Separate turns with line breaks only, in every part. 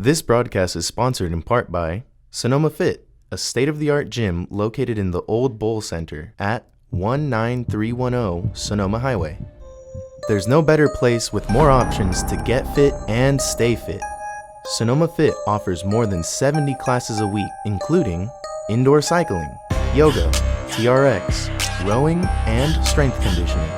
This broadcast is sponsored in part by Sonoma Fit, a state-of-the-art gym located in the Old Bowl Center at 19310 Sonoma Highway. There's no better place with more options to get fit and stay fit. Sonoma Fit offers more than 70 classes a week, including indoor cycling, yoga, TRX, rowing, and strength conditioning.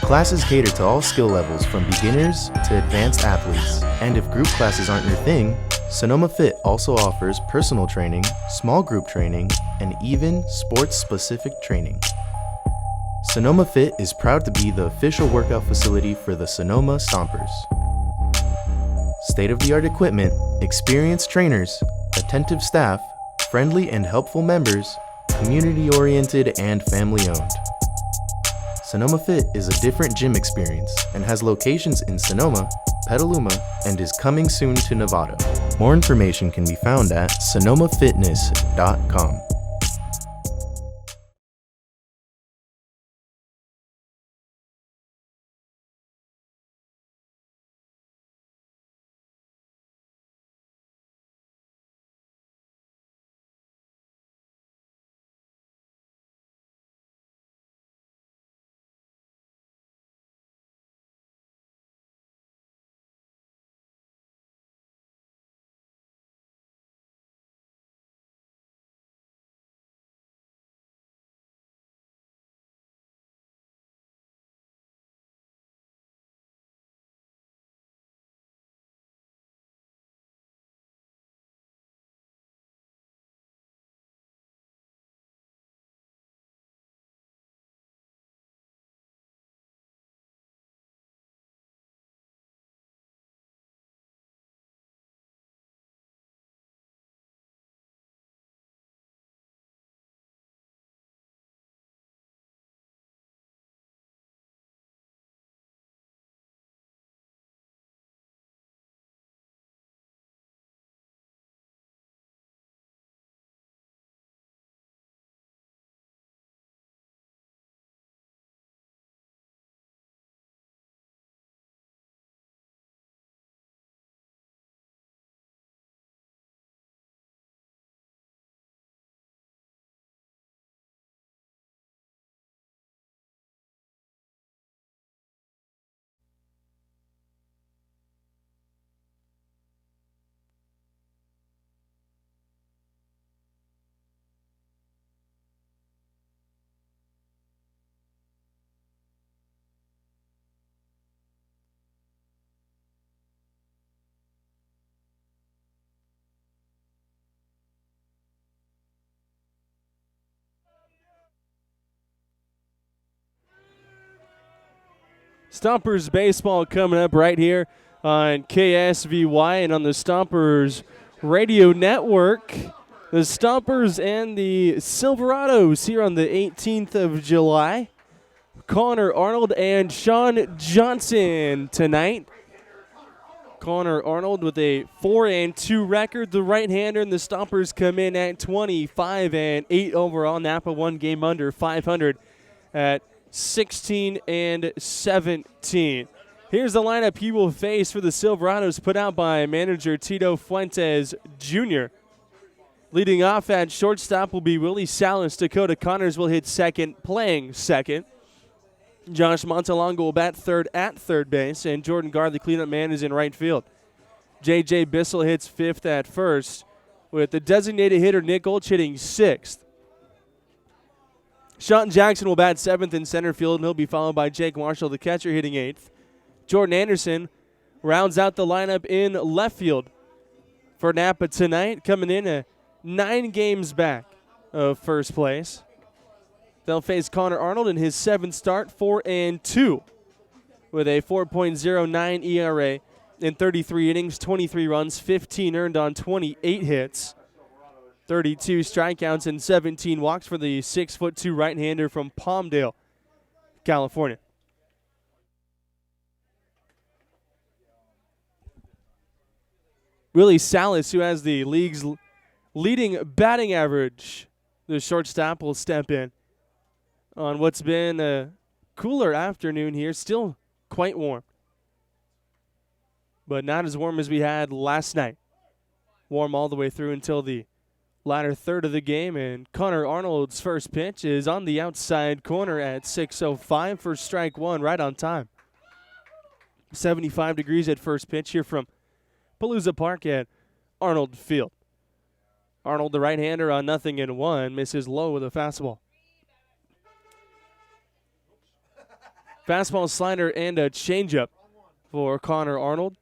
Classes cater to all skill levels from beginners to advanced athletes. And if group classes aren't your thing, Sonoma Fit also offers personal training, small group training, and even sports-specific training. Sonoma Fit is proud to be the official workout facility for the Sonoma Stompers. State-of-the-art equipment, experienced trainers, attentive staff, friendly and helpful members, community-oriented and family-owned. Sonoma Fit is a different gym experience and has locations in Sonoma, Petaluma, and is coming soon to Nevada. More information can be found at sonomafitness.com.
Stompers baseball coming up right here on KSVY and on the Stompers radio network. The Stompers and the Silverados here on the 18th of July. Connor Arnold and Sean Johnson tonight. Connor Arnold with a 4-2 record, the right-hander, and the Stompers come in at 25-8 overall. Napa one game under 500 at 16-17. Here's the lineup he will face for the Silverados, put out by manager Tito Fuentes Jr. Leading off at shortstop will be Willie Salas. Dakota Connors will hit second, playing second. Josh Montalongo will bat third at third base, and Jordan Gard, the cleanup man, is in right field. J.J. Bissell hits fifth at first, with the designated hitter Nick Olch hitting sixth. Sean Jackson will bat seventh in center field, and he'll be followed by Jake Marshall, the catcher, hitting eighth. Jordan Anderson rounds out the lineup in left field for Napa tonight, coming in 9 games back of first place. They'll face Connor Arnold in his 7th start, 4-2, with a 4.09 ERA in 33 innings, 23 runs, 15 earned on 28 hits. 32 strikeouts and 17 walks for the 6'2" right-hander from Palmdale, California. Willie Salas, who has the league's leading batting average, the shortstop, will step in on what's been a cooler afternoon here, still quite warm. but not as warm as we had last night. Warm all the way through until the latter third of the game, and Connor Arnold's first pitch is on the outside corner at 6:05 for strike one, right on time. 75 degrees at first pitch here from Palooza Park at Arnold Field. Arnold, the right-hander, on 0-1, misses low with a fastball. Fastball, slider, and a changeup for Connor Arnold.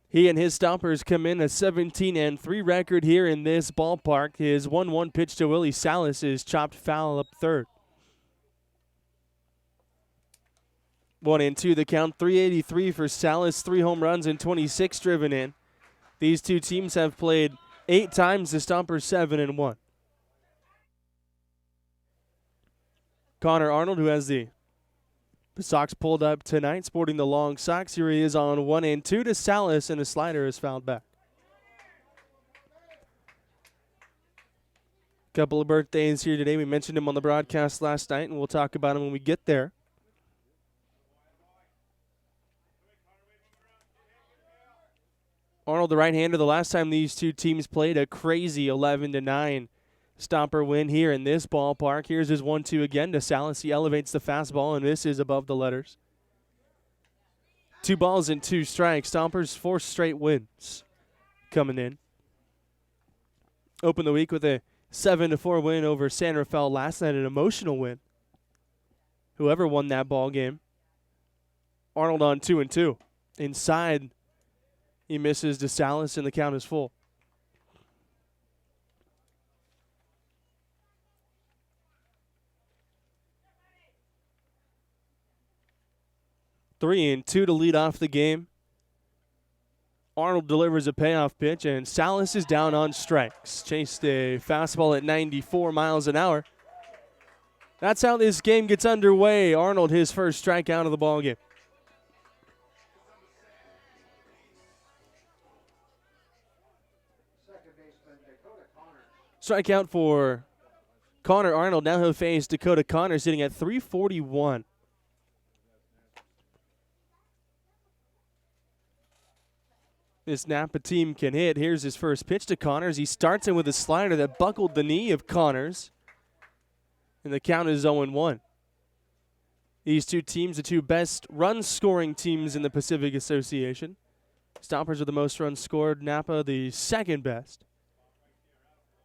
He and his Stompers come in a 17-3 record here in this ballpark. His 1-1 pitch to Willie Salas is chopped foul up third. 1-2 the count, 383 for Salas, 3 home runs and 26 driven in. These two teams have played 8 times, the Stompers 7-1. Connor Arnold, who has the socks pulled up tonight, sporting the long socks. Here he is on 1-2 to Salas, and a slider is fouled back. Couple of birthdays here today. We mentioned him on the broadcast last night, and we'll talk about him when we get there. Arnold, the right-hander, the last time these two teams played, a crazy 11-9 Stomper win here in this ballpark. Here's his 1-2 again to Salas. He elevates the fastball, and this is above the letters. 2 balls and 2 strikes. Stompers 4 straight wins coming in. Open the week with a 7-4 win over San Rafael last night, an emotional win. Whoever won that ball game. Arnold on 2-2. Inside, he misses to Salas, and the count is full. 3-2 to lead off the game. Arnold delivers a payoff pitch, and Salas is down on strikes. Chased a fastball at 94 miles an hour. That's how this game gets underway. Arnold, his first strikeout of the ball game. Strikeout for Connor Arnold. Now he'll face Dakota Connor, sitting at 341. This Napa team can hit. Here's his first pitch to Connors. He starts in with a slider that buckled the knee of Connors. And the count is 0-1. These two teams, the two best run-scoring teams in the Pacific Association. Stompers are the most runs scored. Napa, the second best.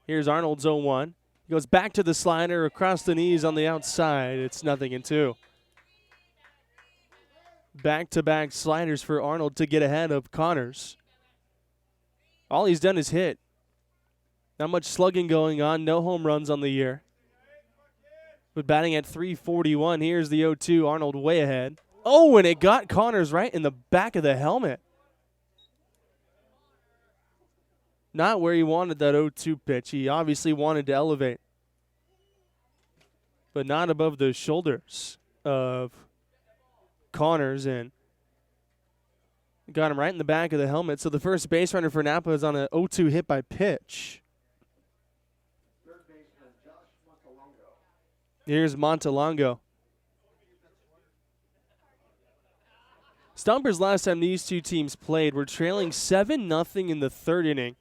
Here's Arnold's 0-1. He goes back to the slider across the knees on the outside. It's 0-2. Back-to-back sliders for Arnold to get ahead of Connors. All he's done is hit. Not much slugging going on. No home runs on the year. But batting at 341, here's the 0-2. Arnold way ahead. Oh, and it got Connors right in the back of the helmet. Not where he wanted that 0-2 pitch. He obviously wanted to elevate. But not above the shoulders of Connors, and got him right in the back of the helmet. So the first base runner for Napa is on an 0-2 hit by pitch. Here's Montalongo. Stompers, last time these two teams played, were trailing 7-0 in the third inning.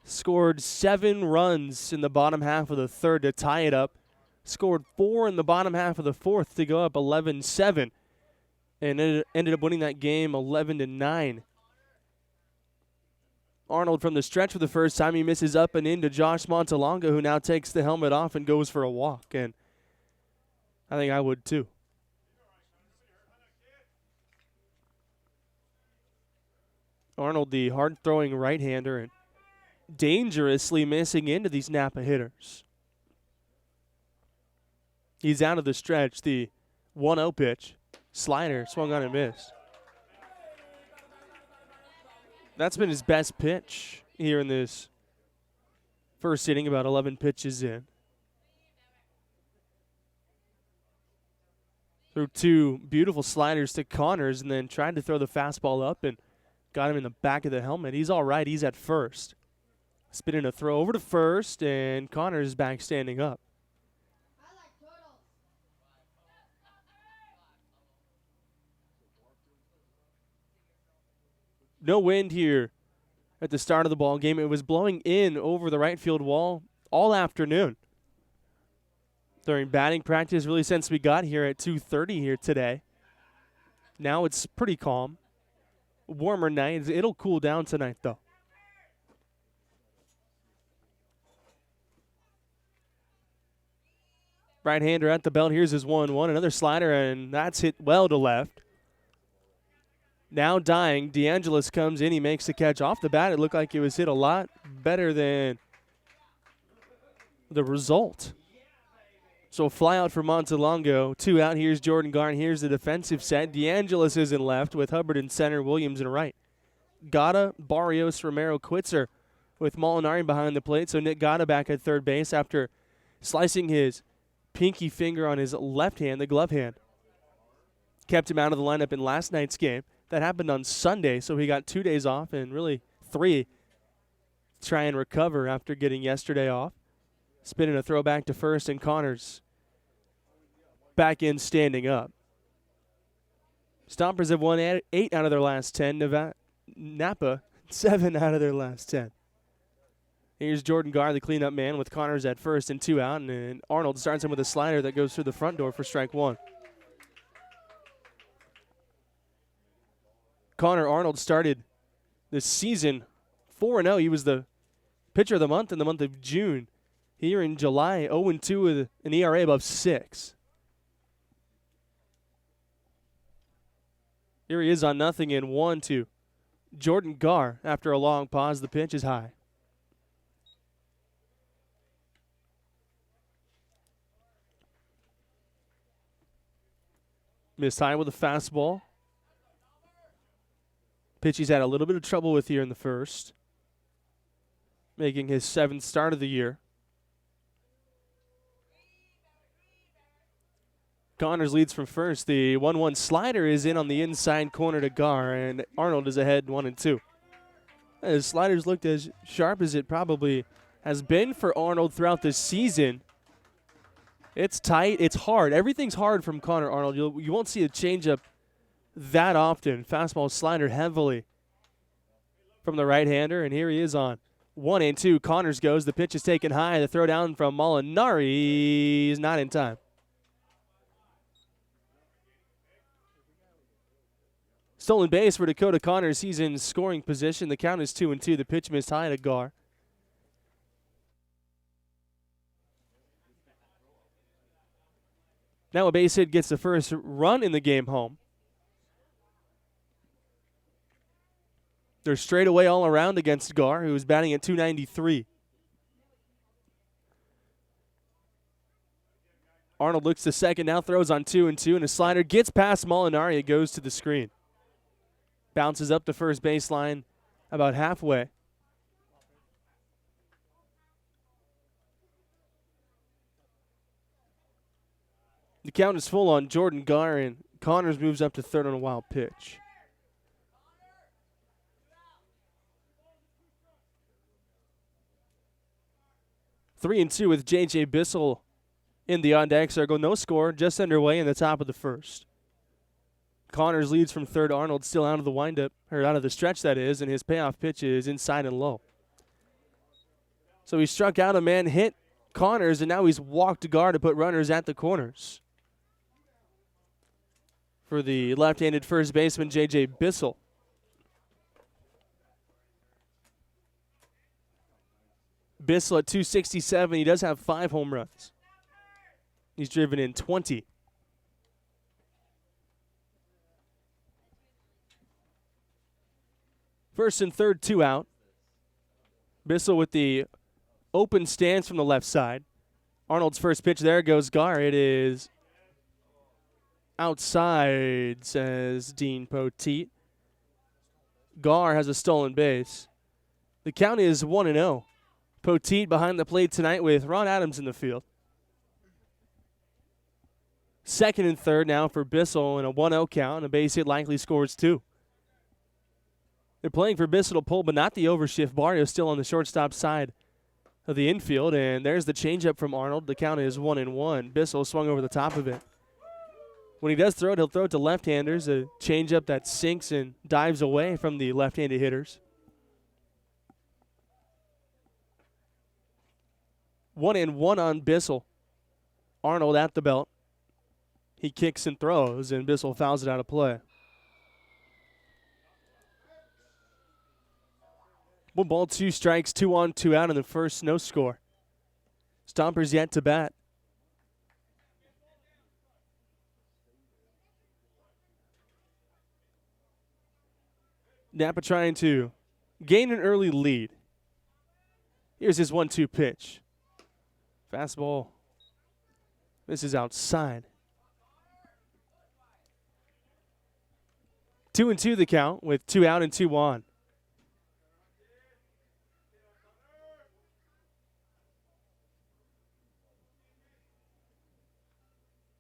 Scored 7 runs in the bottom half of the third to tie it up. Scored 4 in the bottom half of the fourth to go up 11-7. And ended up winning that game 11-9. Arnold from the stretch for the first time. He misses up and into Josh Montalongo, who now takes the helmet off and goes for a walk. And I think I would too. Arnold, the hard-throwing right-hander, and dangerously missing into these Napa hitters. He's out of the stretch. The 1-0 pitch. Slider swung on and missed. That's been his best pitch here in this first inning, about 11 pitches in. Threw 2 beautiful sliders to Connors and then tried to throw the fastball up and got him in the back of the helmet. He's all right. He's at first. Spinning a throw over to first, and Connors is back standing up. No wind here at the start of the ball game. It was blowing in over the right field wall all afternoon during batting practice, really since we got here at 2:30 here today. Now it's pretty calm. Warmer nights. It'll cool down tonight, though. Right-hander at the belt. Here's his 1-1. Another slider, and that's hit well to left. Now dying. DeAngelis comes in. He makes the catch off the bat. It looked like it was hit a lot better than the result. So fly out for Montelongo. 2 out. Here's Jordan Garn. Here's the defensive set. DeAngelis is in left with Hubbard in center, Williams in right. Gata, Barrios, Romero, Quitzer with Molinari behind the plate. So Nick Gata back at third base after slicing his pinky finger on his left hand, the glove hand. Kept him out of the lineup in last night's game. That happened on Sunday, so he got 2 days off and really 3 to try and recover after getting yesterday off. Spinning a throw back to first, and Connors back in standing up. Stompers have won 8 out of their last 10. Napa, 7 out of their last 10. Here's Jordan Garr, the cleanup man, with Connors at first and 2 out, and Arnold starts him with a slider that goes through the front door for strike 1. Connor Arnold started this season 4-0. He was the pitcher of the month in the month of June. Here in July, 0-2 with an ERA above 6. Here he is on 0 and 1-2. Jordan Garr, after a long pause, the pitch is high. Missed high with a fastball. Pitch he's had a little bit of trouble with here in the first. Making his 7th start of the year. Connors leads from first. The 1-1 slider is in on the inside corner to Garr, and Arnold is ahead 1-2. His slider's looked as sharp as it probably has been for Arnold throughout this season. It's tight. It's hard. Everything's hard from Connor Arnold. You won't see a changeup that often. Fastball slider heavily from the right-hander, and here he is on 1-2. Connors goes. The pitch is taken high. The throw down from Molinari is not in time. Stolen base for Dakota Connors. He's in scoring position. The count is 2-2. The pitch missed high to Garr. Now a base hit gets the first run in the game home. They're straight away all around against Garr, who is batting at .293. Arnold looks to second, now throws on 2-2, and a slider gets past Molinari. It goes to the screen. Bounces up the first baseline about halfway. The count is full on Jordan Garr, and Connors moves up to third on a wild pitch. Three and two with J.J. Bissell in the on-deck circle. No score, just underway in the top of the first. Connors leads from third. Arnold still out of the windup, or out of the stretch, that is, and his payoff pitch is inside and low. So he struck out a man, hit Connors, and now he's walked Garr to put runners at the corners. For the left-handed first baseman, J.J. Bissell. Bissell at .267. He does have 5 home runs. He's driven in 20. First and third, 2 out. Bissell with the open stance from the left side. Arnold's first pitch, there goes Garr. It is outside, says Dean Poteet. Garr has a stolen base. The count is 1-0. Poteet behind the plate tonight with Ron Adams in the field. Second and third now for Bissell, and a 1-0 count, and a base hit likely scores 2. They're playing for Bissell to pull, but not the overshift. Barrios still on the shortstop side of the infield, and there's the changeup from Arnold. The count is 1-1. Bissell swung over the top of it. When he does throw it, he'll throw it to left-handers, a changeup that sinks and dives away from the left-handed hitters. 1-1 on Bissell. Arnold at the belt. He kicks and throws, and Bissell fouls it out of play. 1 ball, 2 strikes, 2 on, 2 out in the first, no score. Stompers yet to bat. Napa trying to gain an early lead. Here's his 1-2 pitch. Fastball. This is outside. 2-2 the count with 2 out and 2 on.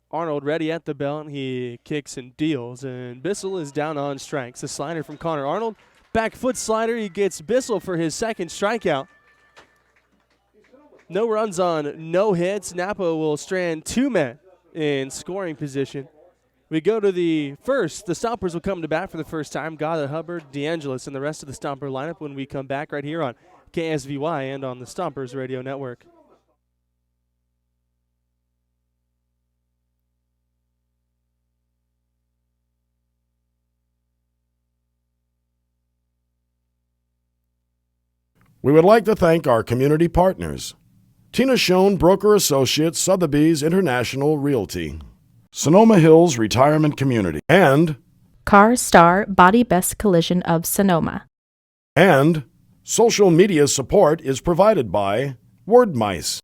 Arnold ready at the belt. He kicks and deals, and Bissell is down on strikes. The slider from Connor Arnold. Back foot slider. He gets Bissell for his second strikeout. No runs on no hits. Napa will strand 2 men in scoring position. We go to the first. The Stompers will come to bat for the first time. Gada, Hubbard, DeAngelis, and the rest of the Stomper lineup when we come back right here on KSVY and on the Stompers Radio Network.
We would like to thank our community partners: Tina Schoen, Broker Associates, Sotheby's International Realty, Sonoma Hills Retirement Community, and
Car Star Body Best Collision of Sonoma.
And social media support is provided by Wordmice.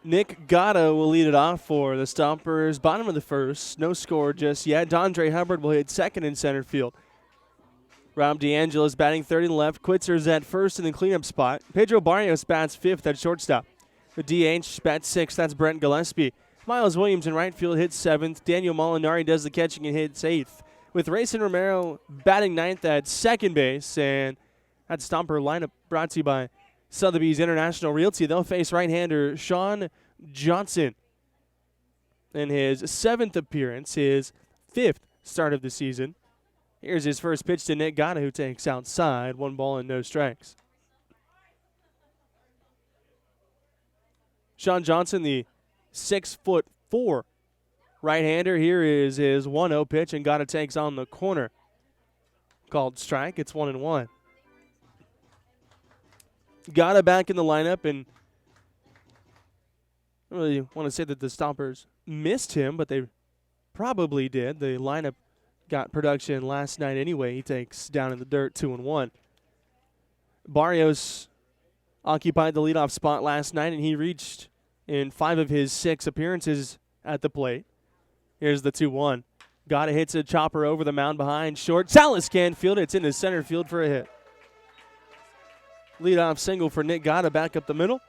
Nick Gatto will lead it off for the Stompers. Bottom of the first. No score just yet. Dondre Hubbard will hit second in center field. Rob DeAngelis batting third and left. Quitzer's at first in the cleanup spot. Pedro Barrios bats fifth at shortstop. The DH bats sixth. That's Brent Gillespie. Miles Williams in right field hits seventh. Daniel Molinari does the catching and hits eighth. With Rayson Romero batting ninth at second base. And that Stomper lineup brought to you by Sotheby's International Realty. They'll face right-hander Sean Johnson in his seventh appearance, his fifth start of the season. Here's his first pitch to Nick Gatto, who takes outside. 1 ball and no strikes. Sean Johnson, the 6'4" right-hander. Here is his 1-0 pitch, and Gatto takes on the corner. Called strike. It's 1-1. Gatto back in the lineup, and I don't really want to say that the Stompers missed him, but they probably did. The lineup got production last night anyway. He takes down in the dirt 2-1. Barrios occupied the leadoff spot last night, and he reached in 5 of his 6 appearances at the plate. Here's the 2-1. Gatto hits a chopper over the mound behind short. Salas can't field it. It's into center field for a hit. Leadoff single for Nick Gatto back up the middle.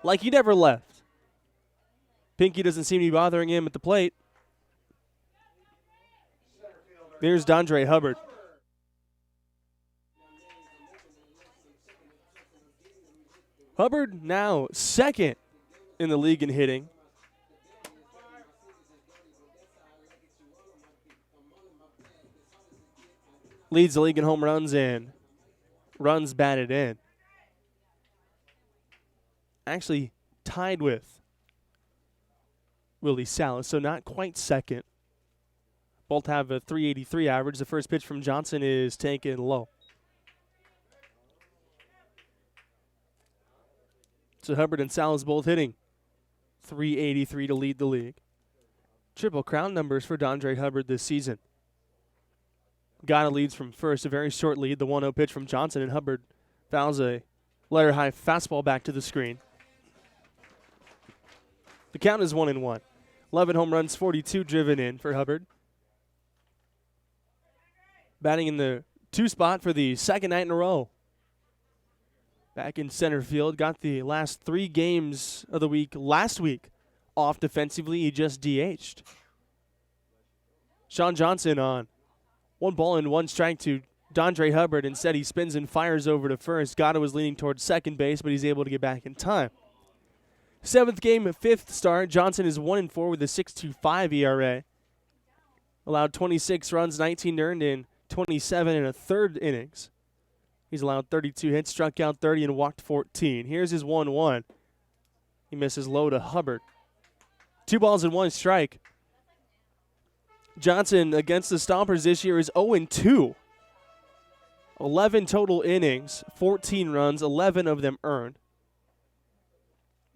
Like he never left. Pinky doesn't seem to be bothering him at the plate. There's Dondre Hubbard. Hubbard now second in the league in hitting. Leads the league in home runs and runs batted in. Actually tied with Willie Salas, so not quite second. Both have a 383 average. The first pitch from Johnson is taken low. So Hubbard and Salas both hitting 383 to lead the league. Triple Crown numbers for Dondre Hubbard this season. Gata leads from first, a very short lead. The 1-0 pitch from Johnson, and Hubbard fouls a letter-high fastball back to the screen. The count is 1-1. 11 home runs, 42 driven in for Hubbard. Batting in the 2 spot for the second night in a row. Back in center field, got the last 3 games of the week last week off defensively. He just DH'd. Sean Johnson on 1 ball and 1 strike to Dondre Hubbard. Instead, he spins and fires over to first. Gata was leaning towards second base, but he's able to get back in time. 7th game, 5th start. Johnson is 1-4 with a 6.25 ERA. Allowed 26 runs, 19 earned in 27 and a third innings. He's allowed 32 hits, struck out 30, and walked 14. Here's his 1-1. He misses low to Hubbard. 2 balls and 1 strike. Johnson against the Stompers this year is 0-2. 11 total innings, 14 runs, 11 of them earned.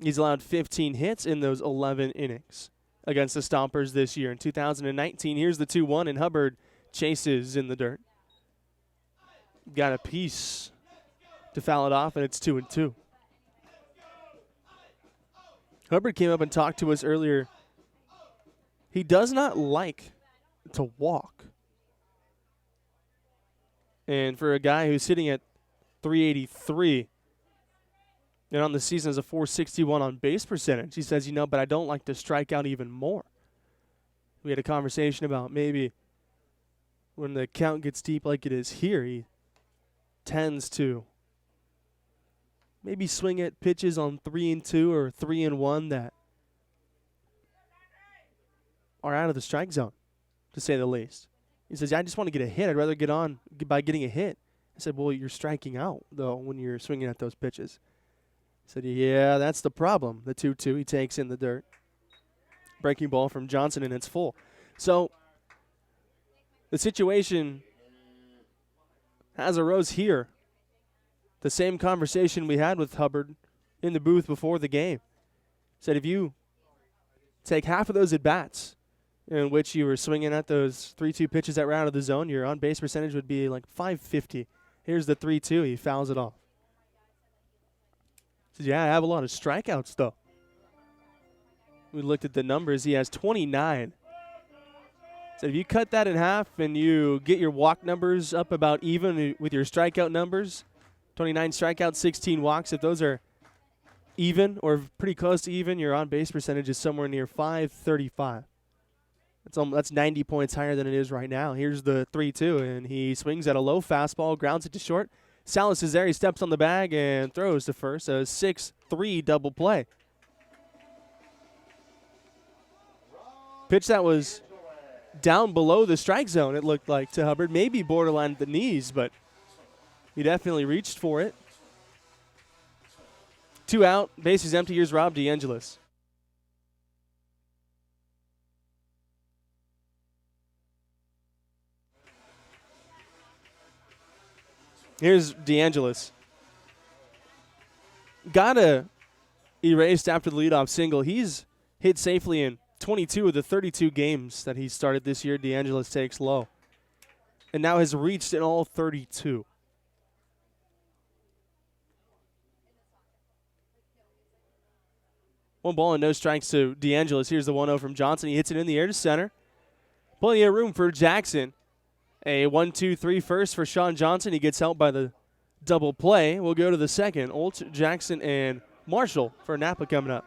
He's allowed 15 hits in those 11 innings against the Stompers this year. In 2019, here's the 2-1, and Hubbard chases in the dirt. Got a piece to foul it off, and it's 2-2. Hubbard came up and talked to us earlier. He does not like to walk. And for a guy who's sitting at 383 and on the season has a 461 on base percentage, he says, but I don't like to strike out even more. We had a conversation about maybe when the count gets deep like it is here, he tends to maybe swing at pitches on 3-2 or 3-1 that are out of the strike zone, to say the least. He says, I just want to get a hit. I'd rather get on by getting a hit. I said, well, you're striking out, though, when you're swinging at those pitches. He said, yeah, that's the problem. The 2-2, he takes in the dirt. Breaking ball from Johnson, and it's full. So the situation has arose here. The same conversation we had with Hubbard in the booth before the game. Said if you take half of those at-bats in which you were swinging at those 3-2 pitches that were out of the zone, your on-base percentage would be like 550. Here's the 3-2. He fouls it off. Says, yeah, I have a lot of strikeouts, though. We looked at the numbers. He has 29. So if you cut that in half and you get your walk numbers up about even with your strikeout numbers, 29 strikeouts, 16 walks, if those are even or pretty close to even, your on-base percentage is somewhere near 535. That's 90 points higher than it is right now. Here's the 3-2, and he swings at a low fastball, grounds it to short. Salas is there. He steps on the bag and throws to first. A 6-3 double play. Pitch that was down below the strike zone, it looked like, to Hubbard. Maybe borderline at the knees, but he definitely reached for it. 2 out. Bases empty. Here's Rob DeAngelis. Here's DeAngelis. Gata erased after the leadoff single. He's hit safely in 22 of the 32 games that he started this year. DeAngelis takes low. And now has reached in all 32. One ball and no strikes to DeAngelis. Here's the 1-0 from Johnson. He hits it in the air to center. Plenty of room for Jackson. A 1-2-3 first for Sean Johnson. He gets helped by the double play. We'll go to the second. Olt, Jackson, and Marshall for Napa coming up.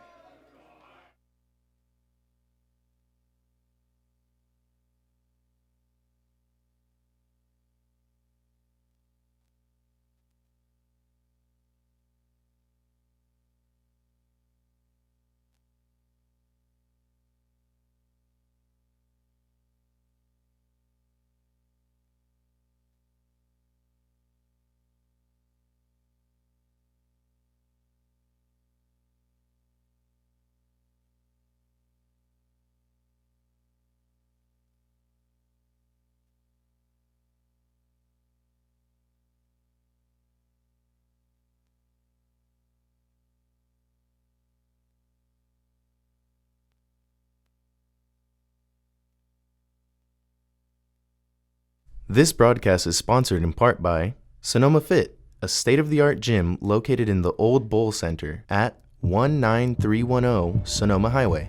This broadcast is sponsored in part by Sonoma Fit, a state-of-the-art gym located in the Old Bowl Center at 19310 Sonoma Highway.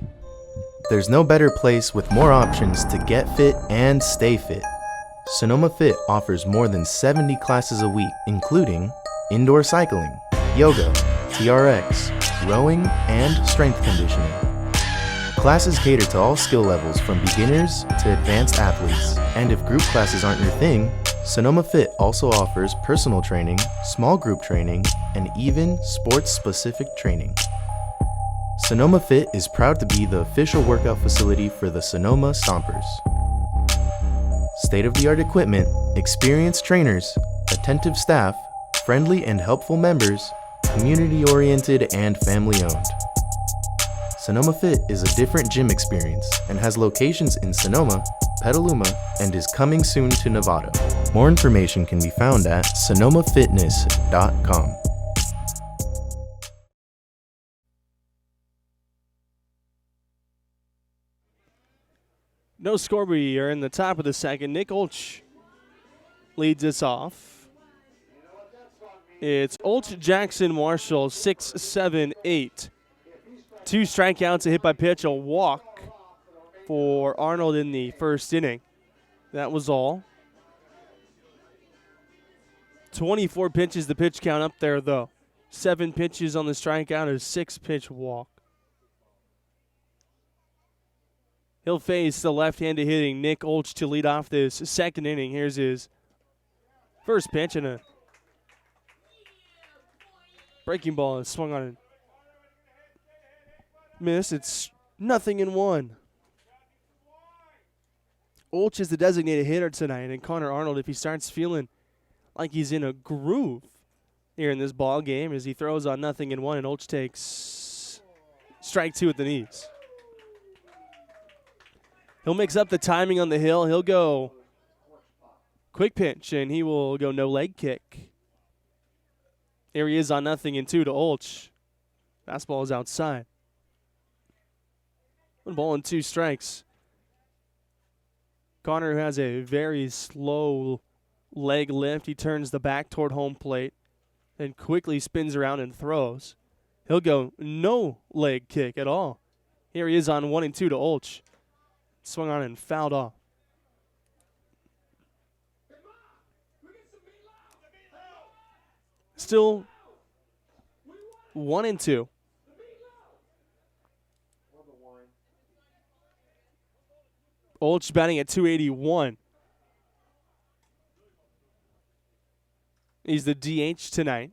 There's no better place with more options to get fit and stay fit. Sonoma Fit offers more than 70 classes a week, including indoor cycling, yoga, TRX, rowing, and strength conditioning. Classes cater to all skill levels from beginners to advanced athletes. And if group classes aren't your thing, Sonoma Fit also offers personal training, small group training, and even sports-specific training. Sonoma Fit is proud to be the official workout facility for the Sonoma Stompers. State-of-the-art equipment, experienced trainers, attentive staff, friendly and helpful members, community-oriented and family-owned. Sonoma Fit is a different gym experience and has locations in Sonoma, Petaluma, and is coming soon to Novato. More information can be found at sonomafitness.com.
No score. We are in the top of the second. Nick Olch leads us off. It's Olch, Jackson, Marshall, 6-7-8. 2 strikeouts, a hit by pitch, a walk for Arnold in the first inning. That was all. 24 pitches, the pitch count up there, though. 7 pitches on the strikeout, a 6-pitch walk. He'll face the left-handed hitting Nick Olch to lead off this second inning. Here's his first pitch, and a breaking ball is swung on and missed. It's 0-1. Olch is the designated hitter tonight, and Connor Arnold, if he starts feeling like he's in a groove here in this ball game, as he throws on 0-1, and Olch takes strike 2 at the knees. He'll mix up the timing on the hill. He'll go quick pitch, and he will go no leg kick. Here he is on 0-2 to Olch. Fastball is outside. 1 ball and 2 strikes. Connor, who has a very slow leg lift, he turns the back toward home plate, then quickly spins around and throws. He'll go no leg kick at all. Here he is on 1-2 to Olch. Swung on and fouled off. Still 1-2. Olch batting at .281. He's the DH tonight.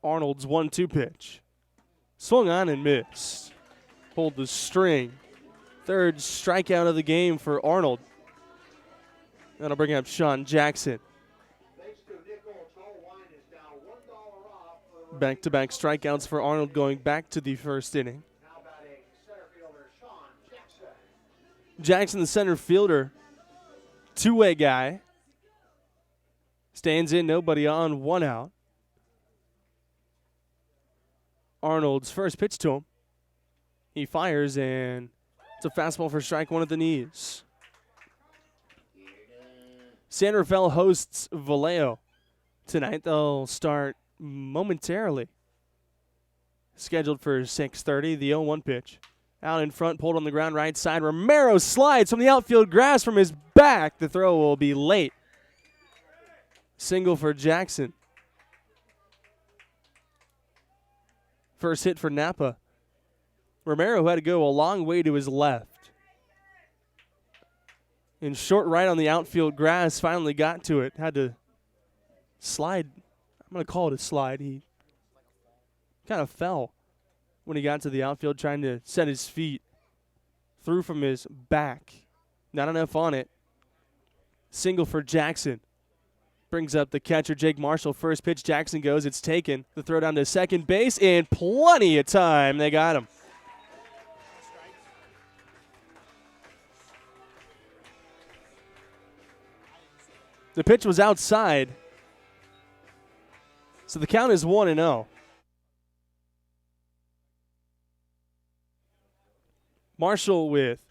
Arnold's 1-2 pitch. Swung on and missed. Pulled the string. 3rd strikeout of the game for Arnold. That'll bring up Sean Jackson. Back-to-back strikeouts for Arnold going back to the first inning. Jackson, the center fielder, 2-way guy. Stands in, nobody on, 1 out. Arnold's first pitch to him. He fires, and it's a fastball for strike 1 at the knees. San Rafael hosts Vallejo tonight. They'll start momentarily. Scheduled for 6:30, the 0-1 pitch. Out in front, pulled on the ground, right side. Romero slides from the outfield grass from his back. The throw will be late. Single for Jackson. First hit for Napa. Romero, who had to go a long way to his left. In short right on the outfield grass, finally got to it. Had to slide. I'm going to call it a slide. He kind of fell when he got to the outfield trying to set his feet. Threw from his back. Not enough on it. Single for Jackson. Brings up the catcher, Jake Marshall. First pitch, Jackson goes. It's taken. The throw down to second base, and plenty of time. They got him. The pitch was outside. So the count is 1-0. Marshall with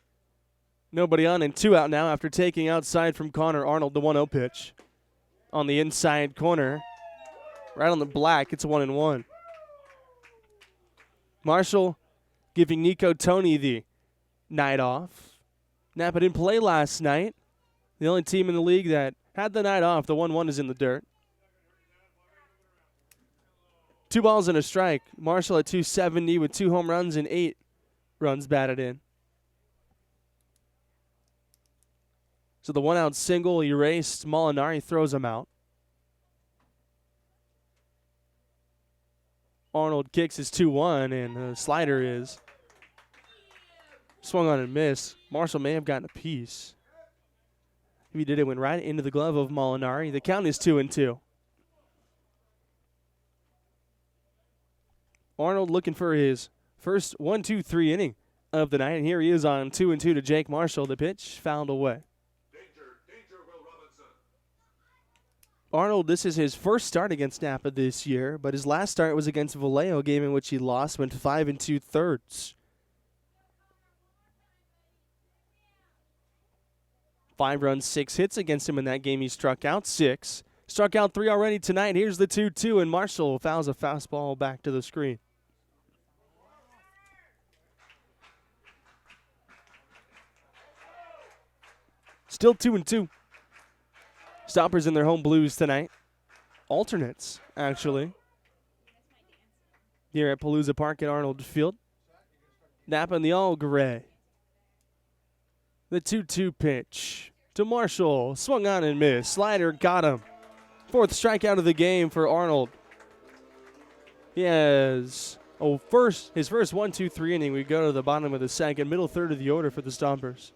Nobody on and 2 out now after taking outside from Connor Arnold, the 1-0 pitch. On the inside corner, right on the black, it's a 1-1. Marshall giving Nico Tony the night off. Napa didn't play last night. The only team in the league that had the night off. The 1-1 is in the dirt. 2 balls and a strike. Marshall at 270 with 2 home runs and 8 runs batted in. So the 1-out single erased. Molinari throws him out. Arnold kicks his 2-1, and the slider is swung on and missed. Marshall may have gotten a piece. If he did, it went right into the glove of Molinari. The count is 2-2. Arnold looking for his first 1-2-3 inning of the night, and here he is on 2-2 to Jake Marshall. The pitch fouled away. Arnold, this is his first start against Napa this year, but his last start was against Vallejo, a game in which he lost, went 5 2/3. 5 runs, 6 hits against him in that game. He struck out 6. Struck out 3 already tonight. Here's the 2-2, and Marshall fouls a fastball back to the screen. Still 2-2. Stompers in their home blues tonight. Alternates, actually. Here at Palooza Park at Arnold Field. Napa in the all gray. The 2-2 pitch to Marshall. Swung on and missed. Slider got him. 4th strikeout of the game for Arnold. He has his first 1-2-3 inning. We go to the bottom of the second, middle third of the order for the Stompers.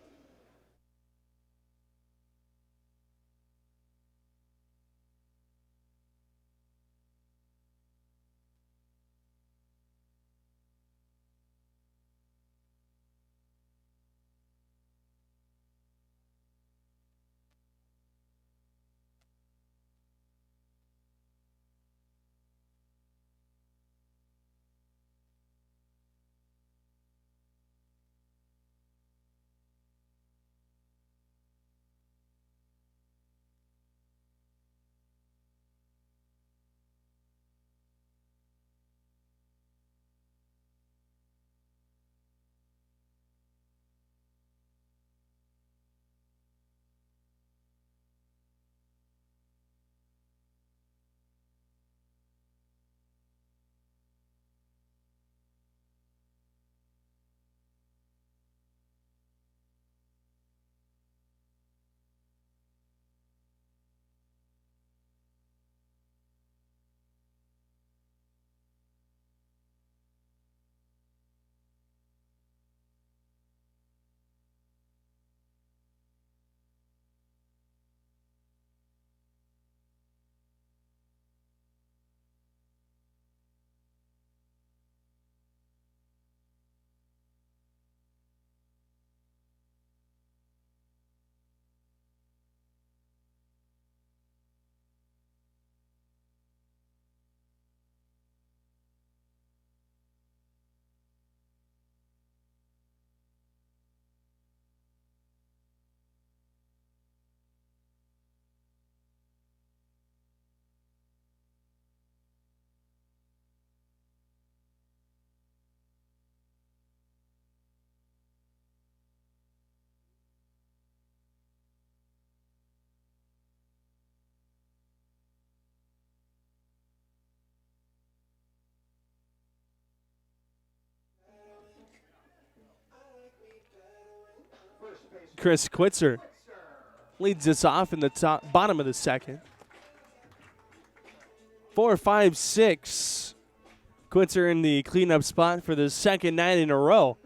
Chris Quitzer leads us off in the bottom of the second. 4, 5, 6. Quitzer in the cleanup spot for the second night in a row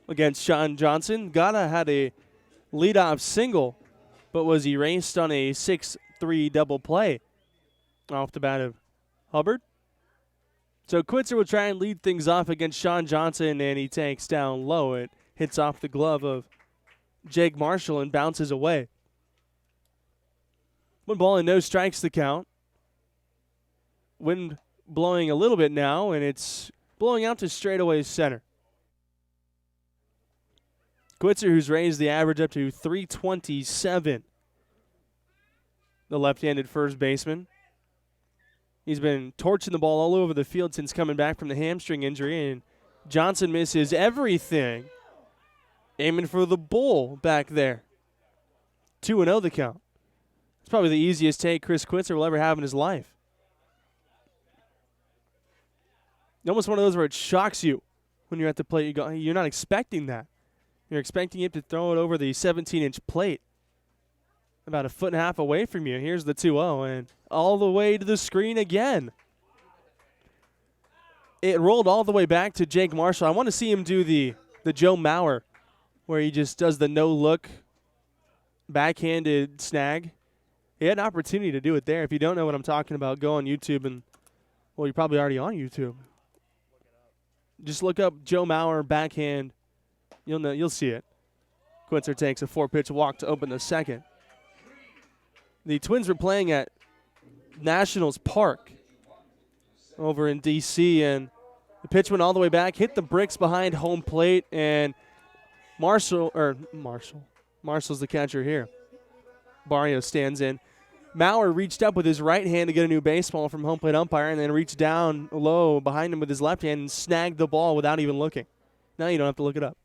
against Sean Johnson. Gata had a leadoff single, but was erased on a 6-3 double play off the bat of Hubbard. So Quitzer will try and lead things off against Sean Johnson, and he takes down low. It hits off the glove of Jake Marshall and bounces away. 1 ball and no strikes the count. Wind blowing a little bit now, and it's blowing out to straightaway center. Quitzer, who's raised the average up to 327. The left-handed first baseman. He's been torching the ball all over the field since coming back from the hamstring injury, and Johnson misses everything. Aiming for the bull back there. 2-0 the count. It's probably the easiest take Chris Quitzer will ever have in his life. Almost one of those where it shocks you when you're at the plate. You're not expecting that. You're expecting him to throw it over the 17-inch plate about a foot and a half away from you. Here's the 2-0, and all the way to the screen again. It rolled all the way back to Jake Marshall. I want to see him do the Joe Mauer, where he just does the no-look backhanded snag. He had an opportunity to do it there. If you don't know what I'm talking about, go on YouTube and, well, you're probably already on YouTube. Just look up Joe Mauer backhand. You'll see it. Quitzer takes a 4-pitch walk to open the second. The Twins were playing at Nationals Park over in D.C., and the pitch went all the way back, hit the bricks behind home plate, and Marshall's the catcher here. Barrios stands in. Mauer reached up with his right hand to get a new baseball from home plate umpire, and then reached down low behind him with his left hand and snagged the ball without even looking. Now you don't have to look it up.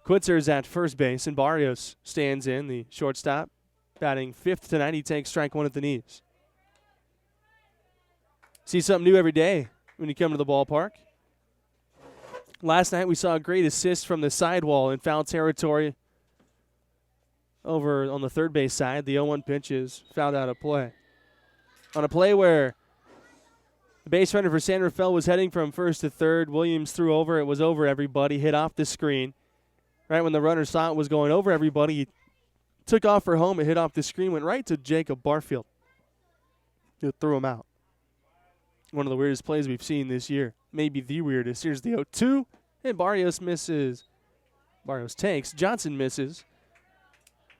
Quitzer is at first base, and Barrios stands in, the shortstop. Batting fifth tonight, he takes strike one at the knees. See something new every day when you come to the ballpark. Last night we saw a great assist from the sidewall in foul territory over on the third base side. The 0-1 pitch is fouled out of play. On a play where the base runner for San Rafael was heading from first to third, Williams threw over. It was over everybody, hit off the screen. Right when the runner saw it was going over everybody, he took off for home. It hit off the screen, went right to Jacob Barfield. He threw him out. One of the weirdest plays we've seen this year. Maybe the weirdest. Here's the 0-2, and Barrios misses. Barrios takes. Johnson misses.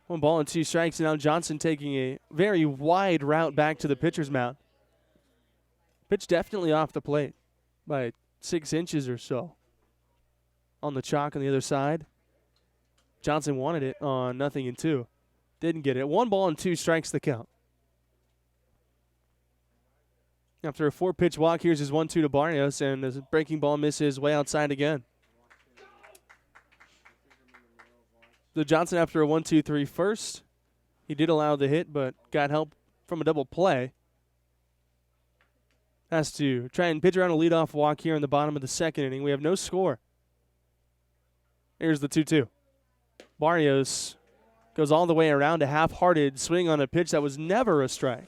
1 ball and 2 strikes, and now Johnson taking a very wide route back to the pitcher's mound. Pitch definitely off the plate by 6 inches or so. On the chalk on the other side. Johnson wanted it on 0-2. Didn't get it. 1 ball and 2 strikes the count. After a 4-pitch walk, here's his 1-2 to Barrios, and the breaking ball misses way outside again. So Johnson, after a 1-2-3 first, he did allow the hit, but got help from a double play. Has to try and pitch around a leadoff walk here in the bottom of the second inning. We have no score. Here's the 2-2. Barrios goes all the way around a half-hearted swing on a pitch that was never a strike.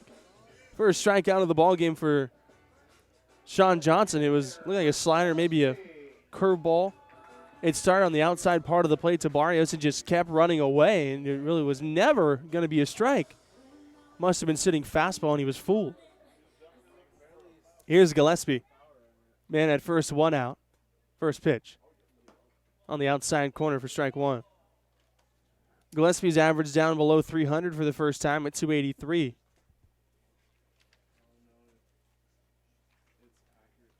First strikeout of the ballgame for Sean Johnson. It looked like a slider, maybe a curveball. It started on the outside part of the plate to Barrios and just kept running away, and it really was never going to be a strike. Must have been sitting fastball, and he was fooled. Here's Gillespie. Man at first, 1 out. First pitch. On the outside corner for strike 1. Gillespie's average down below 300 for the first time at 283.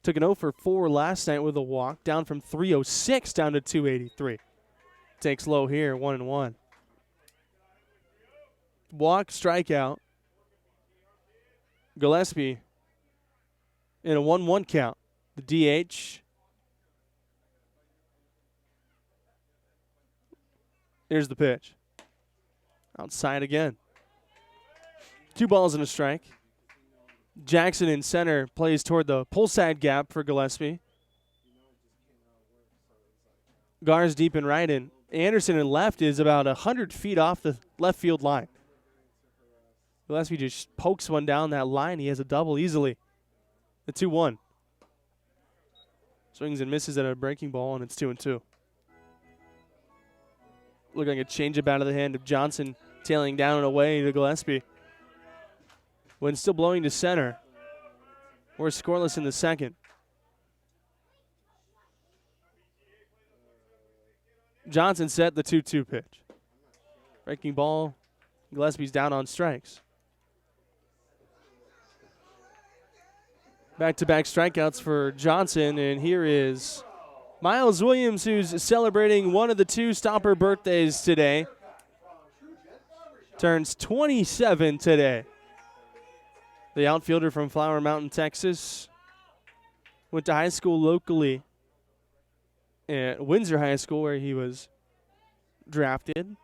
Took an 0 for 4 last night with a walk, down from 306 down to 283. Takes low here, 1-1. Walk, strikeout. Gillespie in a 1-1 count. The DH. Here's the pitch. Outside again. 2 balls and a strike. Jackson in center plays toward the pull side gap for Gillespie. Gar's deep in right, and Anderson in left is about 100 feet off the left field line. Gillespie just pokes one down that line. He has a double easily. The 2-1. Swings and misses at a breaking ball, and it's 2-2. Looking like a changeup out of the hand of Johnson, tailing down and away to Gillespie. Wind still blowing to center. We're scoreless in the second. Johnson set the 2-2 pitch. Breaking ball. Gillespie's down on strikes. Back-to-back strikeouts for Johnson, and here is Miles Williams, who's celebrating one of the two Stomper birthdays today, turns 27 today. The outfielder from Flower Mountain, Texas, went to high school locally at Windsor High School, where he was drafted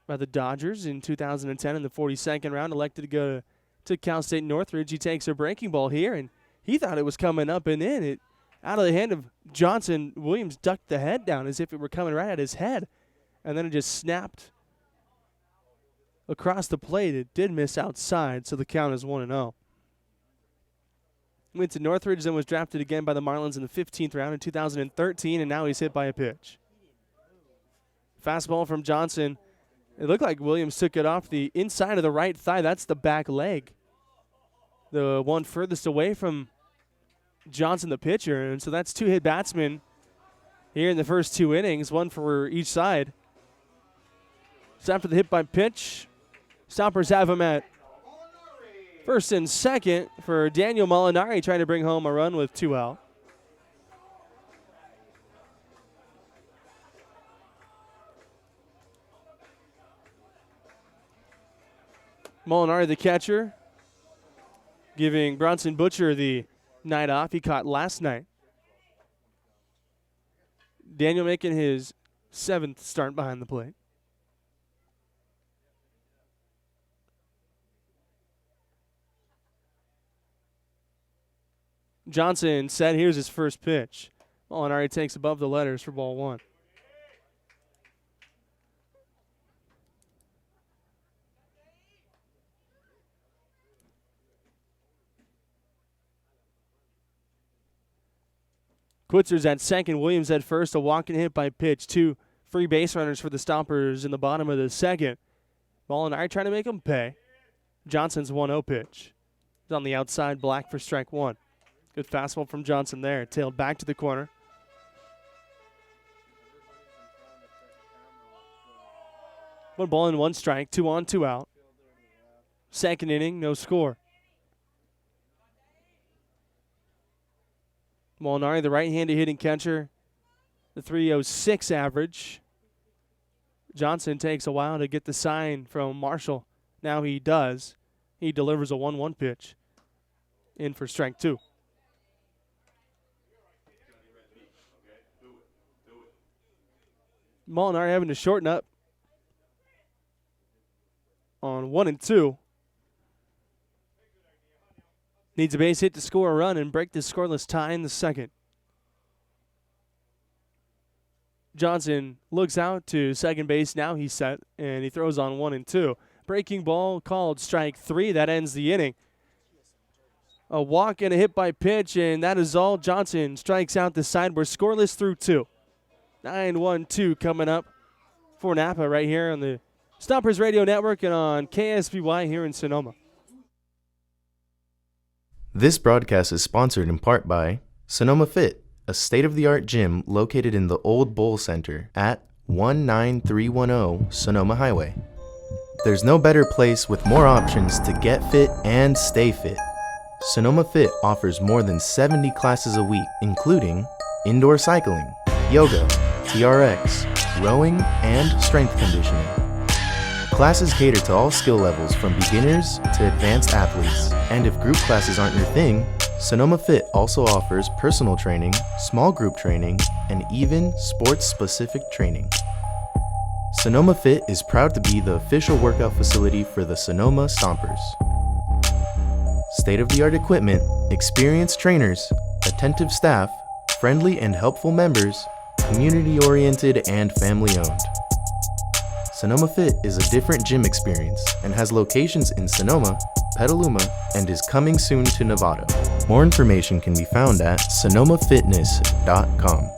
by the Dodgers in 2010 in the 42nd round, elected to go to Cal State Northridge. He takes a breaking ball here, and he thought it was coming up and in. It out of the hand of Johnson. Williams ducked the head down as if it were coming right at his head, and then it just snapped across the plate. It did miss outside, so the count is 1-0. Went to Northridge, then was drafted again by the Marlins in the 15th round in 2013, and now he's hit by a pitch. Fastball from Johnson. It looked like Williams took it off the inside of the right thigh. That's the back leg, the one furthest away from Johnson, the pitcher. And so that's two hit batsmen here in the first two innings, one for each side. So after the hit by pitch, Stompers have him at first and second for Daniel Molinari, trying to bring home a run with 2 out. Molinari, the catcher, giving Bronson Butcher the night off he caught last night. Daniel making his 7th start behind the plate. Johnson set. Here's his first pitch. Molinari takes above the letters for ball 1. Quitzer's at second. Williams at first. A walk and hit by pitch. 2 free base runners for the Stompers in the bottom of the second. Molinari trying to make him pay. Johnson's 1-0 pitch. He's on the outside, black for strike 1. Good fastball from Johnson there. Tailed back to the corner. One ball and 1 strike. 2 on, 2 out. Second inning, no score. Molinari, the right-handed hitting catcher, the 3.06 average. Johnson takes a while to get the sign from Marshall. Now he does. He delivers a 1-1 pitch. In for strike 2. Molinari having to shorten up on 1 and 2. Needs a base hit to score a run and break the scoreless tie in the second. Johnson looks out to second base. Now he's set, and he throws on 1 and 2. Breaking ball called strike 3. That ends the inning. A walk and a hit by pitch, and that is all. Johnson strikes out the side. We're scoreless through 2. 9-1-2 coming up for Napa right here on the Stompers Radio Network and on KSBY here in Sonoma.
This broadcast is sponsored in part by Sonoma Fit, a state-of-the-art gym located in the Old Bowl Center at 19310 Sonoma Highway. There's no better place with more options to get fit and stay fit. Sonoma Fit offers more than 70 classes a week, including indoor cycling, yoga, TRX, rowing, and strength conditioning. Classes cater to all skill levels from beginners to advanced athletes. And if group classes aren't your thing, Sonoma Fit also offers personal training, small group training, and even sports-specific training. Sonoma Fit is proud to be the official workout facility for the Sonoma Stompers. State-of-the-art equipment, experienced trainers, attentive staff, friendly and helpful members, community-oriented and family-owned. Sonoma Fit is a different gym experience and has locations in Sonoma, Petaluma, and is coming soon to Novato. More information can be found at sonomafitness.com.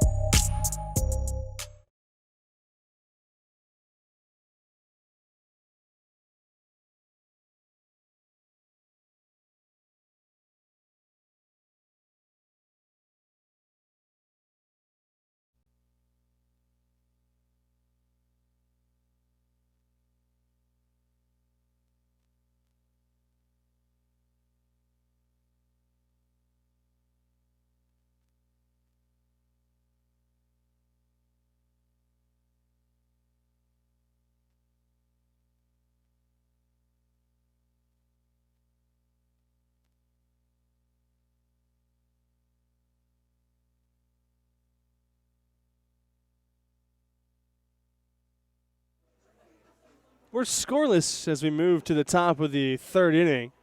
We're scoreless as we move to the top of the third inning.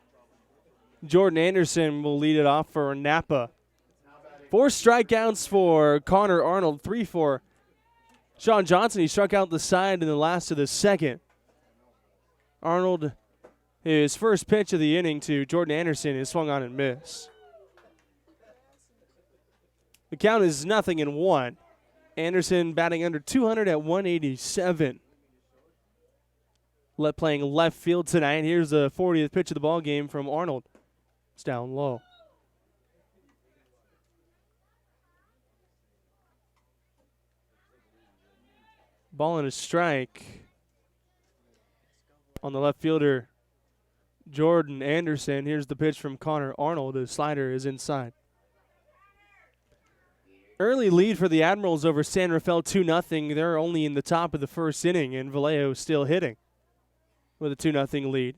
Jordan Anderson will lead it off for Napa. 4 strikeouts for Connor Arnold, 3 for Sean Johnson. He struck out the side in the last of the second. Arnold, his first pitch of the inning to Jordan Anderson, is swung on and missed. The count is 0-1. Anderson batting under 200 at 187. Playing left field tonight. Here's the 40th pitch of the ball game from Arnold. It's down low. Ball and a strike on the left fielder, Jordan Anderson. Here's the pitch from Connor Arnold. The slider is inside. Early lead for the Admirals over San Rafael, 2-0. They're only in the top of the first inning, and Vallejo still hitting with a 2-0 lead.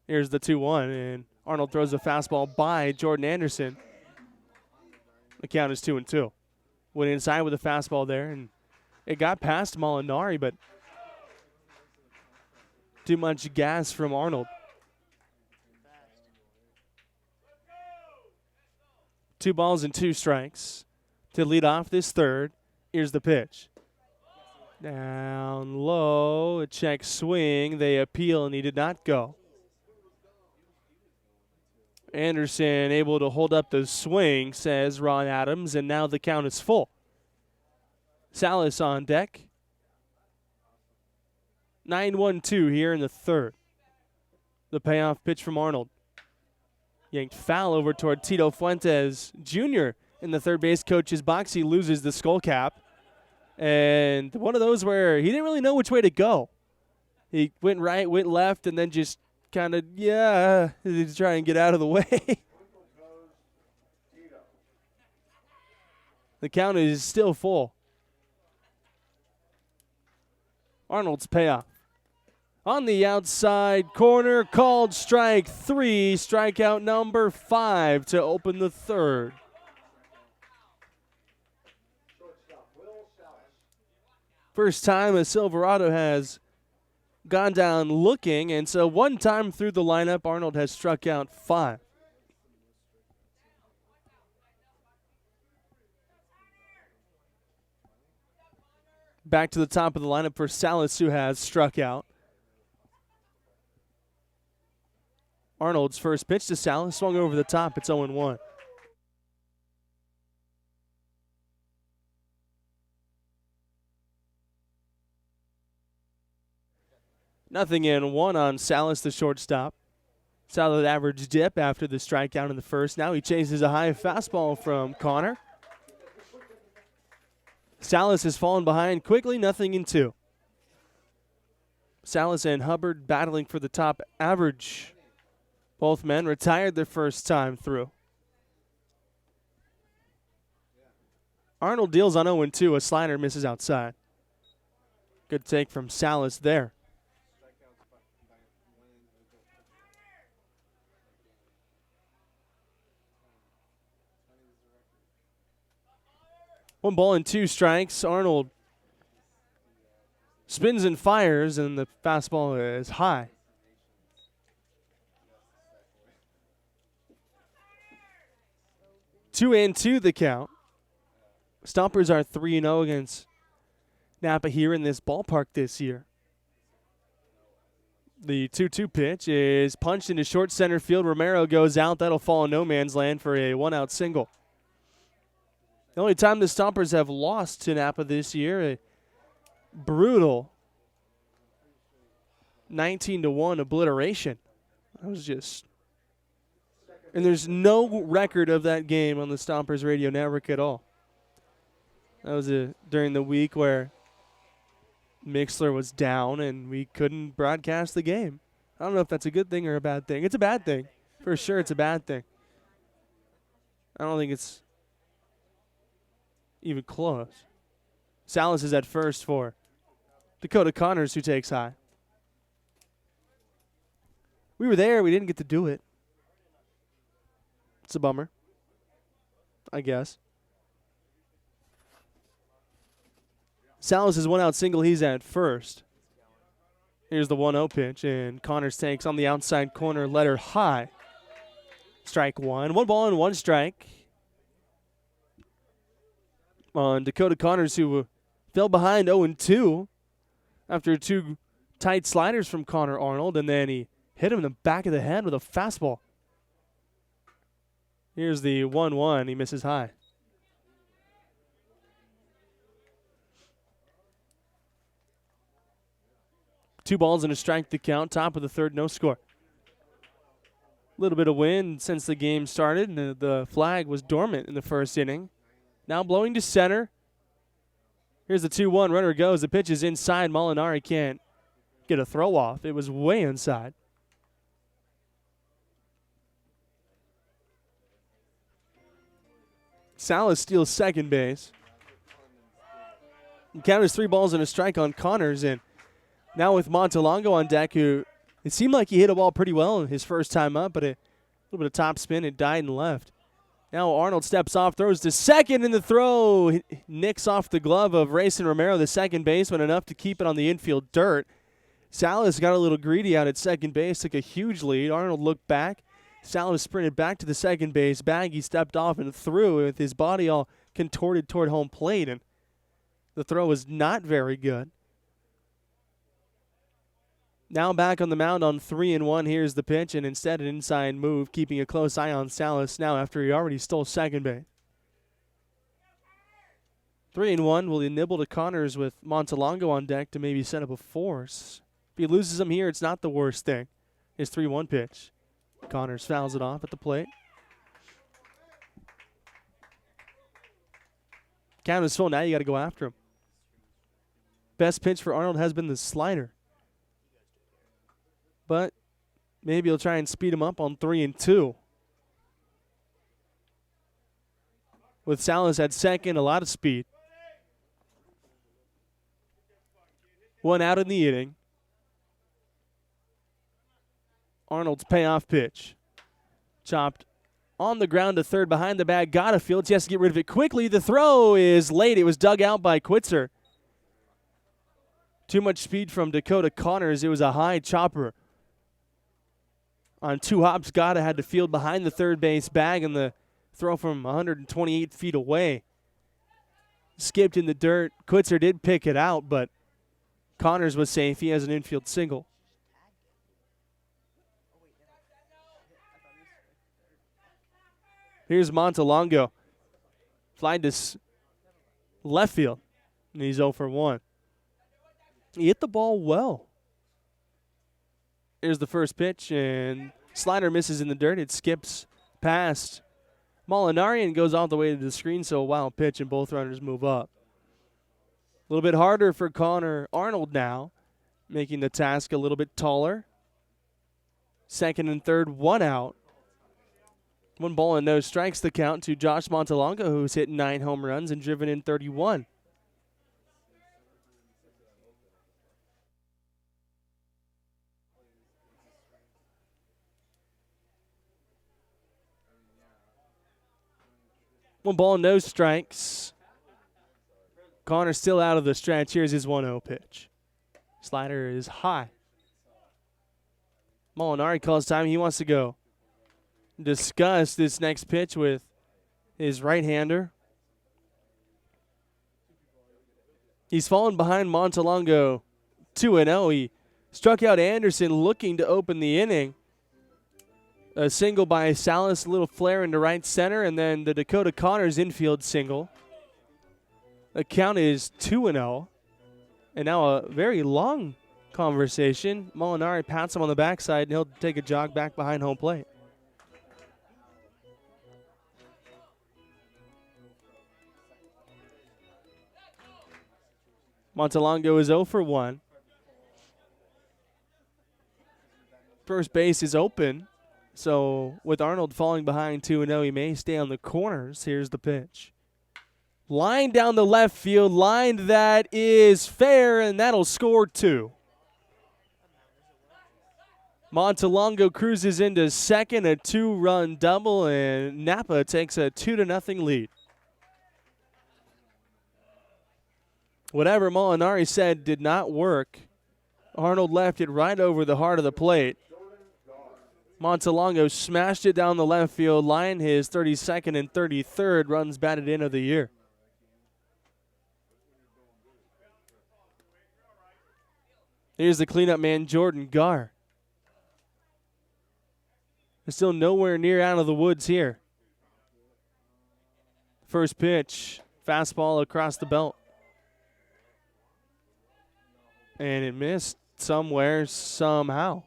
Here's the 2-1, and Arnold throws a fastball by Jordan Anderson. The count is 2-2. Went inside with a fastball there, and it got past Molinari, but too much gas from Arnold. 2 balls and 2 strikes to lead off this third. Here's the pitch. Down low, a check swing. They appeal, and he did not go. Anderson able to hold up the swing, says Ron Adams, and now the count is full. Salas on deck. 9-1-2 here in the third. The payoff pitch from Arnold. Yanked foul over toward Tito Fuentes Jr. in the third base coach's box. He loses the skull cap. And one of those where he didn't really know which way to go. He went right, went left, and then just kind of, to try and get out of the way. The count is still full. Arnold's payoff. On the outside corner, called strike 3, strikeout number 5 to open the third. First time a Silverado has gone down looking, and so one time through the lineup, Arnold has struck out 5. Back to the top of the lineup for Salas, who has struck out. Arnold's first pitch to Salas swung over the top. It's 0-1. Nothing in 1 on Salas, the shortstop. Solid average dip after the strikeout in the first. Now he chases a high fastball from Connor. Salas has fallen behind quickly, 0-2. Salas and Hubbard battling for the top average. Both men retired their first time through. Arnold deals on 0-2. A slider misses outside. Good take from Salas there. One ball and 2 strikes. Arnold spins and fires, and the fastball is high. Two and 2 the count. Stompers are 3-0 against Napa here in this ballpark this year. The 2-2 pitch is punched into short center field. Romero goes out. That'll fall in no man's land for a 1-out single. The only time the Stompers have lost to Napa this year, a brutal 19-1 obliteration. That was just... And there's no record of that game on the Stompers radio network at all. That was during the week where Mixler was down and we couldn't broadcast the game. I don't know if that's a good thing or a bad thing. It's a bad thing. For sure it's a bad thing. I don't think it's even close. Salas is at first for Dakota Connors, who takes high. We were there. We didn't get to do it. It's a bummer, I guess. Salas is 1-out single. He's at first. Here's the 1-0 pitch, and Connors takes on the outside corner, letter high. Strike one. 1 ball and 1 strike on Dakota Connors, who fell behind 0-2 after 2 tight sliders from Connor Arnold, and then he hit him in the back of the head with a fastball. Here's the 1-1. He misses high. Two balls and a strike to count. Top of the third, no score. A little bit of wind since the game started, and the flag was dormant in the first inning. Now blowing to center. Here's the 2-1. Runner goes. The pitch is inside. Molinari can't get a throw off. It was way inside. Salas steals second base. The count is 3 balls and a strike on Connors, and now with Montalongo on deck, who it seemed like he hit a ball pretty well his first time up, but a little bit of top spin, it died and left. Now Arnold steps off, throws to second, and the throw nicks off the glove of Rayson Romero, the second baseman, enough to keep it on the infield dirt. Salas got a little greedy out at second base, took a huge lead. Arnold looked back. Salas sprinted back to the second base bag. He stepped off and threw with his body all contorted toward home plate, and the throw was not very good. Now back on the mound on 3-1. Here's the pitch, and instead an inside move, keeping a close eye on Salas now after he already stole second base. 3-1. Will he nibble to Connors with Montalongo on deck to maybe set up a force? If he loses him here, it's not the worst thing. His 3-1 pitch. Connors fouls it off at the plate. Count is full. Now you got to go after him. Best pitch for Arnold has been the slider. But maybe he'll try and speed him up on 3-2. With Salas at second, a lot of speed. 1 out in the inning. Arnold's payoff pitch. Chopped on the ground to third behind the bag. Got a field. He has to get rid of it quickly. The throw is late. It was dug out by Quitzer. Too much speed from Dakota Connors. It was a high chopper. On 2 hops, Gata had to field behind the third base bag, and the throw from 128 feet away skipped in the dirt. Quitzer did pick it out, but Connors was safe. He has an infield single. Here's Montalongo. Fly to left field, and he's 0 for 1. He hit the ball well. Here's the first pitch, and slider misses in the dirt. It skips past Molinari and goes all the way to the screen, so a wild pitch, and both runners move up. A little bit harder for Connor Arnold now, making the task a little bit taller. Second and third, 1 out. 1 ball and no strikes the count to Josh Montalongo, who's hit 9 home runs and driven in 31. One ball, no strikes. Connor still out of the stretch. Here's his 1-0 pitch. Slider is high. Molinari calls time. He wants to go discuss this next pitch with his right-hander. He's fallen behind Montalongo 2-0. He struck out Anderson looking to open the inning. A single by Salas, a little flare into right center, and then the Dakota Connors infield single. The count is 2-0. And now a very long conversation. Molinari pats him on the backside, and he'll take a jog back behind home plate. Montalongo is 0 for 1. First base is open. So with Arnold falling behind 2-0, he may stay on the corners. Here's the pitch. Line down the left field. Line that is fair, and that'll score 2. Montalongo cruises into second, a 2-run double, and Napa takes a 2-0 lead. Whatever Molinari said did not work Arnold left it right over the heart of the plate. Montalongo smashed it down the left field line, his 32nd and 33rd runs batted in of the year. Here's the cleanup man, Jordan Garr. They're still nowhere near out of the woods here. First pitch, fastball across the belt. And it missed somewhere, somehow.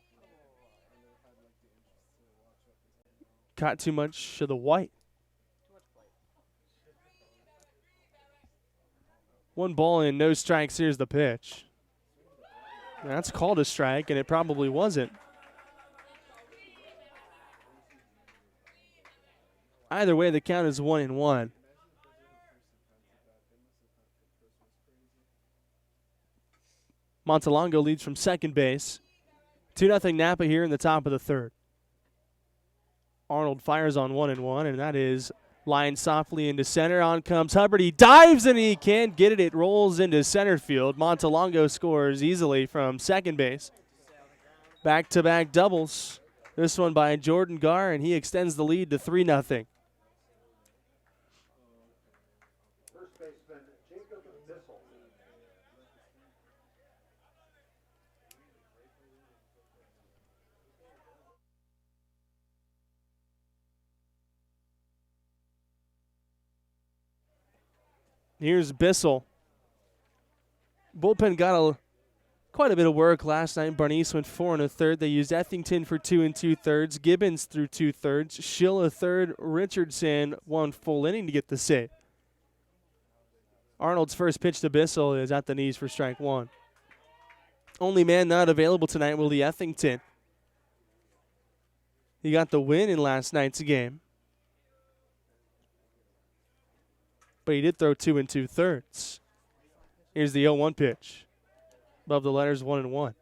Caught too much of the white. 1 ball and no strikes. Here's the pitch. That's called a strike, and it probably wasn't. Either way, the count is 1-1. Montalongo leads from second base. 2-0 Napa here in the top of the third. Arnold fires on 1-1, and that is lined softly into center. On comes Hubbard. He dives, and he can't get it. It rolls into center field. Montalongo scores easily from second base. Back-to-back doubles. This one by Jordan Garr, and he extends the lead to 3-0. Here's Bissell. Bullpen got quite a bit of work last night. Barnice went 4 1/3. They used Ethington for 2 2/3. Gibbons threw 2/3. Schill a third. Richardson 1 full inning to get the save. Arnold's first pitch to Bissell is at the knees for strike 1. Only man not available tonight will be Ethington. He got the win in last night's game. But he did throw 2 2/3. Here's the 0-1 pitch. Above the letters 1-1.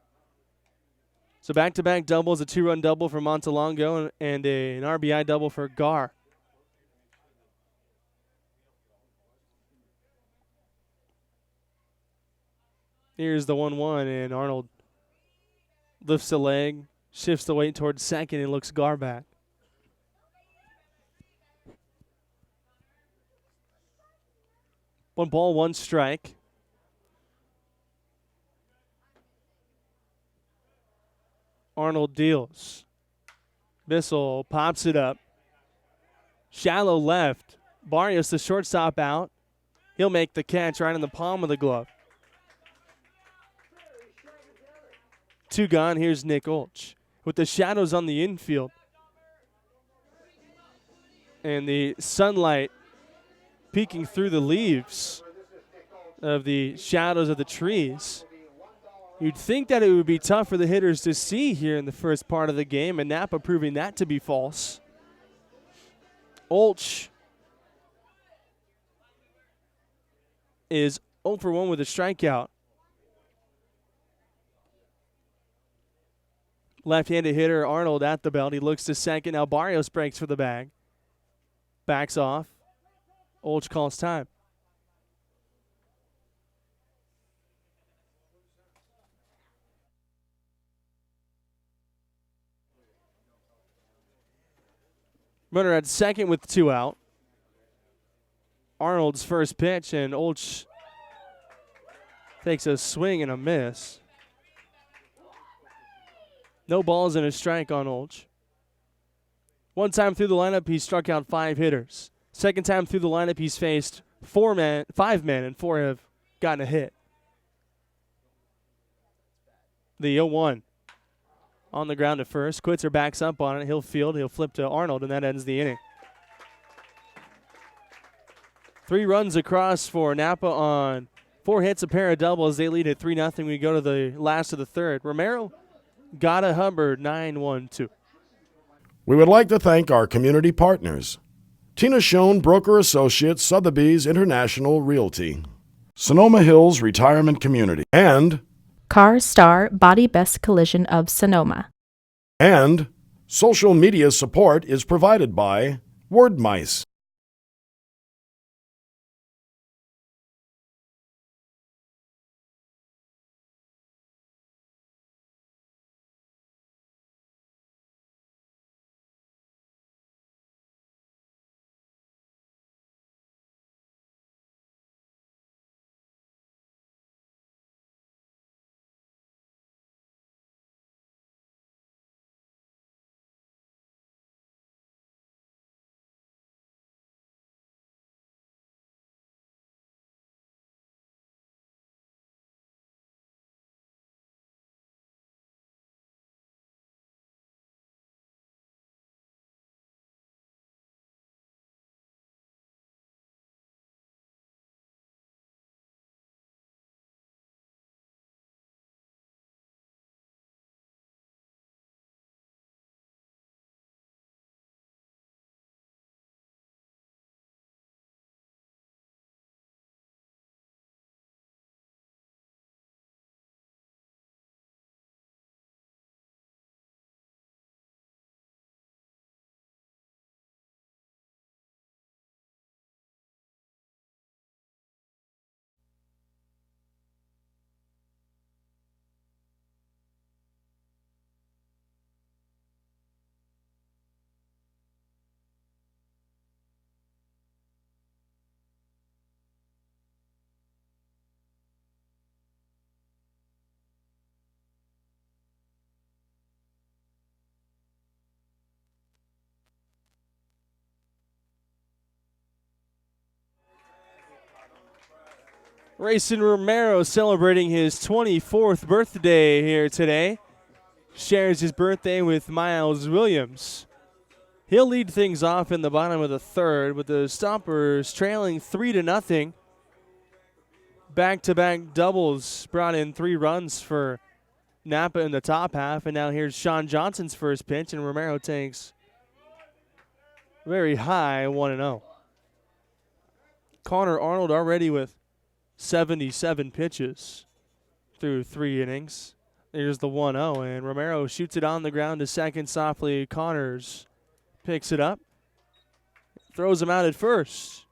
So back-to-back doubles, a 2-run double for Montalongo and an RBI double for Garr. Here's the 1-1, and Arnold lifts the leg, shifts the weight towards second, and looks Garr back. One ball, one strike. Arnold deals. Bissell pops it up. Shallow left. Barrios, the shortstop, out. He'll make the catch right in the palm of the glove. 2 gone. Here's Nick Olch with the shadows on the infield. And the sunlight peeking through the leaves of the shadows of the trees. You'd think that it would be tough for the hitters to see here in the first part of the game, and Napa proving that to be false. Olch is 0 for 1 with a strikeout. Left-handed hitter Arnold at the belt. He looks to second. Now Barrios breaks for the bag. Backs off. Olch calls time. Runner at second with 2 out. Arnold's first pitch, and Olch takes a swing and a miss. No balls and a strike on Olch. One time through the lineup, he struck out 5 hitters. Second time through the lineup, he's faced 5 men, and 4 have gotten a hit. The 0-1 on the ground at first. Quitzer backs up on it. He'll field. He'll flip to Arnold, and that ends the inning. 3 runs across for Napa on 4 hits, a pair of doubles. They lead at 3-0. We go to the last of the third. Romero got a Hubbard, 9-1-2.
We would like to thank our community partners. Tina Schoen, Broker Associates, Sotheby's International Realty. Sonoma Hills Retirement Community. And
Car Star Body Best Collision of Sonoma.
And social media support is provided by Word Mice.
Rayson Romero celebrating his 24th birthday here today. Shares his birthday with Miles Williams. He'll lead things off in the bottom of the third with the Stompers trailing 3-0. Back-to-back doubles brought in 3 runs for Napa in the top half, and now here's Sean Johnson's first pitch, and Romero takes very high 1-0. Connor Arnold already with 77 pitches through 3 innings. There's the 1-0, and Romero shoots it on the ground to second softly. Connors picks it up, throws him out at first.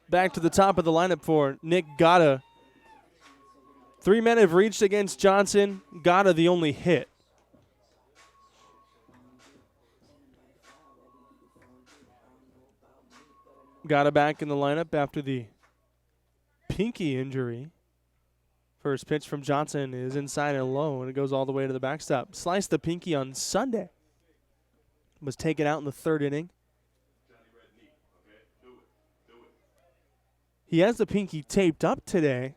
Back to the top of the lineup for Nick Gatta. 3 men have reached against Johnson. Gatta the only hit. Gatta back in the lineup after the pinky injury. First pitch from Johnson is inside and low, and it goes all the way to the backstop. Sliced the pinky on Sunday. Was taken out in the 3rd inning. He has the pinky taped up today.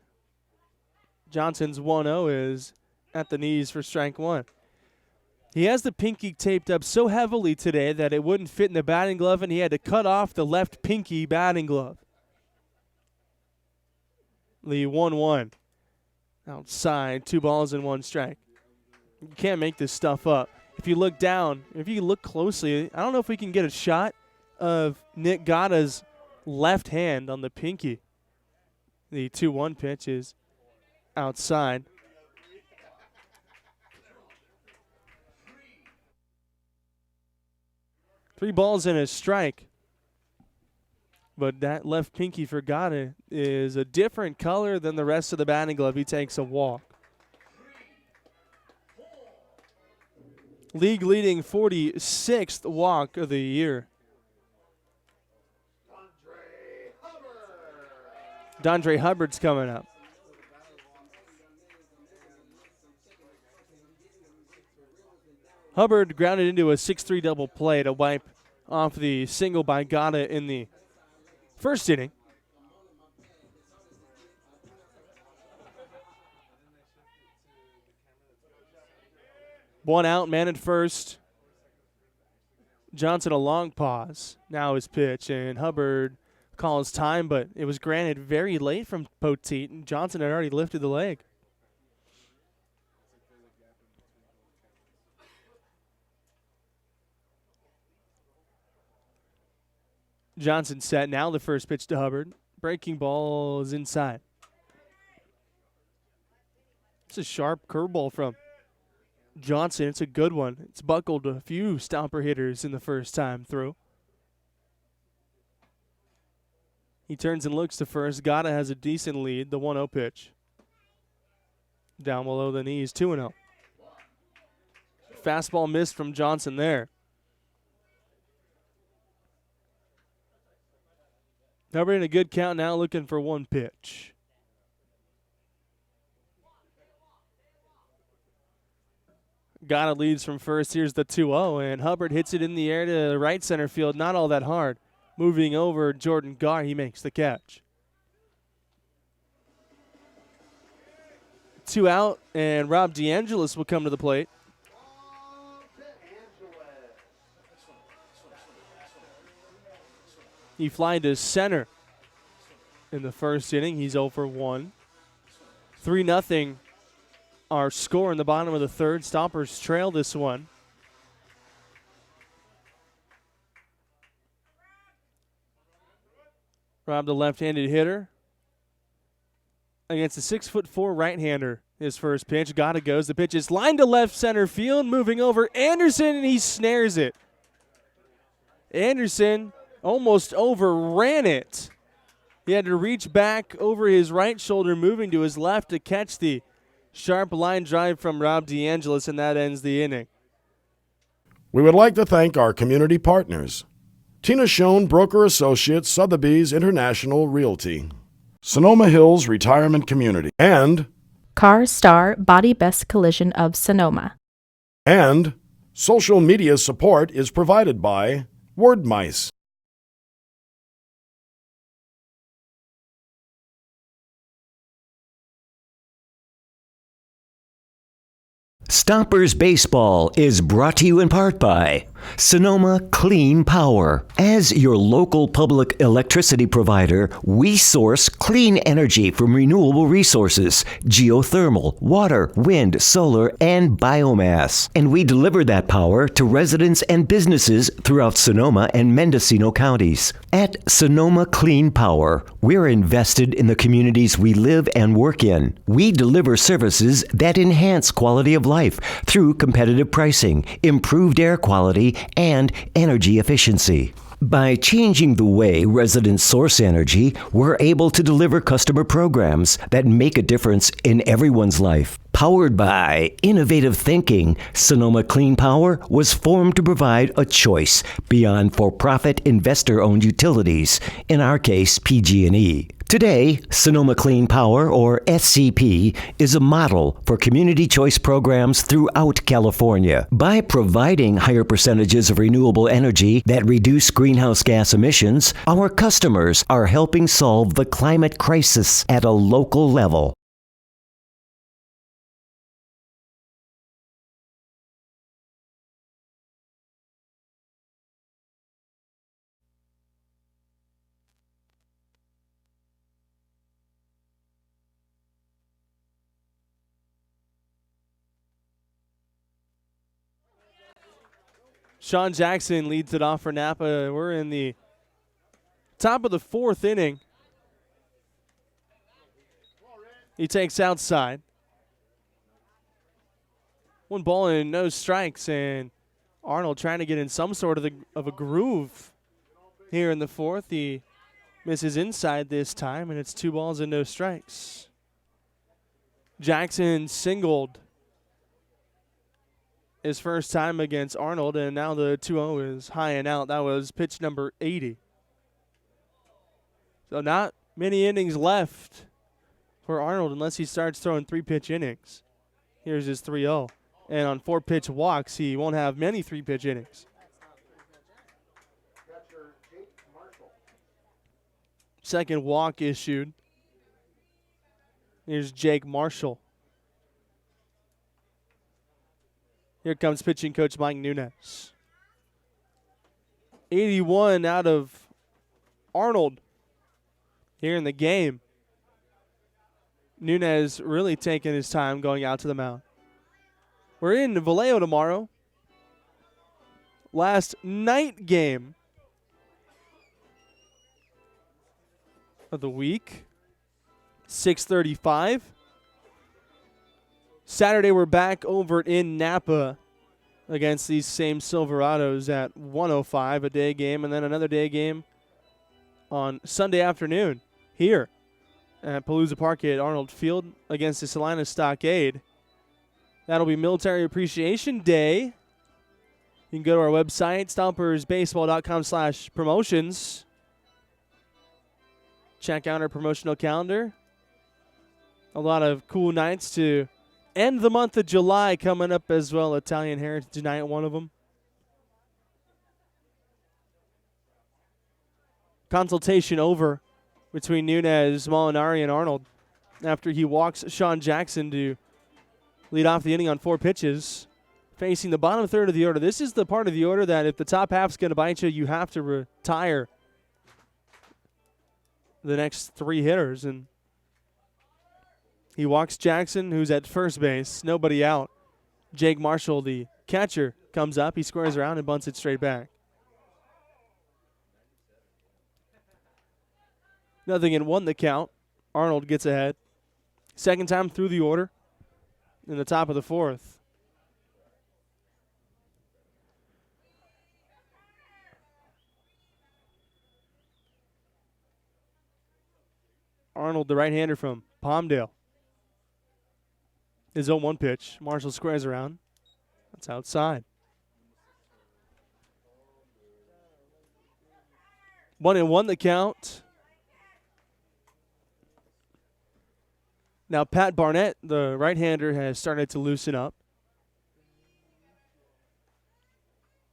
Johnson's 1-0 is at the knees for strike 1. He has the pinky taped up so heavily today that it wouldn't fit in the batting glove, and he had to cut off the left pinky batting glove. The 1-1. Outside, 2 balls and 1 strike. You can't make this stuff up. If you look down, if you look closely, I don't know if we can get a shot of Nick Gatta's left hand on the pinky. The 2-1 pitch is outside. Three balls and a strike. But that left pinky for Gatta is a different color than the rest of the batting glove. He takes a walk. League leading 46th walk of the year. Dondre Hubbard's coming up. Hubbard grounded into a 6-3 double play to wipe off the single by Gatta in the first inning. One out, man at first. Johnson a long pause. Now his pitch, and Hubbard calls time, but it was granted very late from Poteet, and Johnson had already lifted the leg. Johnson set. Now the first pitch to Hubbard. Breaking ball is inside. It's a sharp curveball from Johnson. It's a good one. It's buckled a few Stomper hitters in the first time through. He turns and looks to first. Gatta has a decent lead. The 1-0 pitch. Down below the knees. 2-0. Fastball missed from Johnson there. Hubbard in a good count now, looking for one pitch. Gatta leads from first. Here's the 2-0, and Hubbard hits it in the air to right center field. Not all that hard. Moving over, Jordan Garr, he makes the catch. 2 out, and Rob DeAngelis will come to the plate. He flied to center in the first inning. He's 0 for 1. 3-0 our score in the bottom of the third. Stompers trail this one. Rob, the left-handed hitter, against a 6'4" right-hander. His first pitch. Gatta goes. The pitch is lined to left center field. Moving over Anderson, and he snares it. Anderson almost overran it. He had to reach back over his right shoulder, moving to his left to catch the sharp line drive from Rob DeAngelis, and that ends the inning.
We would like to thank our community partners. Tina Schoen, Broker Associates, Sotheby's International Realty. Sonoma Hills Retirement Community. And
Car Star Body Best Collision of Sonoma.
social media support is provided by Word Mice.
Stompers Baseball is brought to you in part by Sonoma Clean Power. As your local public electricity provider, we source clean energy from renewable resources, geothermal, water, wind, solar, and biomass. And we deliver that power to residents and businesses throughout Sonoma and Mendocino counties. At Sonoma Clean Power, we're invested in the communities we live and work in. We deliver services that enhance quality of life through competitive pricing, improved air quality, and energy efficiency. By changing the way residents source energy, we're able to deliver customer programs that make a difference in everyone's life. Powered by innovative thinking, Sonoma Clean Power was formed to provide a choice beyond for-profit investor-owned utilities, in our case, PG&E. Today, Sonoma Clean Power, or SCP, is a model for community choice programs throughout California. By providing higher percentages of renewable energy that reduce greenhouse gas emissions, our customers are helping solve the climate crisis at a local level.
Sean Jackson leads it off for Napa. We're in the top of the fourth inning. He takes outside. 1 ball and no strikes, and Arnold trying to get in some sort of a groove here in the fourth. He misses inside this time, and it's 2 balls and no strikes. Jackson singled his first time against Arnold, and now the 2-0 is high and out. That was pitch number 80. So not many innings left for Arnold unless he starts throwing 3-pitch innings. Here's his 3-0. And on 4-pitch walks, he won't have many 3-pitch innings. Second walk issued. Here's Jake Marshall. Here comes pitching coach Mike Nunez. 81 out of Arnold here in the game. Nunez really taking his time going out to the mound. We're in Vallejo tomorrow. Last night game of the week. 6:35. Saturday, we're back over in Napa against these same Silverados at 1:05, a day game, and then another day game on Sunday afternoon here at Palooza Park at Arnold Field against the Salina Stockade. That'll be Military Appreciation Day. You can go to our website, stompersbaseball.com/promotions. Check out our promotional calendar. A lot of cool nights to end the month of July coming up as well. Italian Heritage Night, one of them. Consultation over between Nunez, Molinari, and Arnold after he walks Sean Jackson to lead off the inning on 4 pitches. Facing the bottom third of the order. This is the part of the order that if the top half's going to bite you, you have to retire the next 3 hitters. And he walks Jackson, who's at first base. Nobody out. Jake Marshall, the catcher, comes up. He squares around and bunts it straight back. 0-1 the count. Arnold gets ahead. Second time through the order in the top of the fourth. Arnold, the right-hander from Palmdale. His 0-1 pitch. Marshall squares around. That's outside. 1-1 the count. Now Pat Barnett, the right-hander, has started to loosen up.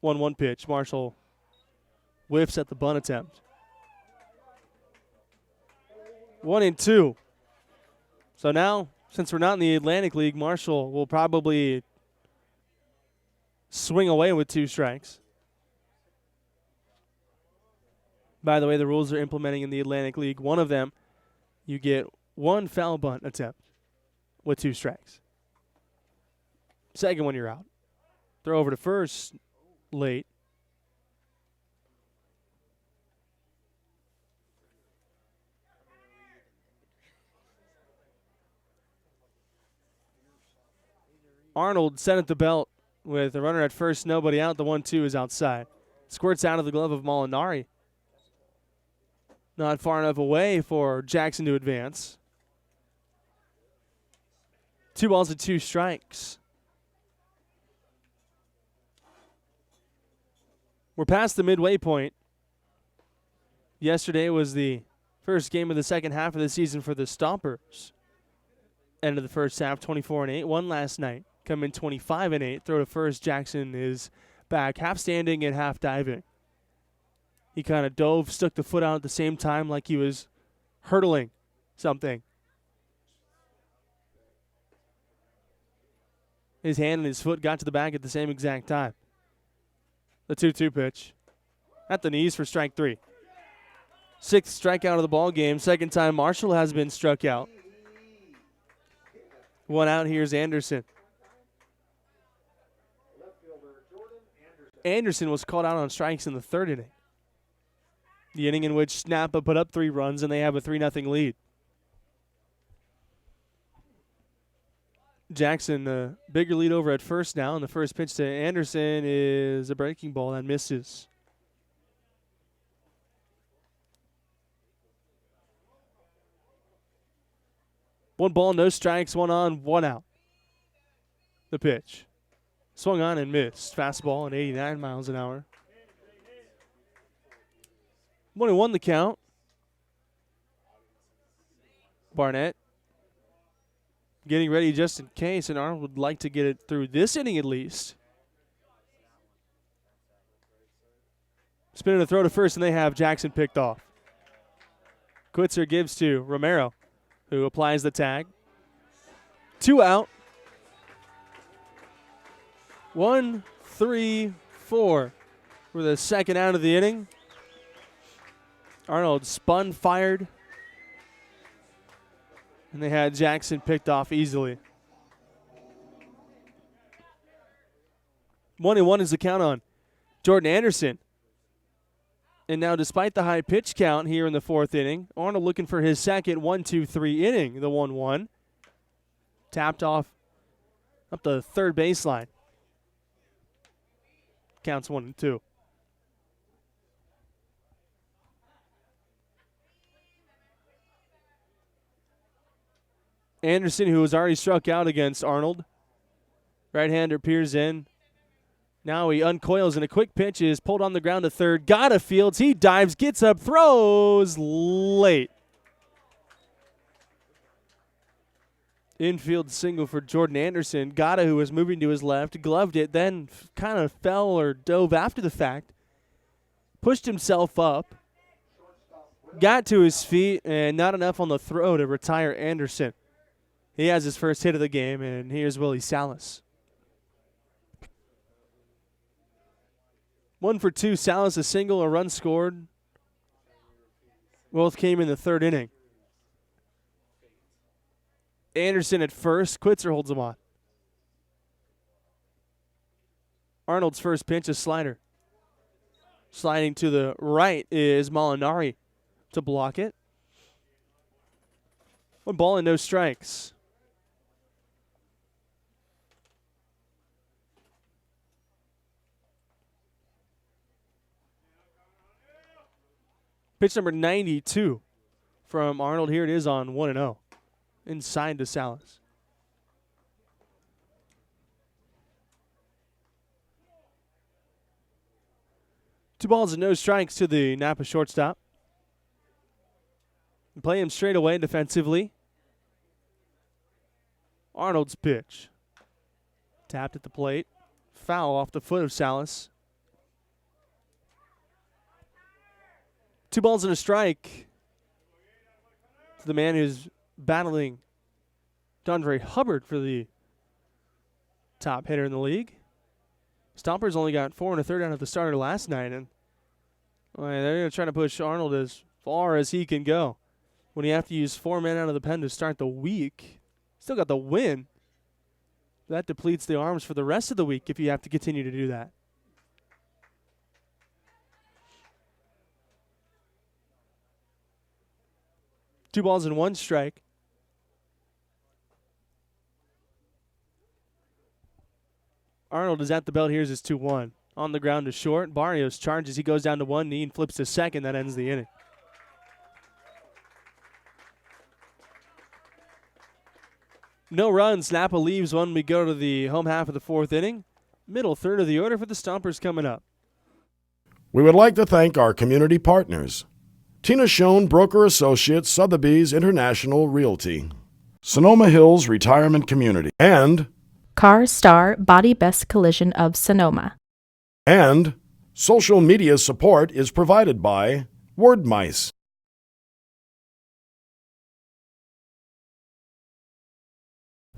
1-1 pitch. Marshall whiffs at the bunt attempt. 1-2. So now, since we're not in the Atlantic League, Marshall will probably swing away with 2 strikes. By the way, the rules are implementing in the Atlantic League. One of them, you get 1 foul bunt attempt with 2 strikes. Second one, you're out. Throw over to first late. Arnold set at the belt with a runner at first, nobody out. The 1-2 is outside. Squirts out of the glove of Molinari. Not far enough away for Jackson to advance. 2 balls and 2 strikes. We're past the midway point. Yesterday was the first game of the second half of the season for the Stompers. End of the first half, 24-8. Won last night. Come in 25-8. Throw to first. Jackson is back, half standing and half diving. He kind of dove, stuck the foot out at the same time like he was hurdling something. His hand and his foot got to the bag at the same exact time. The 2-2 pitch. At the knees for strike 3. 6th strikeout of the ball game. Second time Marshall has been struck out. 1 out, here's Anderson. Anderson was called out on strikes in the 3rd inning. The inning in which Napa put up 3 runs and they have a 3-0 lead. Jackson, a bigger lead over at first now, and the first pitch to Anderson is a breaking ball that misses. One ball, no strikes, 1 on, 1 out. The pitch. Swung on and missed. Fastball at 89 miles an hour. 1-1 the count. Barnett getting ready just in case, and Arnold would like to get it through this inning at least. Spinning a throw to first, and they have Jackson picked off. Quitzer gives to Romero, who applies the tag. 2 out. 1, 3, 4 for the second out of the inning. Arnold spun, fired, and they had Jackson picked off easily. 1-1 is the count on Jordan Anderson. And now, despite the high pitch count here in the 4th inning, Arnold looking for his second 1-2-3 inning, the 1-1. Tapped off up the 3rd baseline. Counts 1-2. Anderson, who was already struck out against Arnold. Right-hander peers in. Now he uncoils, and a quick pitch is pulled on the ground to third. Gotta fields. He dives, gets up, throws late. Infield single for Jordan Anderson. Gotta, who was moving to his left, gloved it, then kind of fell or dove after the fact. Pushed himself up. Got to his feet, and not enough on the throw to retire Anderson. He has his first hit of the game, and here's Willie Salas. 1 for 2. Salas a single, a run scored. Both came in the 3rd inning. Anderson at first. Quitzer holds him on. Arnold's first pitch, a slider. Sliding to the right is Molinari to block it. 1 ball and no strikes. Pitch number 92 from Arnold. Here it is on 1-0. Inside to Salas. Two balls and no strikes to the Napa shortstop. Play him straight away defensively. Arnold's pitch. Tapped at the plate. Foul off the foot of Salas. 2 balls and a strike to the man who's battling Dondre Hubbard for the top hitter in the league. Stompers only got 4 1/3 out of the starter last night, and they're going to try to push Arnold as far as he can go. When you have to use 4 men out of the pen to start the week, still got the win. That depletes the arms for the rest of the week if you have to continue to do that. Two balls and 1 strike. Arnold is at the belt. Here's his 2-1. On the ground to short. Barrios charges. He goes down to one knee and flips to second. That ends the inning. No runs. Napa leaves when we go to the home half of the 4th inning. Middle third of the order for the Stompers coming up.
We would like to thank our community partners. Tina Schoen, Broker Associates, Sotheby's International Realty. Sonoma Hills Retirement Community. And
Car Star Body Best Collision of Sonoma.
And social media support is provided by Word Mice.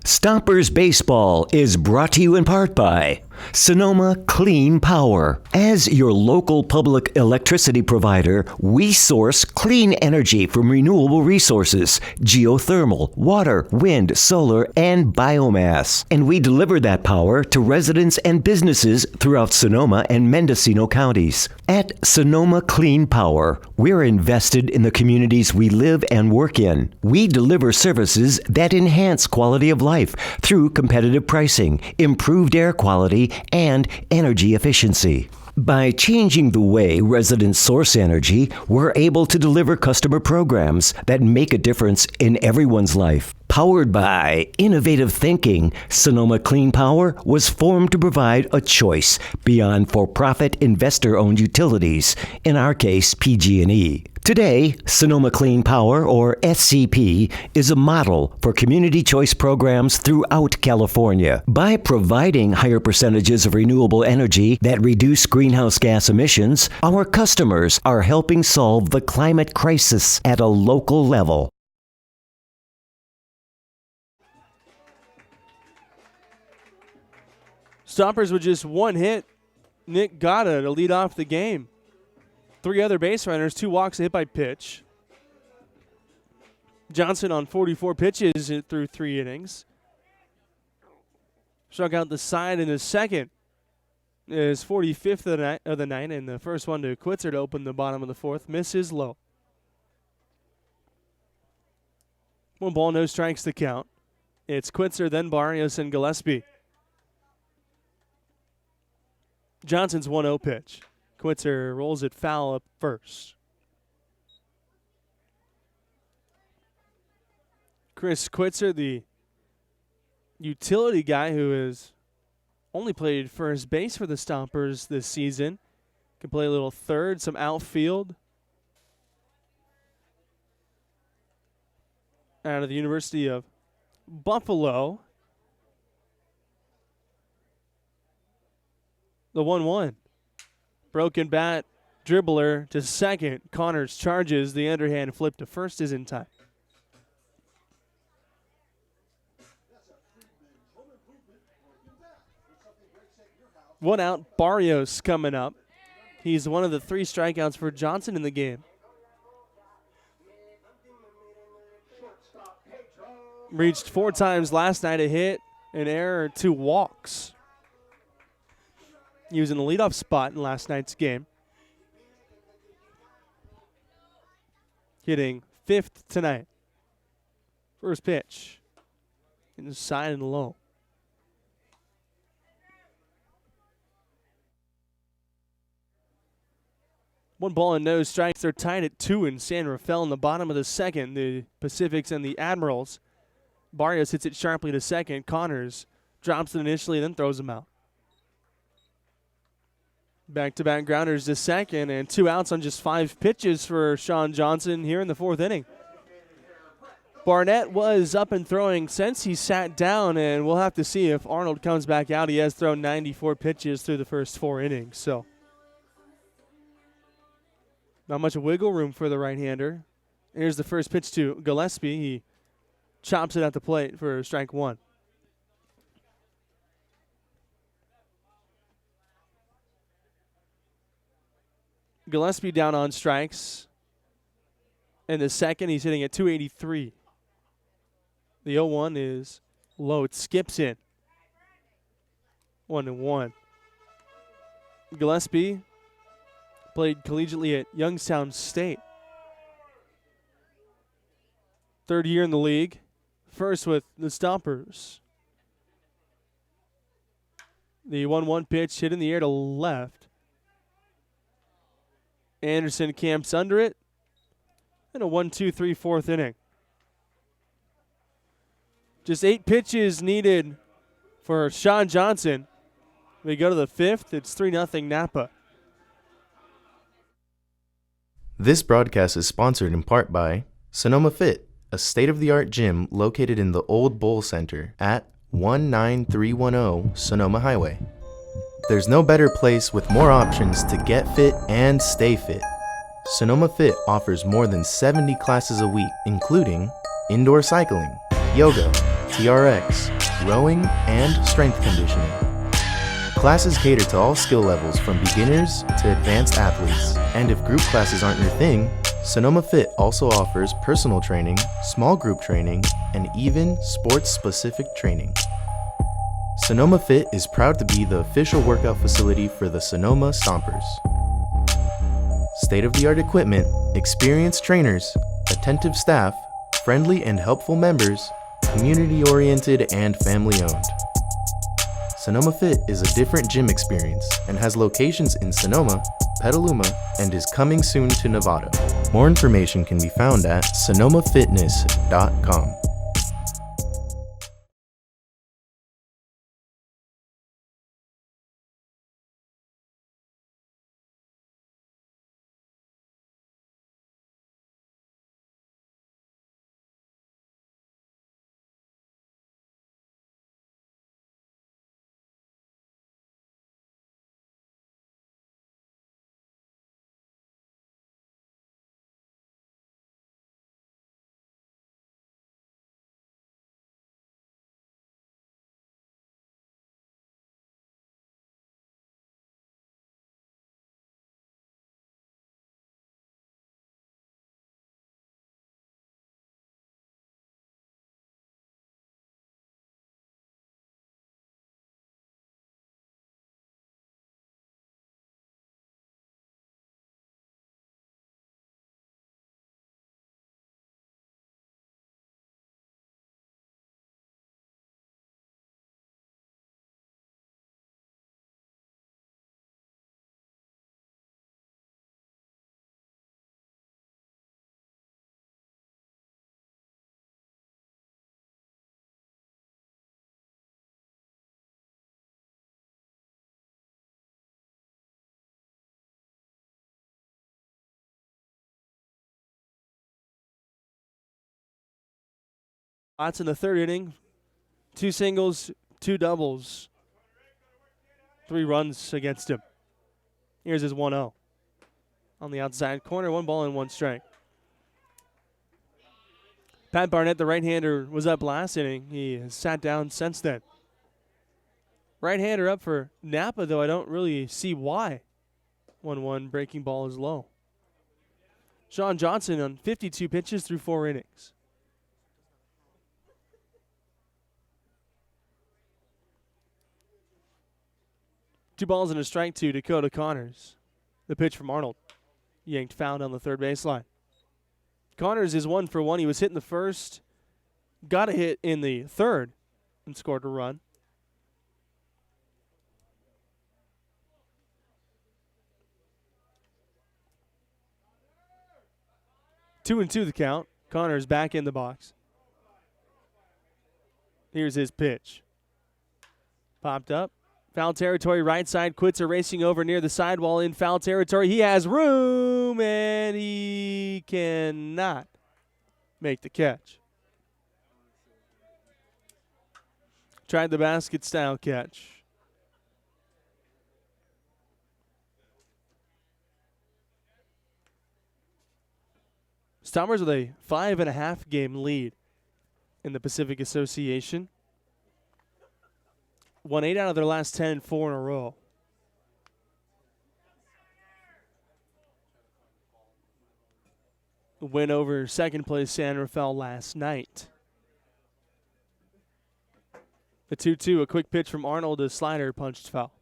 Stompers Baseball is brought to you in part by Sonoma Clean Power. As your local public electricity provider, we source clean energy from renewable resources, geothermal, water, wind, solar, and biomass. And we deliver that power to residents and businesses throughout Sonoma and Mendocino counties. At Sonoma Clean Power, we're invested in the communities we live and work in. We deliver services that enhance quality of life through competitive pricing, improved air quality, and energy efficiency. By changing the way residents source energy, we're able to deliver customer programs that make a difference in everyone's life. Powered by innovative thinking, Sonoma Clean Power was formed to provide a choice beyond for-profit investor-owned utilities, in our case, PG&E. Today, Sonoma Clean Power, or SCP, is a model for community choice programs throughout California. By providing higher percentages of renewable energy that reduce greenhouse gas emissions, our customers are helping solve the climate crisis at a local level.
Stompers with just 1 hit. Nick Gata to lead off the game. 3 other base runners, 2 walks, a hit by pitch. Johnson on 44 pitches through 3 innings. Struck out the side in the second. Is 45th of the night, and the first one to Quitzer to open the bottom of the 4th. Misses low. 1 ball, no strikes to count. It's Quitzer, then Barrios, and Gillespie. Johnson's 1-0 pitch. Quitzer rolls it foul up first. Chris Quitzer, the utility guy who has only played first base for the Stompers this season. Can play a little third, some outfield. Out of the University of Buffalo. The 1-1. Broken bat, dribbler to second. Connors charges. The underhand flip to first is in time. 1 out. Barrios coming up. He's one of the 3 strikeouts for Johnson in the game. Reached 4 times last night. A hit, an error, 2 walks. He was in the leadoff spot in last night's game. Hitting 5th tonight. First pitch. Inside and low. One ball and no strikes. They're tied at 2 in San Rafael in the bottom of the second. The Pacifics and the Admirals. Barrios hits it sharply to second. Connors drops it initially, then throws him out. Back-to-back grounders to second, and 2 outs on just 5 pitches for Sean Johnson here in the 4th inning. Barnett was up and throwing since he sat down, and we'll have to see if Arnold comes back out. He has thrown 94 pitches through the first 4 innings, so not much wiggle room for the right-hander. Here's the first pitch to Gillespie. He chops it at the plate for strike 1. Gillespie down on strikes. In the second, he's hitting at 283. The 0-1 is low. It skips in. 1-1. Gillespie played collegiately at Youngstown State. Third year in the league. First with the Stompers. The 1-1 pitch hit in the air to left. Anderson camps under it. And a 1-2-3 fourth inning. Just 8 pitches needed for Sean Johnson. We go to the 5th. It's 3-0 Napa.
This broadcast is sponsored in part by Sonoma Fit, a state-of-the-art gym located in the Old Bowl Center at 19310 Sonoma Highway. There's no better place with more options to get fit and stay fit. Sonoma Fit offers more than 70 classes a week, including indoor cycling, yoga, TRX, rowing, and strength conditioning. Classes cater to all skill levels from beginners to advanced athletes. And if group classes aren't your thing, Sonoma Fit also offers personal training, small group training, and even sports-specific training. Sonoma Fit is proud to be the official workout facility for the Sonoma Stompers. State-of-the-art equipment, experienced trainers, attentive staff, friendly and helpful members, community-oriented and family-owned. Sonoma Fit is a different gym experience and has locations in Sonoma, Petaluma, and is coming soon to Nevada. More information can be found at sonomafitness.com.
That's in the third inning. 2 singles, 2 doubles. 3 runs against him. Here's his 1-0. On the outside corner, 1 ball and 1 strike. Pat Barnett, the right-hander, was up last inning. He has sat down since then. Right-hander up for Napa, though I don't really see why. 1-1, breaking ball is low. Sean Johnson on 52 pitches through 4 innings. Two balls and a strike to Dakota Connors. The pitch from Arnold. Yanked foul on the third baseline. Connors is 1 for 1. He was hit in the first, got a hit in the third, and scored a run. Two and 2 the count. Connors back in the box. Here's his pitch. Popped up. Foul territory, right side. Quitzer racing over near the sidewall in foul territory. He has room, and he cannot make the catch. Tried the basket-style catch. Stompers with a 5.5 game lead in the Pacific Association. Won 8 out of their last 10, 4 in a row. win over second place San Rafael last night. The 2-2, a quick pitch from Arnold, a slider punched foul.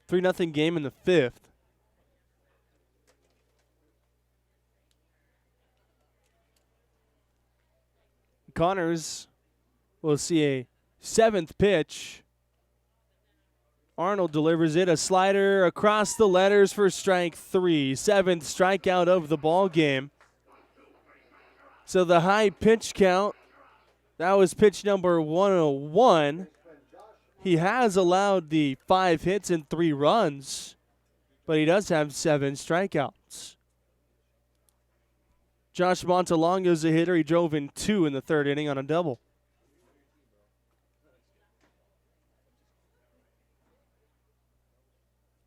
Three nothing game in the fifth. Connors will see a seventh pitch. Arnold delivers it, a slider across the letters for strike three. Seventh strikeout of the ball game. So the high pitch count, that was pitch number 101. He has allowed the 5 hits and 3 runs, but he does have 7 strikeouts. Josh Montalongo's a hitter. He drove in 2 in the third inning on a double.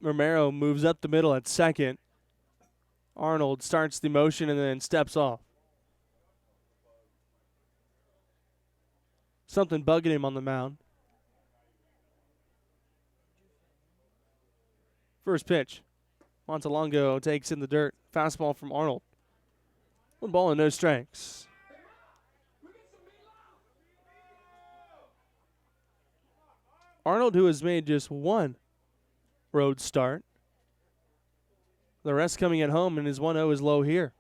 Romero moves up the middle at second. Arnold starts the motion and then steps off. Something bugging him on the mound. First pitch. Montalongo takes in the dirt. Fastball from Arnold. 1 ball and no strikes. Arnold, who has made just 1 road start. The rest coming at home, and his 1-0 is low here.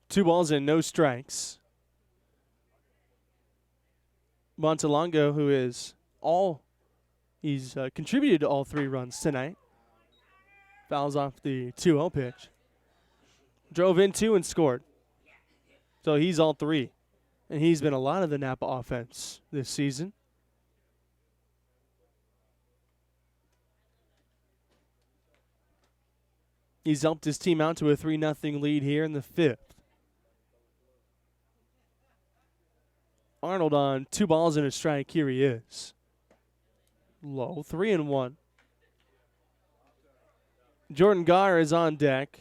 Two balls and no strikes. Montalongo, who is he's contributed to all 3 runs tonight. Fouls off the 2-0 pitch. Drove in 2 and scored. So he's all 3. And he's been a lot of the Napa offense this season. He's helped his team out to a 3-0 lead here in the 5th. Arnold on 2 balls and a strike. Here he is. Low, 3-1. Jordan Garr is on deck.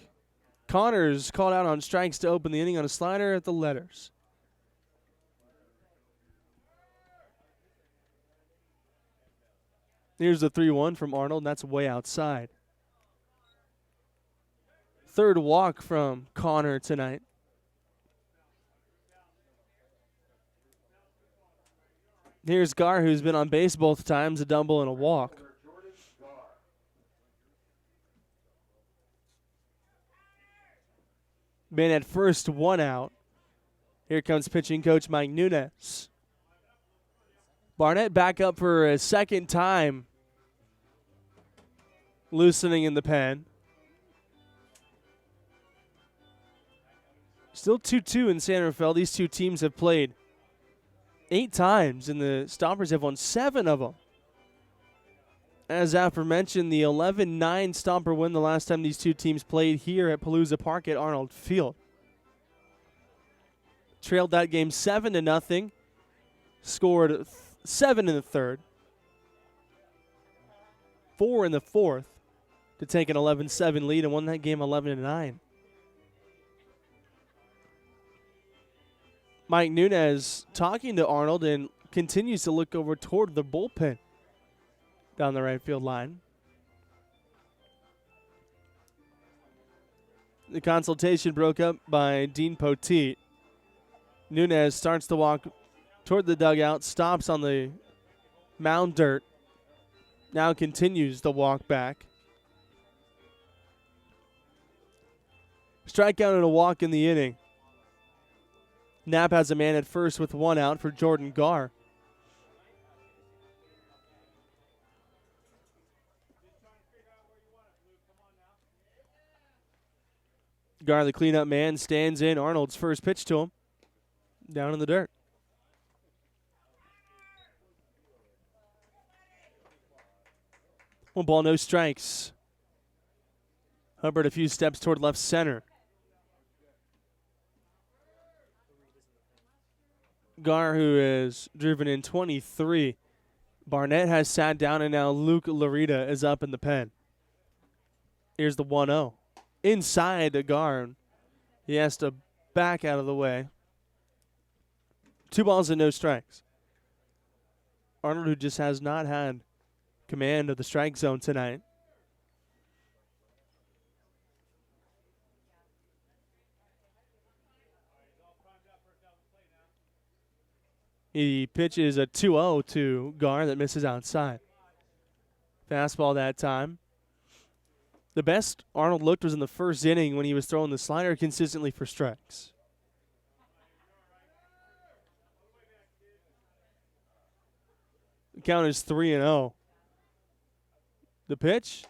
Connors called out on strikes to open the inning on a slider at the letters. Here's the 3-1 from Arnold, and that's way outside. Third walk from Connor tonight. Here's Garr, who's been on base both times, a double and a walk. Man at first, 1 out. Here comes pitching coach Mike Nunez. Barnett back up for a second time. Loosening in the pen. Still 2-2 in San Rafael. These 2 teams have played 8 times, and the Stompers have won 7 of them. As aforementioned, the 11-9 Stomper win the last time these 2 teams played here at Palooza Park at Arnold Field. Trailed that game 7-0. Scored 7 in the third. 4 in the fourth to take an 11-7 lead and won that game 11-9. Mike Nunez talking to Arnold and continues to look over toward the bullpen down the right field line. The consultation broke up by Dean Poteet. Nunez starts to walk toward the dugout, stops on the mound dirt, now continues the walk back. Strikeout and a walk in the inning. Knapp has a man at first with 1 out for Jordan Garr. Garr, the cleanup man, stands in. Arnold's first pitch to him. Down in the dirt. One ball, no strikes. Hubbard a few steps toward left center. Garr, who is driven in 23. Barnett has sat down, and now Luke Larita is up in the pen. Here's the 1-0. Inside to Garn. He has to back out of the way. 2 balls and no strikes. Arnold, who just has not had command of the strike zone tonight. He pitches a 2-0 to Garn that misses outside. Fastball that time. The best Arnold looked was in the first inning when he was throwing the slider consistently for strikes. The count is 3-0. The pitch,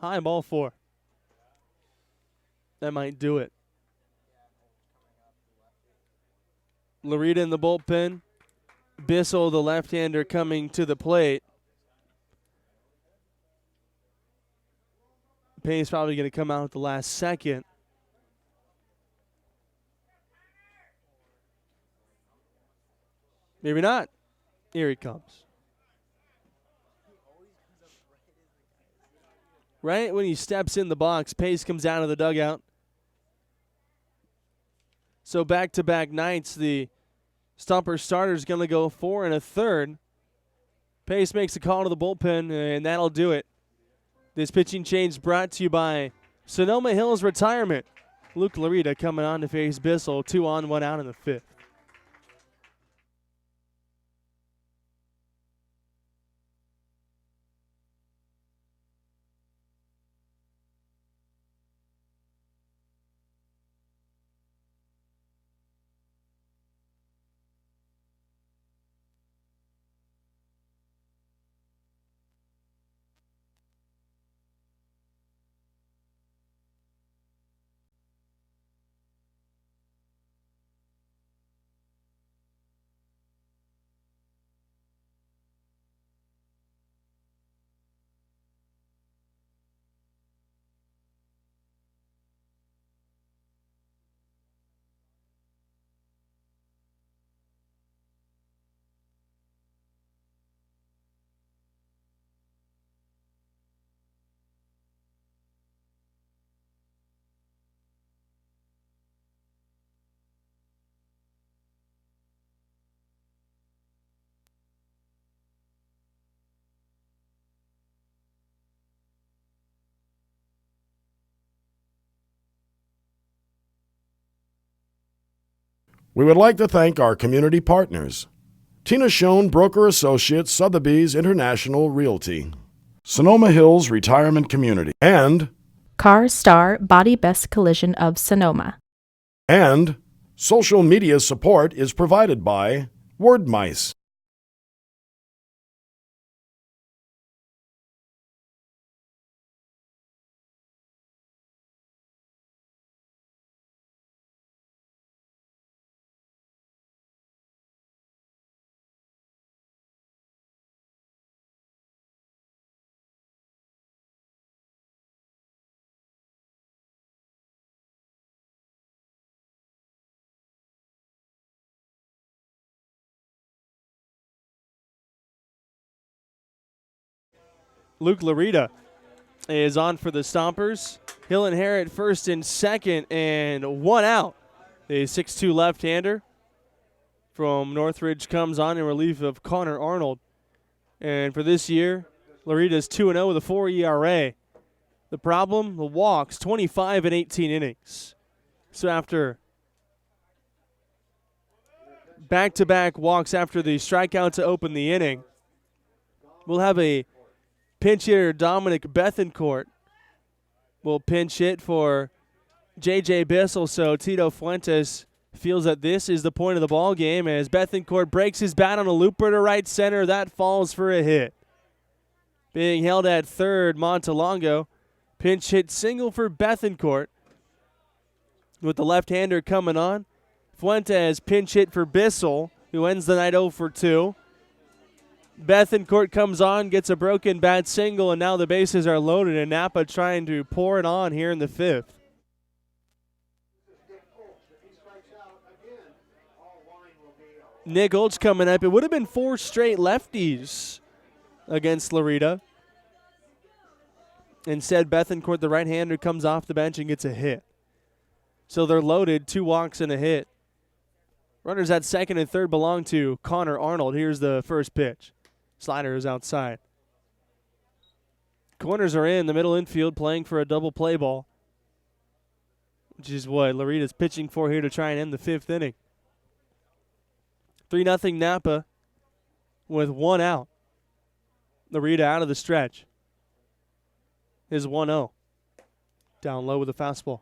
high ball 4. That might do it. Larita in the bullpen. Bissell, the left-hander, coming to the plate. Payne's probably going to come out at the last second. Maybe not. Here he comes. Right when he steps in the box, Pace comes out of the dugout. So back-to-back nights, the Stomper starter is going to go 4 1/3. Pace makes a call to the bullpen, and that'll do it. This pitching change brought to you by Sonoma Hills Retirement. Luke Larita coming on to face Bissell. 2 on, 1 out in the 5th.
We would like to thank our community partners. Tina Schoen, Broker Associates, Sotheby's International Realty. Sonoma Hills Retirement Community. And
Car Star Body Best Collision of Sonoma.
social media support is provided by Word Mice.
Luke Larita is on for the Stompers. He'll inherit first and second and 1 out. The 6'2 left-hander from Northridge comes on in relief of Connor Arnold. And for this year, Larita's 2-0 with a 4 ERA. The problem, the walks, 25 in 18 innings. So after back-to-back walks after the strikeout to open the inning, we'll have a pinch hitter, Dominic Bethencourt, will pinch hit for J.J. Bissell. So Tito Fuentes feels that this is the point of the ball game as Bethencourt breaks his bat on a looper to right center. That falls for a hit. Being held at third, Montalongo. Pinch hit single for Bethencourt. With the left-hander coming on, Fuentes pinch hit for Bissell, who ends the night 0 for 2. Bethencourt comes on, gets a broken bat single, and now the bases are loaded, and Napa trying to pour it on here in the 5th. Nick Olch coming up. It would have been 4 straight lefties against Larita. Instead, Bethencourt, the right-hander, comes off the bench and gets a hit. So they're loaded, 2 walks and a hit. Runners at second and third belong to Connor Arnold. Here's the first pitch. Slider is outside. Corners are in the middle infield playing for a double play ball, which is what Laurita's pitching for here to try and end the 5th inning. 3-0 Napa with 1 out. Laurita out of the stretch is 1-0. Down low with a fastball.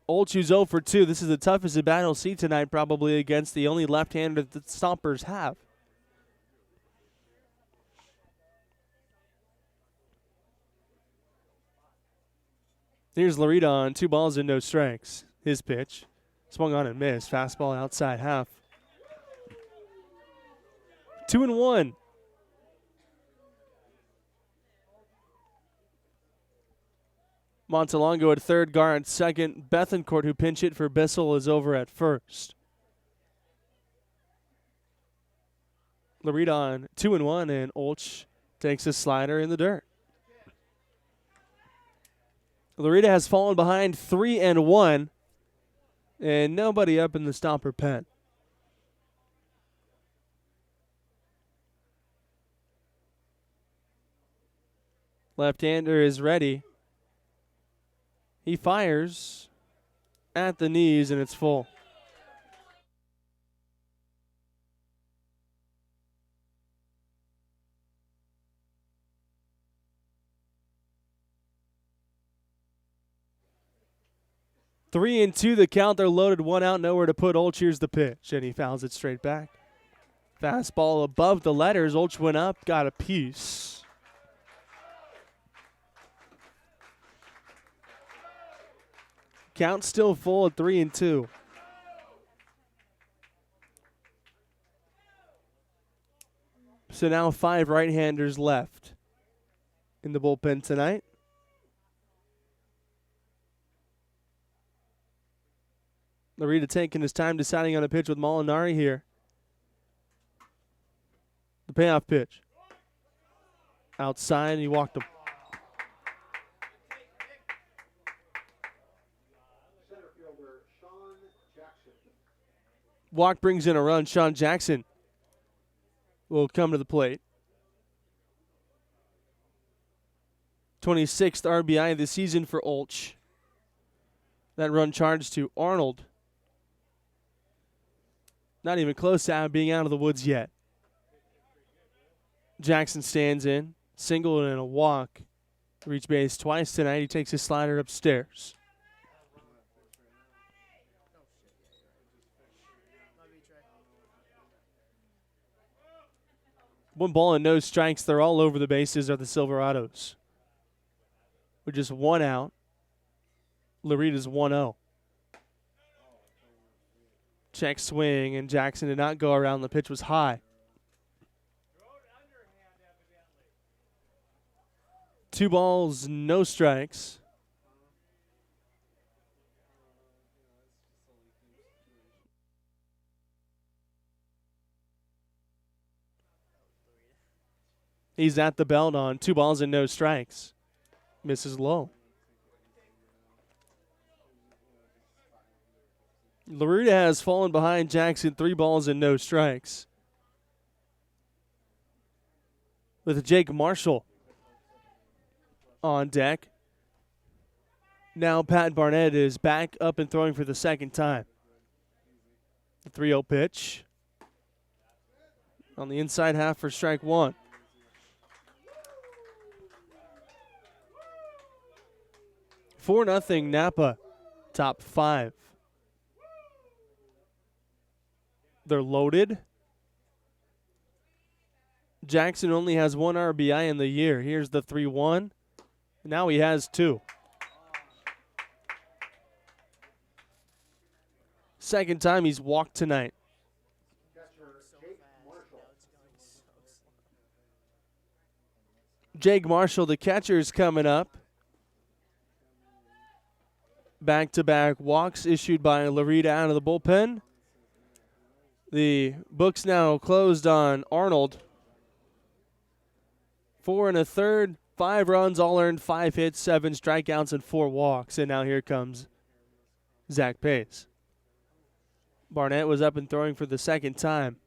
Olchu's 0 for 2. This is the toughest at bat he'll see tonight, probably against the only left-hander that the Stompers have. Here's Laurita on 2 balls and no strikes. His pitch. Swung on and missed. Fastball outside half. 2-1. Montalongo at third, Gar at second. Bethencourt, who pinch hit for Bissell, is over at first. Laurita on 2-1, and Olch takes a slider in the dirt. Laurita has fallen behind 3-1, and nobody up in the Stomper pen. Left-hander is ready. He fires at the knees, and it's full. Three and two, the count. They're loaded, 1 out, nowhere to put Olch. Here's the pitch, and he fouls it straight back. Fastball above the letters. Olch went up, got a piece. Count still full at 3 and 2. So now 5 right-handers left in the bullpen tonight. Laurita taking his time deciding on a pitch with Molinari here. The payoff pitch. Outside, and he walked him. Walk brings in a run. Sean Jackson will come to the plate. 26th RBI of the season for Olch. That run charged to Arnold. Not even close to being out of the woods yet. Jackson stands in. Single and a walk. Reach base twice tonight. He takes his slider upstairs. One ball and no strikes. They're all over the bases are the Silverados. With just 1 out. Laurita's 1-0. Check swing, and Jackson did not go around. The pitch was high. 2 balls, no strikes. He's at the belt on 2 balls and no strikes. Misses low. Laurita has fallen behind Jackson 3 balls and no strikes. With Jake Marshall on deck. Now Pat Barnett is back up and throwing for the second time. The 3-0 pitch. On the inside half for strike 1. Four 4-0 Napa, top 5. They're loaded. Jackson only has 1 RBI in the year. Here's the 3-1. Now he has 2. Second time he's walked tonight. Jake Marshall, the catcher, is coming up. Back-to-back walks issued by Laurita out of the bullpen. The book's now closed on Arnold 4 1/3, 5 runs, all earned, 5 hits, 7 strikeouts, and 4 walks. And now here comes Zach Pace. Barnett was up and throwing for the second time.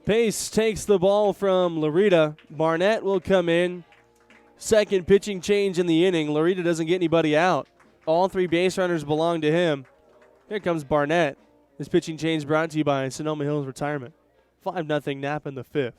Pace takes the ball from Larita. Barnett will come in. Second pitching change in the inning. Larita doesn't get anybody out. All 3 base runners belong to him. Here comes Barnett. This pitching change brought to you by Sonoma Hills Retirement. 5-0 Napa in the 5th.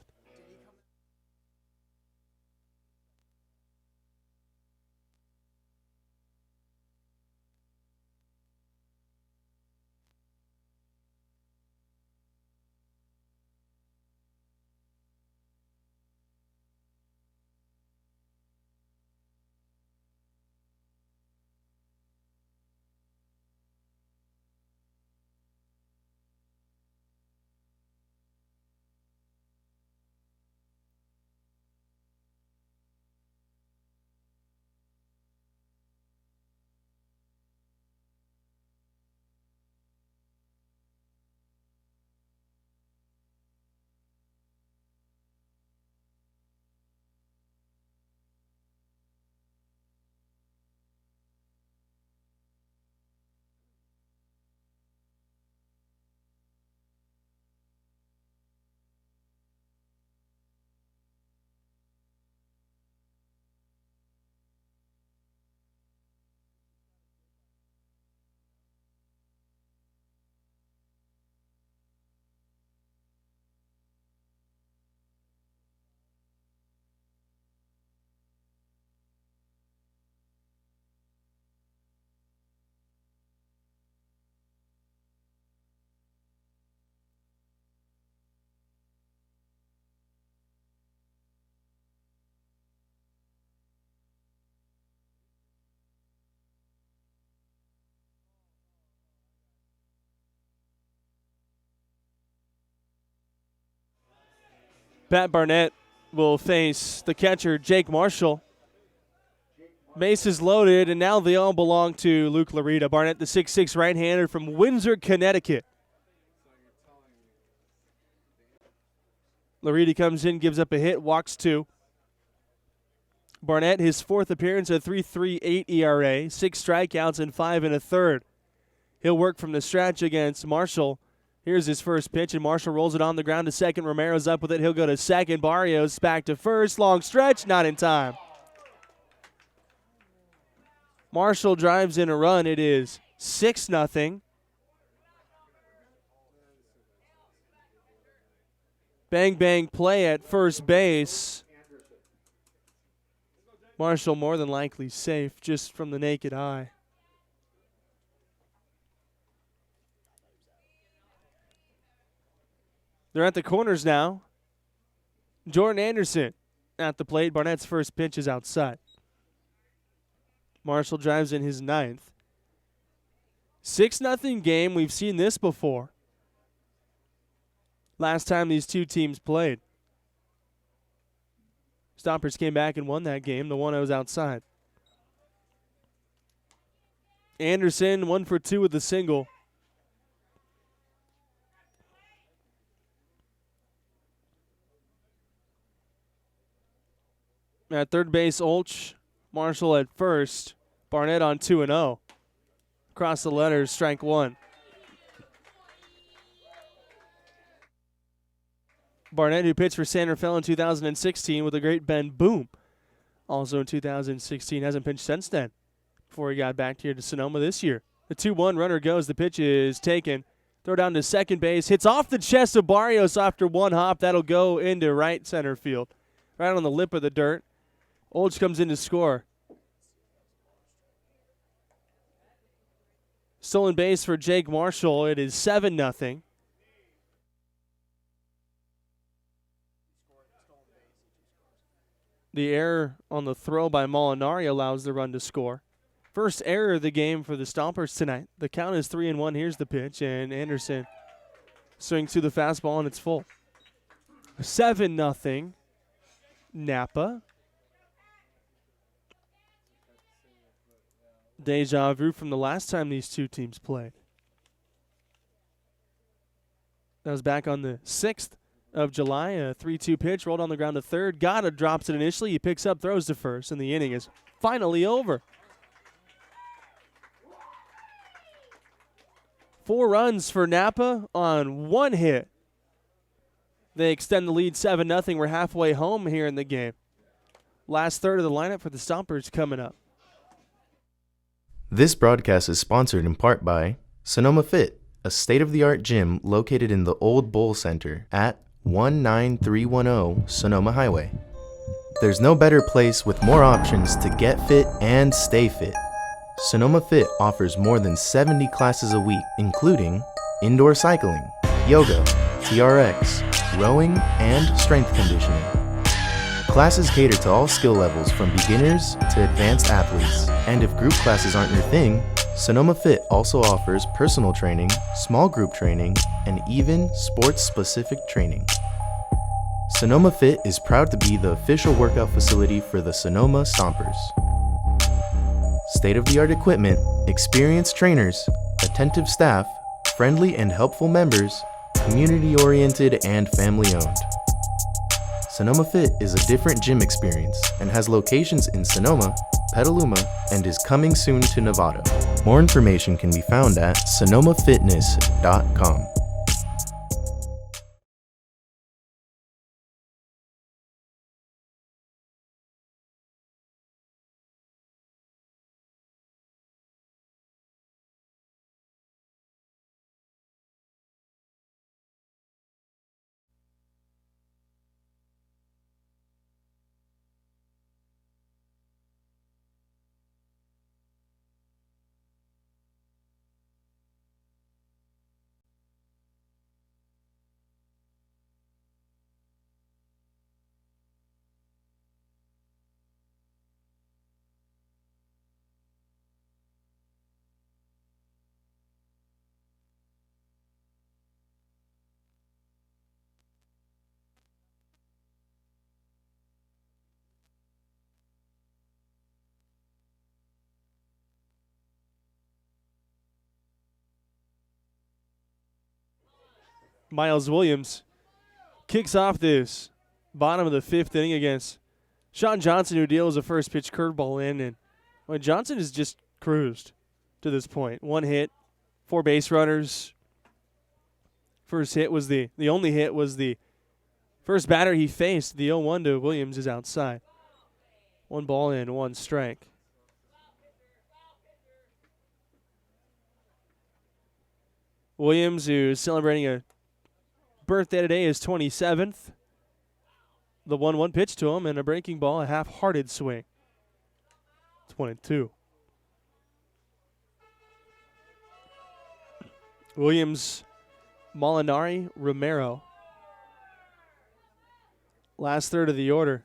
Pat Barnett will face the catcher, Jake Marshall. Bases loaded, and now they all belong to Luke Larita. Barnett, the 6'6" right-hander from Windsor, Connecticut. Larita comes in, gives up a hit, walks 2. Barnett, his 4th appearance, a 3.38 ERA, 6 strikeouts and 5 1/3. He'll work from the stretch against Marshall. Here's his first pitch, and Marshall rolls it on the ground to second. Romero's up with it. He'll go to second. Barrios back to first. Long stretch, not in time. Marshall drives in a run. It is 6-0. Bang, bang play at first base. Marshall more than likely safe just from the naked eye. They're at the corners now. Jordan Anderson at the plate. Barnett's first pitch is outside. Marshall drives in his 9th. 6-0 game. We've seen this before. Last time these two teams played. Stompers came back and won that game. The 1-0's outside. Anderson 1 for 2 with a single. At third base, Olch. Marshall at first. Barnett on 2-0. Across the letters, strike 1. Barnett, who pitched for Santa Fe in 2016 with a great Ben Boom. Also in 2016, hasn't pitched since then before he got back here to Sonoma this year. The 2-1 runner goes. The pitch is taken. Throw down to second base. Hits off the chest of Barrios after one hop. That'll go into right center field. Right on the lip of the dirt. Olch comes in to score. Stolen base for Jake Marshall. It is 7-0. The error on the throw by Molinari allows the run to score. First error of the game for the Stompers tonight. The count is 3-1. Here's the pitch, and Anderson swings to the fastball, and it's full. 7-0. Napa. Deja vu from the last time these two teams played. That was back on the 6th of July. A 3-2 pitch rolled on the ground to third. Gata drops it initially. He picks up, throws to first, and the inning is finally over. 4 runs for Napa on 1 hit. They extend the lead 7-0. We're halfway home here in the game. Last third of the lineup for the Stompers coming up.
This broadcast is sponsored in part by Sonoma Fit, a state-of-the-art gym located in the Old Bowl Center at 19310 Sonoma Highway. There's no better place with more options to get fit and stay fit. Sonoma Fit offers more than 70 classes a week, including indoor cycling, yoga, TRX, rowing, and strength conditioning. Classes cater to all skill levels from beginners to advanced athletes. And if group classes aren't your thing, Sonoma Fit also offers personal training, small group training, and even sports-specific training. Sonoma Fit is proud to be the official workout facility for the Sonoma Stompers. State-of-the-art equipment, experienced trainers, attentive staff, friendly and helpful members, community-oriented and family-owned. Sonoma Fit is a different gym experience and has locations in Sonoma, Petaluma, and is coming soon to Nevada. More information can be found at sonomafitness.com.
Miles Williams kicks off this bottom of the 5th inning against Sean Johnson, who deals a first pitch curveball in. And Johnson has just cruised to this point. 1 hit, 4 base runners. First hit was the only hit was the first batter he faced. The 0-1 to Williams is outside. 1 ball in, 1 strike. Williams, who's celebrating a birthday today, is 27th. The 1-1 pitch to him and a breaking ball, a half-hearted swing. It's 1-2. Williams, Molinari, Romero. Last third of the order.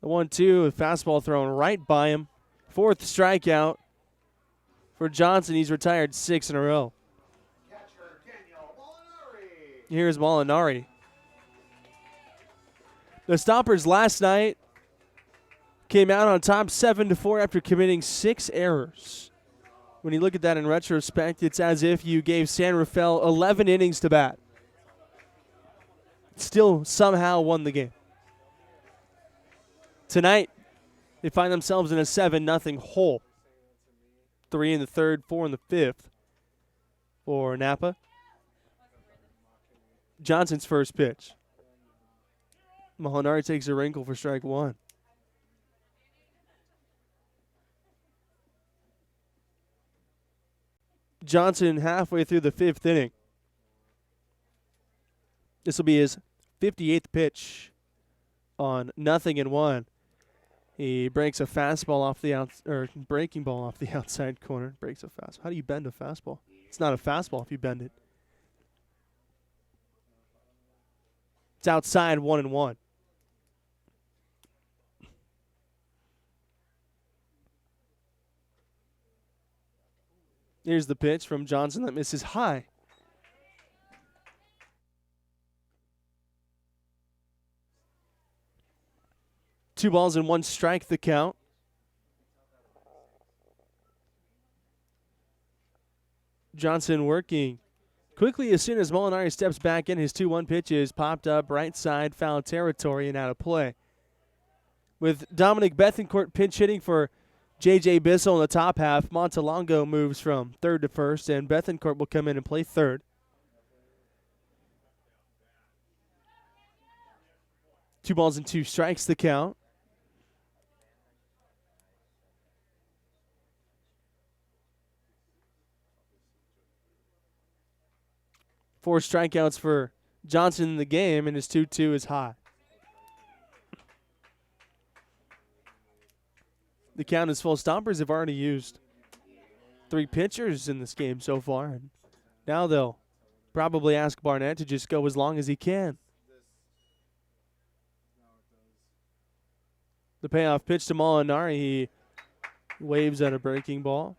The 1-2, fastball thrown right by him. 4th strikeout for Johnson. He's retired 6 in a row. Here's Molinari. The Stompers last night came out on top 7-4 after committing 6 errors. When you look at that in retrospect, it's as if you gave San Rafael 11 innings to bat. Still somehow won the game. Tonight, they find themselves in a 7-0 hole. 3 in the 3rd, 4 in the 5th for Napa. Johnson's first pitch. Molinari takes a wrinkle for strike 1. Johnson halfway through the 5th inning. This will be his 58th pitch on 0-1. He breaks a fastball off the breaking ball off the outside corner. Breaks a fastball. How do you bend a fastball? It's not a fastball if you bend it. It's outside 1-1. Here's the pitch from Johnson that misses high. Two balls and 1 strike, the count. Johnson working quickly as soon as Molinari steps back in. His 2-1 pitch is popped up right side foul territory and out of play. With Dominic Bethencourt pinch hitting for J.J. Bissell in the top half, Montalongo moves from third to first, and Bethencourt will come in and play third. 2 balls and 2 strikes the count. Four strikeouts for Johnson in the game, and his 2-2 is high. The count is full. Stompers have already used 3 pitchers in this game so far, and now they'll probably ask Barnett to just go as long as he can. The payoff pitch to Molinari. He waves at a breaking ball.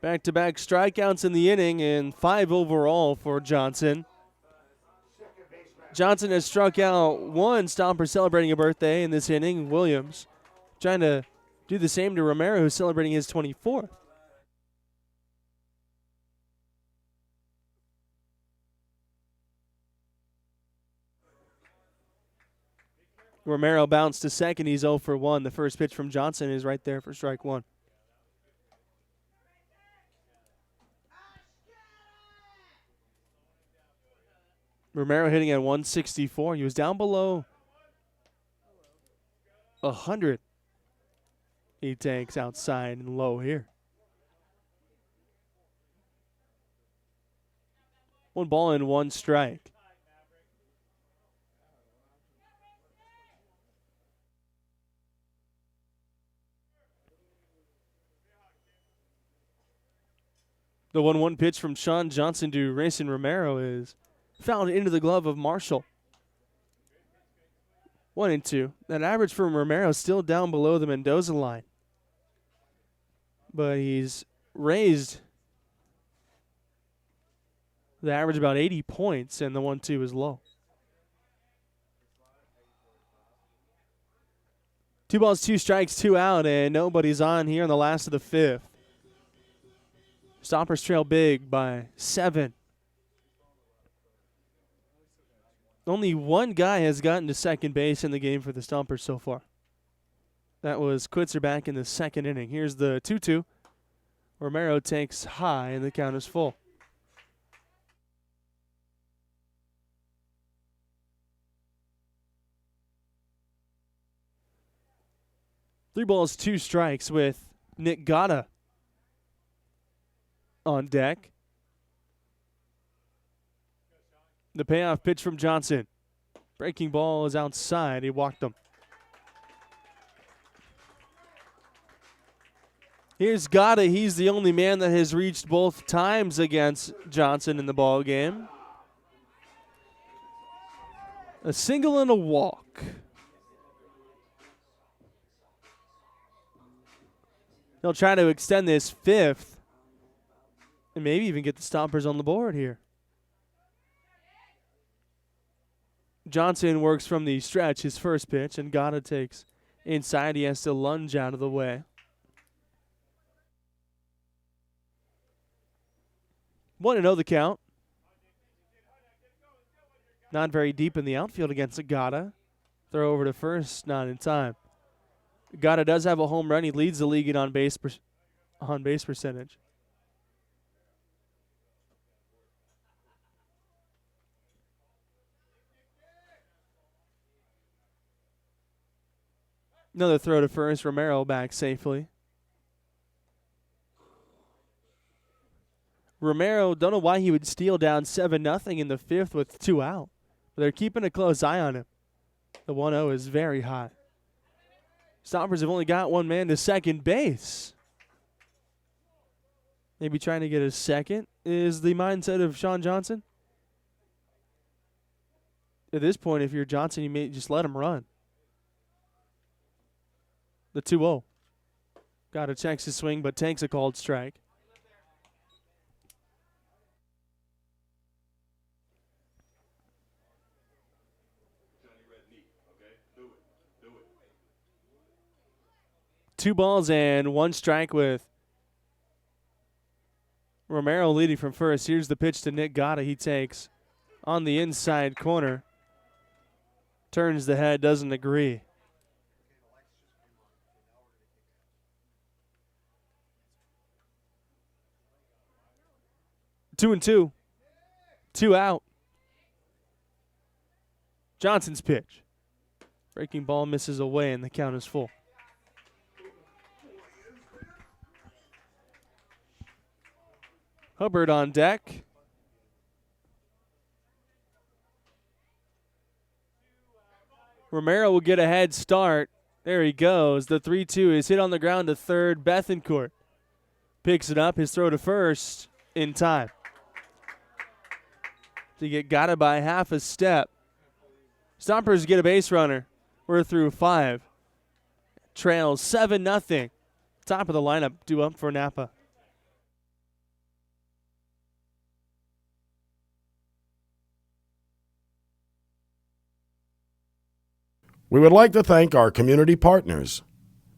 Back-to-back strikeouts in the inning and 5 overall for Johnson. Johnson has struck out 1 Stomper celebrating a birthday in this inning. Williams trying to do the same to Romero, who's celebrating his 24th. Romero bounced to second. He's 0 for 1. The first pitch from Johnson is right there for strike 1. Romero hitting at 164. He was down below 100. He takes outside and low here. 1 ball and 1 strike. The 1-1 pitch from Sean Johnson to Rayson Romero is fouled into the glove of Marshall. 1-2. That average from Romero is still down below the Mendoza line. But he's raised the average about 80 points, and the 1-2 is low. 2 balls, 2 strikes, 2 out, and nobody's on here in the last of the 5th. Stompers trail big by 7. Only 1 guy has gotten to second base in the game for the Stompers so far. That was Quitzer back in the 2nd inning. Here's the 2-2. Romero takes high, and the count is full. Three balls, 2 strikes with Nick Gatta on deck. The payoff pitch from Johnson. Breaking ball is outside. He walked him. Here's Gatta. He's the only man that has reached both times against Johnson in the ball game. A single and a walk. He'll try to extend this 5th and maybe even get the Stompers on the board here. Johnson works from the stretch, his first pitch, and Gatta takes inside. He has to lunge out of the way. 1-0 the count. Not very deep in the outfield against Gatta. Throw over to first, not in time. Gatta does have a home run. He leads the league in on-base percentage. Another throw to first. Romero back safely. Romero, don't know why he would steal down 7-0 in the 5th with 2 out. But they're keeping a close eye on him. The 1-0 is very high. Stompers have only got 1 man to second base. Maybe trying to get a second is the mindset of Sean Johnson. At this point, if you're Johnson, you may just let him run. The 2-0. Gotta checks his swing, but takes a called strike. Two balls and 1 strike with Romero leading from first. Here's the pitch to Nick Gatta. He takes on the inside corner. Turns the head, doesn't agree. Two and two. 2 out. Johnson's pitch. Breaking ball misses away, and the count is full. Hubbard on deck. Romero will get a head start. There he goes. The 3-2 is hit on the ground to third. Bethencourt picks it up. His throw to first in time. To get Gatta by half a step. Stompers get a base runner. We're through 5. Trails 7-0. Top of the lineup due up for Napa.
We would like to thank our community partners.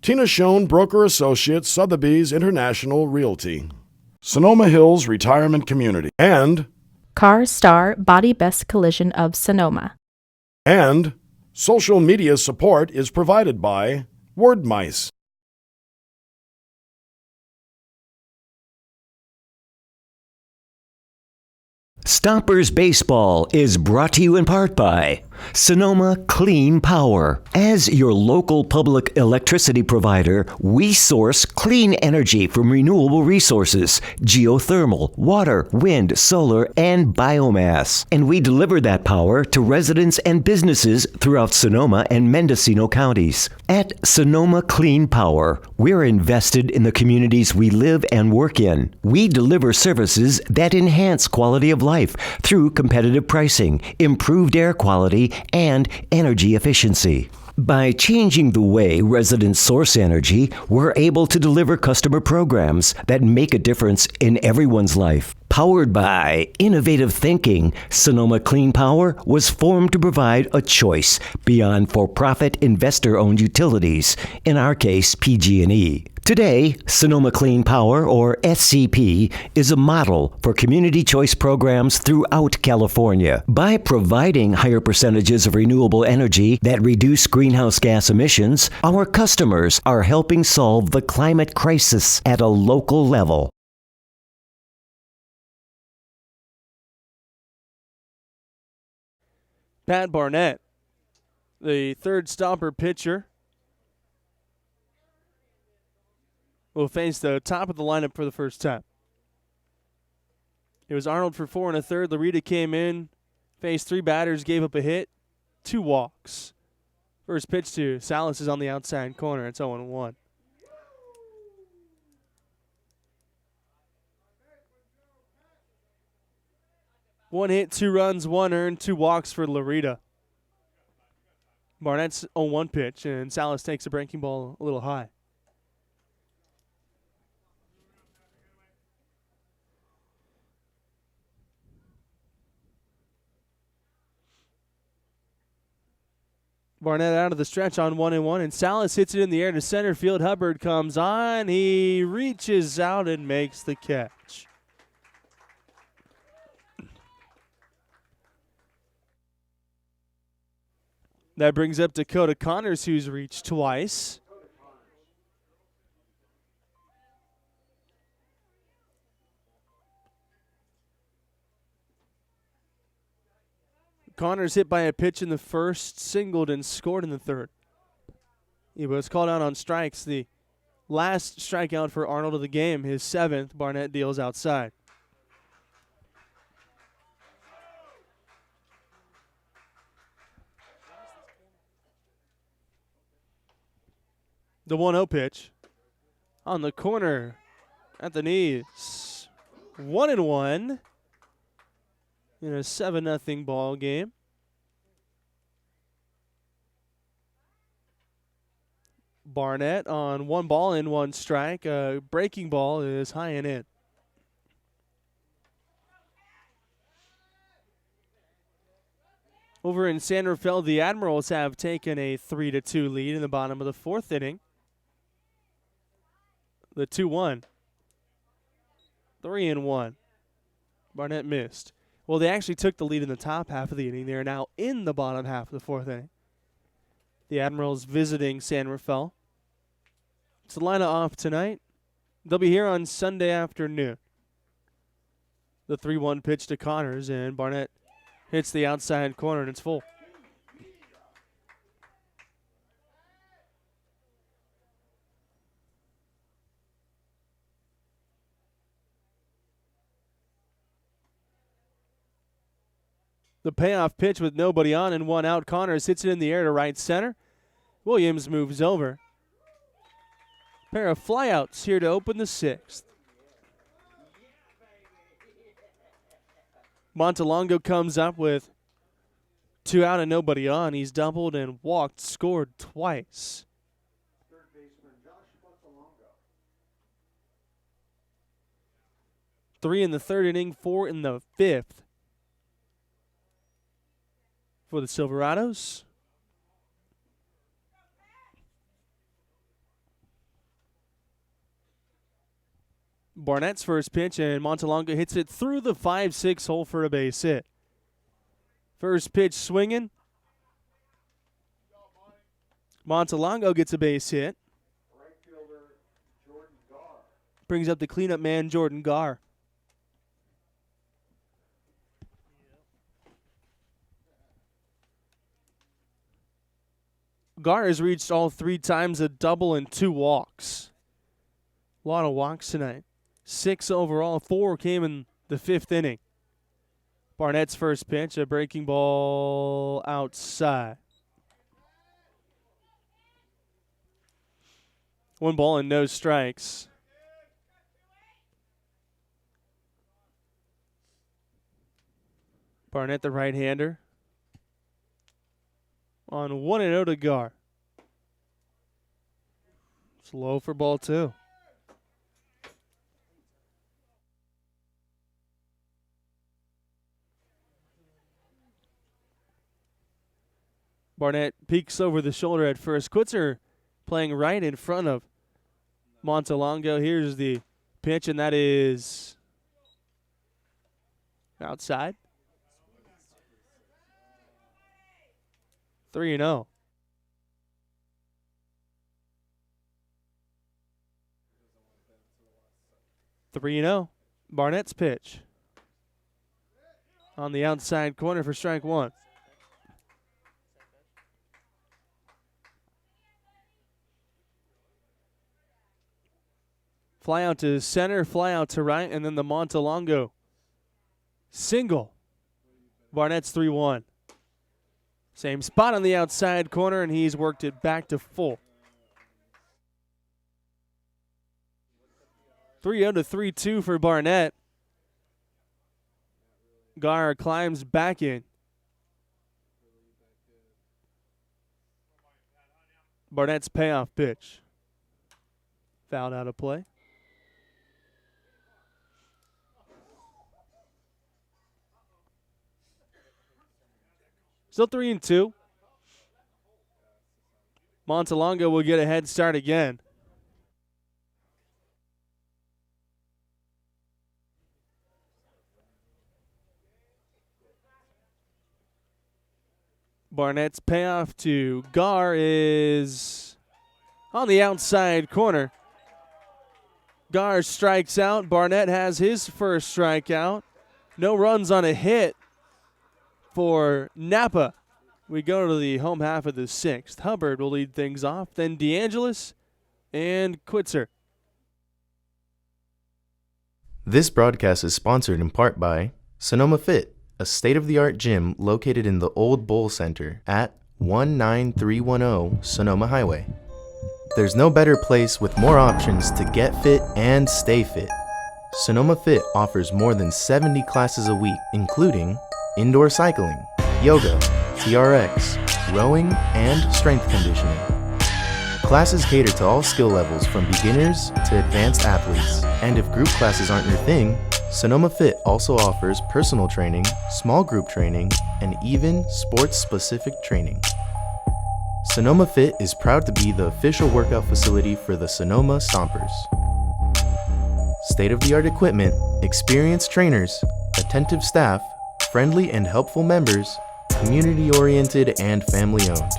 Tina Schoen, Broker Associates, Sotheby's International Realty. Sonoma Hills Retirement Community. And
Car Star Body Best Collision of Sonoma.
social media support is provided by Word Mice.
Stompers Baseball is brought to you in part by Sonoma Clean Power. As your local public electricity provider, we source clean energy from renewable resources, geothermal, water, wind, solar, and biomass. And we deliver that power to residents and businesses throughout Sonoma and Mendocino counties. At Sonoma Clean Power, we're invested in the communities we live and work in. We deliver services that enhance quality of life through competitive pricing, improved air quality, and energy efficiency. By changing the way residents source energy, we're able to deliver customer programs that make a difference in everyone's life. Powered by innovative thinking, Sonoma Clean Power was formed to provide a choice beyond for-profit investor-owned utilities, in our case, PG&E. Today, Sonoma Clean Power, or SCP, is a model for community choice programs throughout California. By providing higher percentages of renewable energy that reduce greenhouse gas emissions, our customers are helping solve the climate crisis at a local level.
Pat Barnett, the third Stomper pitcher, will face the top of the lineup for the first time. It was Arnold for 4 1/3. Larita came in, faced 3 batters, gave up a hit, 2 walks. First pitch to Salas is on the outside corner. It's 0-1. One hit, 2 runs, 1 earned, 2 walks for Larita. Barnett's 0-1 pitch, and Salas takes a breaking ball a little high. Barnett out of the stretch on 1-1, and Salas hits it in the air to center field. Hubbard comes on. He reaches out and makes the catch. That brings up Dakota Connors, who's reached twice. Connors hit by a pitch in the first, singled and scored in the third. He was called out on strikes. The last strikeout for Arnold of the game, his 7th. Barnett deals outside. The 1-0 pitch on the corner at the knees. 1-1 in a 7-0 ball game. Barnett on 1 ball and 1 strike. A breaking ball is high and in. Over in San Rafael, the Admirals have taken a 3-2 lead in the bottom of the 4th inning. The 2-1. 3-1. Barnett missed. Well, they actually took the lead in the top half of the inning. They are now in the bottom half of the fourth inning. The Admirals visiting San Rafael. Salina off tonight. They'll be here on Sunday afternoon. The 3-1 pitch to Connors, and Barnett hits the outside corner, and it's full. The payoff pitch with nobody on and one out. Connors hits it in the air to right center. Williams moves over. Pair of flyouts here to open the sixth. Montelongo comes up with 2 out and nobody on. He's doubled and walked, scored twice. Three in the third inning, 4 in the fifth. For the Silverados. Barnett's first pitch, and Montelongo hits it through the 5-6 hole for a base hit. First pitch swinging. Montelongo gets a base hit. Brings up the cleanup man, Jordan Garr. Garr has reached all 3 times a double and 2 walks. A lot of walks tonight. 6 overall. 4 came in the 5th inning. Barnett's first pitch, a breaking ball outside. 1 ball and no strikes. Barnett, the right-hander. On 1-0 to Garr. It's low for ball 2. Barnett peeks over the shoulder at first. Quitzer playing right in front of Montelongo. Here's the pitch, and that is outside. 3-0. Barnett's pitch. On the outside corner for strike 1. Fly out to center, fly out to right, and then the Montelongo single. Barnett's 3-1. Same spot on the outside corner, and he's worked it back to full. 3-0 to 3-2 for Barnett. Garr climbs back in. Barnett's payoff pitch. Fouled out of play. Still 3-2. Montelongo will get a head start again. Barnett's payoff to Garr is on the outside corner. Garr strikes out. Barnett has his first strikeout. No runs on a hit for Napa. We go to the home half of the 6th. Hubbard will lead things off, then DeAngelis and Quitzer.
This broadcast is sponsored in part by Sonoma Fit, a state-of-the-art gym located in the Old Bowl Center at 19310 Sonoma Highway. There's no better place with more options to get fit and stay fit. Sonoma Fit offers more than 70 classes a week, including indoor cycling, yoga, TRX, rowing, and strength conditioning. Classes cater to all skill levels from beginners to advanced athletes. And if group classes aren't your thing, Sonoma Fit also offers personal training, small group training, and even sports-specific training. Sonoma Fit is proud to be the official workout facility for the Sonoma Stompers. State-of-the-art equipment, Experienced trainers, attentive staff, friendly and helpful members, community-oriented and family-owned.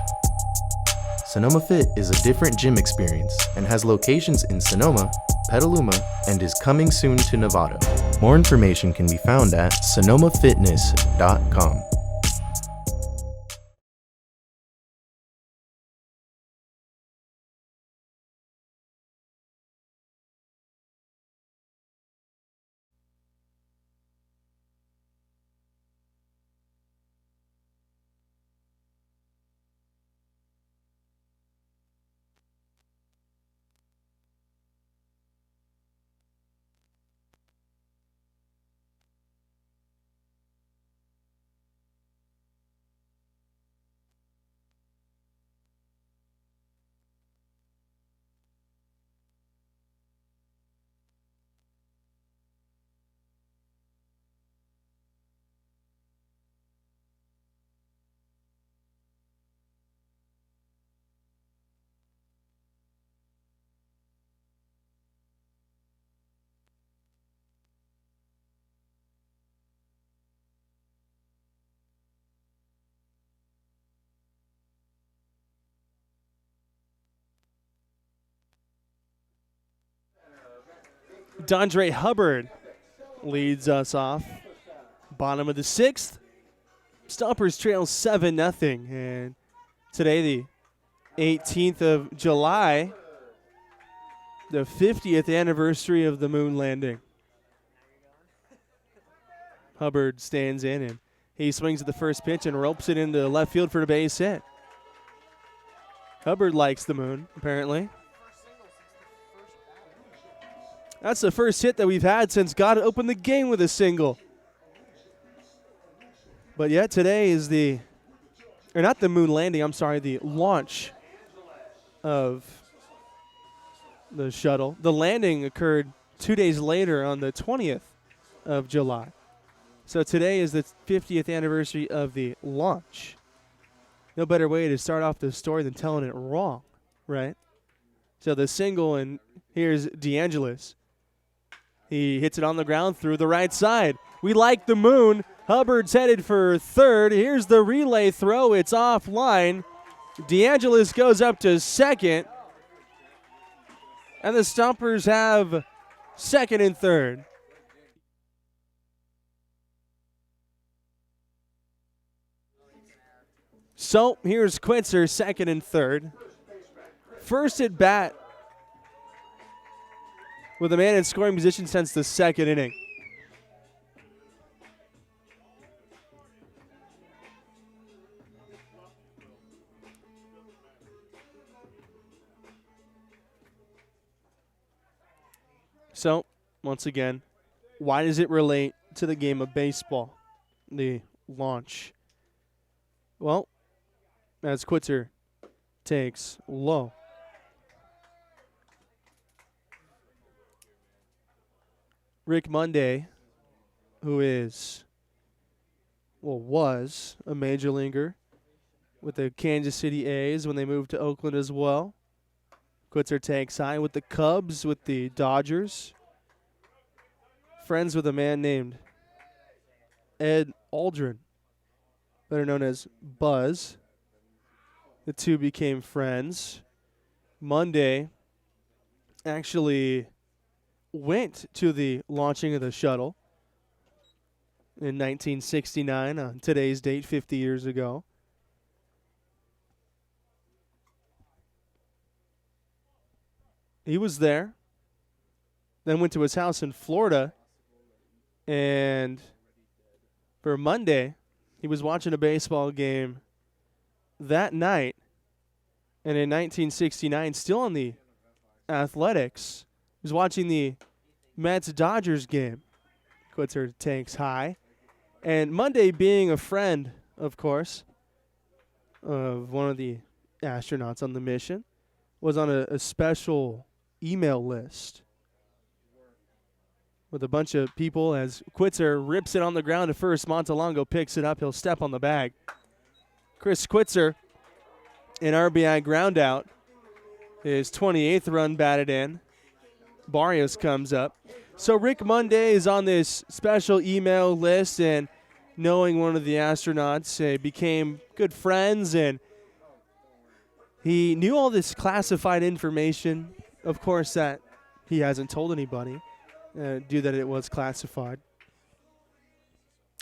Sonoma Fit is a different gym experience and has locations in Sonoma, Petaluma, and is coming soon to Novato. More information can be found at sonomafitness.com.
Dondre Hubbard leads us off. Bottom of the sixth. Stompers trail 7-0. And today, the 18th of July, the 50th anniversary of the moon landing. Hubbard stands in and he swings at the first pitch and ropes it into left field for a base hit. Hubbard likes the moon, apparently. That's the first hit that we've had since God opened the game with a single. But yet today is the launch of the shuttle. The landing occurred 2 days later on the 20th of July. So today is the 50th anniversary of the launch. No better way to start off the story than telling it wrong, right? So the single, and here's DeAngelis. He hits it on the ground through the right side. We like the moon. Hubbard's headed for third. Here's the relay throw. It's offline. DeAngelis goes up to second. And the Stompers have second and third. So here's Quitzer, second and third. First at bat with a man in scoring position since the second inning. So, once again, why does it relate to the game of baseball, the launch? Well, as Quitzer takes low. Rick Monday, who was a major leaguer with the Kansas City A's when they moved to Oakland as well. Quitzer takes high with the Cubs, with the Dodgers. Friends with a man named Ed Aldrin, better known as Buzz. The two became friends. Monday actually went to the launching of the shuttle in 1969 on today's date, 50 years ago. He was there, then went to his house in Florida, and for Monday, he was watching a baseball game that night, and in 1969, still on the Athletics, he was watching the Mets-Dodgers game. Quitzer takes high. And Monday, being a friend, of course, of one of the astronauts on the mission, was on a special email list with a bunch of people. As Quitzer rips it on the ground to first, Montalongo picks it up. He'll step on the bag. Chris Quitzer, an RBI ground out, his 28th run batted in. Barrios comes up. So Rick Monday is on this special email list, and knowing one of the astronauts, became good friends, and he knew all this classified information, of course, that he hasn't told anybody, due that it was classified.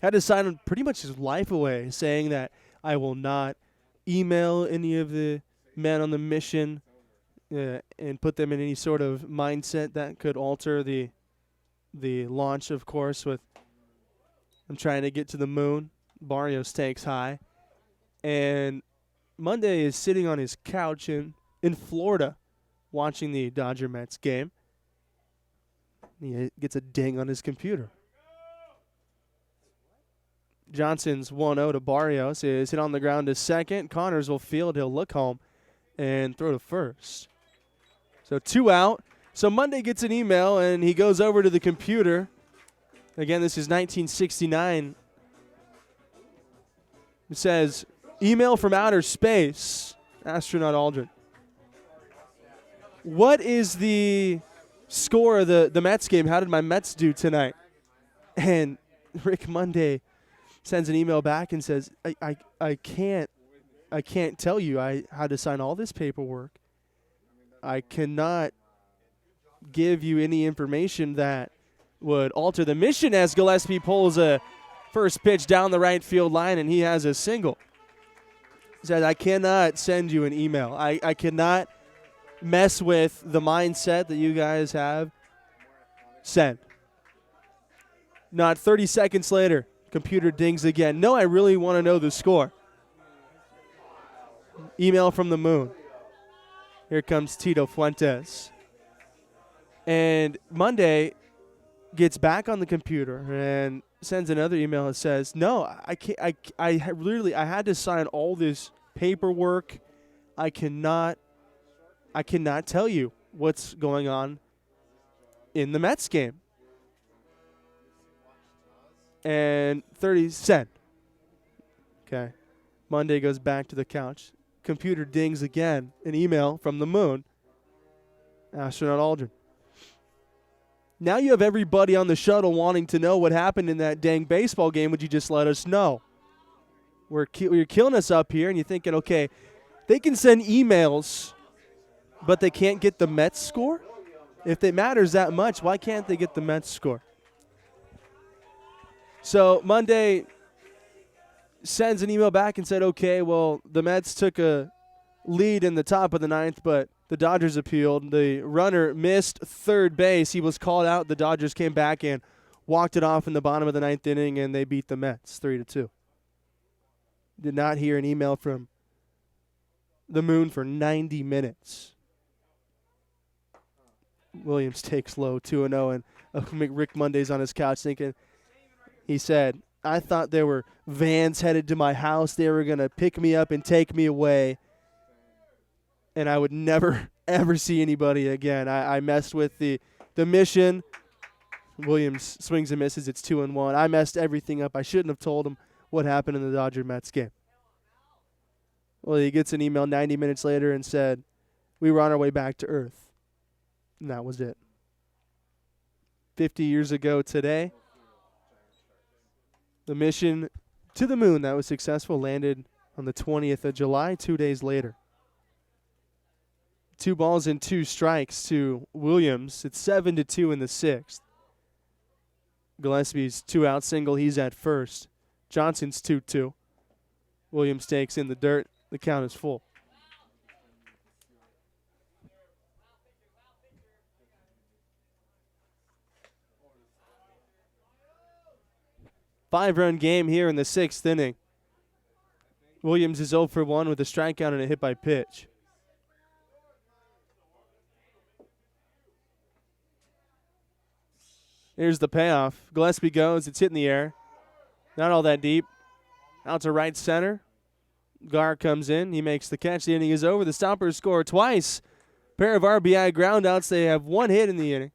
Had to sign pretty much his life away, saying that I will not email any of the men on the mission and put them in any sort of mindset that could alter the launch, of course, with I'm trying to get to the moon. Barrio stakes high. And Monday is sitting on his couch in Florida watching the Dodger-Mets game. He gets a ding on his computer. Johnson's 1-0 to Barrios. Is hit on the ground to second. Connors will field. He'll look home and throw to first. So 2 out. So Monday gets an email, and he goes over to the computer. Again, this is 1969. It says, email from outer space, astronaut Aldrin. What is the score of the Mets game? How did my Mets do tonight? And Rick Monday sends an email back and says, I can't tell you. I had to sign all this paperwork. I cannot give you any information that would alter the mission, as Gillespie pulls a first pitch down the right field line, and he has a single. He said, I cannot send you an email. I cannot mess with the mindset that you guys have. Send. Not 30 seconds later, computer dings again. No, I really want to know the score. Email from the moon. Here comes Tito Fuentes. And Monday gets back on the computer and sends another email that says, no, I can't. I had to sign all this paperwork. I cannot tell you what's going on in the Mets game. And 30 cent. Okay. Monday goes back to the couch. Computer dings again. An email from the moon. Astronaut Aldrin. Now you have everybody on the shuttle wanting to know what happened in that dang baseball game. Would you just let us know? You're killing us up here, and you're thinking, okay, they can send emails, but they can't get the Mets score? If it matters that much, why can't they get the Mets score? So Monday sends an email back and said, okay, well, the Mets took a lead in the top of the ninth, but the Dodgers appealed. The runner missed third base. He was called out. The Dodgers came back and walked it off in the bottom of the ninth inning, and they beat the Mets 3-2. Did not hear an email from the moon for 90 minutes. Williams takes low 2-0, and Rick Monday's on his couch thinking, he said, I thought there were vans headed to my house. They were going to pick me up and take me away, and I would never, ever see anybody again. I messed with the mission. Williams swings and misses. It's 2-1. I messed everything up. I shouldn't have told him what happened in the Dodger-Mets game. Well, he gets an email 90 minutes later and said, we were on our way back to Earth. And that was it. 50 years ago today, the mission to the moon that was successful landed on the 20th of July, 2 days later. 2 balls and 2 strikes to Williams. It's 7-2 in the 6th. Gillespie's 2-out single. He's at first. Johnson's 2-2. Williams takes in the dirt. The count is full. Five-run game here in the 6th inning. Williams is 0 for 1 with a strikeout and a hit by pitch. Here's the payoff. Gillespie goes. It's hit in the air. Not all that deep. Out to right center. Gar comes in. He makes the catch. The inning is over. The Stompers score twice. Pair of RBI groundouts. They have 1 hit in the inning.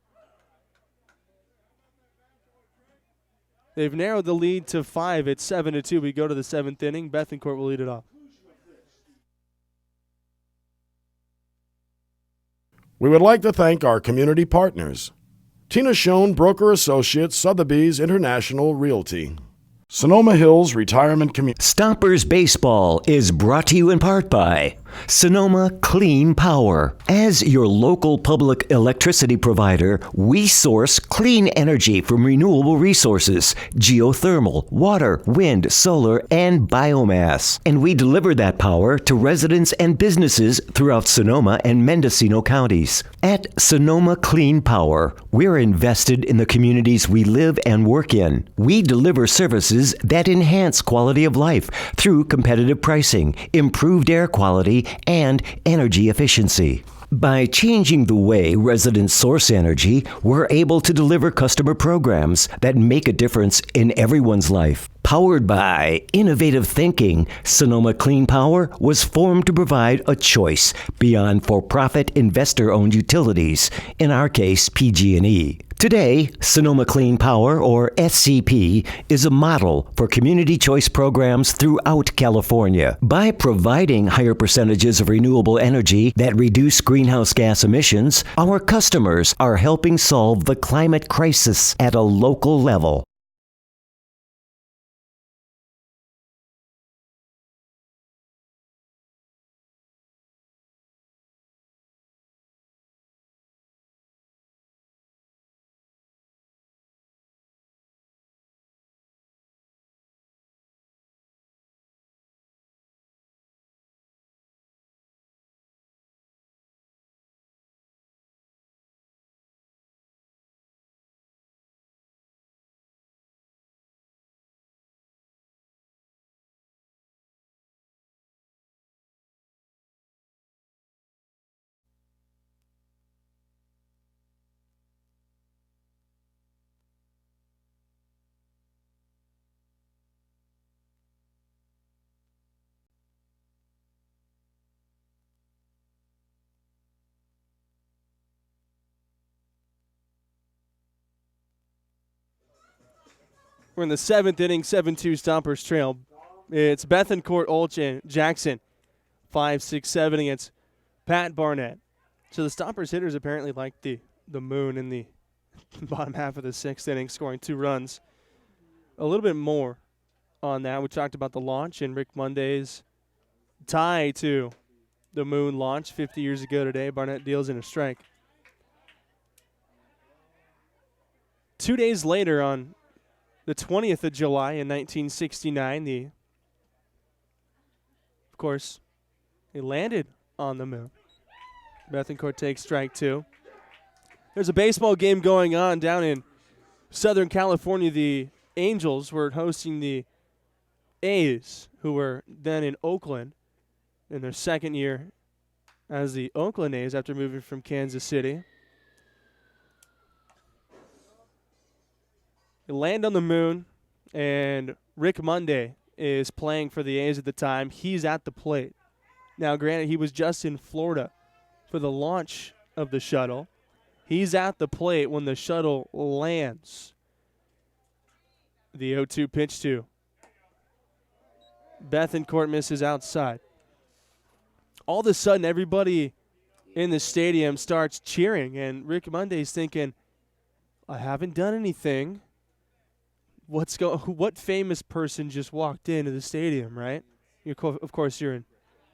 They've narrowed the lead to 5. It's 7-2. We go to the 7th inning. Bethencourt will lead it off.
We would like to thank our community partners. Tina Schoen, Broker Associates, Sotheby's International Realty. Sonoma Hills Retirement Community.
Stompers Baseball is brought to you in part by Sonoma Clean Power. As your local public electricity provider, we source clean energy from renewable resources, geothermal, water, wind, solar, and biomass. And we deliver that power to residents and businesses throughout Sonoma and Mendocino counties. At Sonoma Clean Power, we're invested in the communities we live and work in. We deliver services that enhance quality of life through competitive pricing, improved air quality, and energy efficiency. By changing the way residents source energy, we're able to deliver customer programs that make a difference in everyone's life. Powered by innovative thinking, Sonoma Clean Power was formed to provide a choice beyond for-profit investor-owned utilities, in our case, PG&E. Today, Sonoma Clean Power, or SCP, is a model for community choice programs throughout California. By providing higher percentages of renewable energy that reduce greenhouse gas emissions, our customers are helping solve the climate crisis at a local level.
We're in the 7th inning, 7-2 Stompers trail. It's Bethencourt, Olchen, Jackson, 5, 6, 7 against Pat Barnett. So the Stompers hitters apparently like the moon in the bottom half of the 6th inning, scoring 2 runs. A little bit more on that. We talked about the launch and Rick Monday's tie to the moon launch 50 years ago today. Barnett deals in a strike. 2 days later, on the 20th of July in 1969, of course, they landed on the moon. Bethencourt takes strike 2. There's a baseball game going on down in Southern California. The Angels were hosting the A's, who were then in Oakland in their second year as the Oakland A's after moving from Kansas City. They land on the moon, and Rick Monday is playing for the A's at the time. He's at the plate. Now, granted, he was just in Florida for the launch of the shuttle. He's at the plate when the shuttle lands. The 0-2 pitch to Bethencourt misses outside. All of a sudden, everybody in the stadium starts cheering, and Rick Monday's thinking, I haven't done anything. What famous person just walked into the stadium, right? Of course, you're in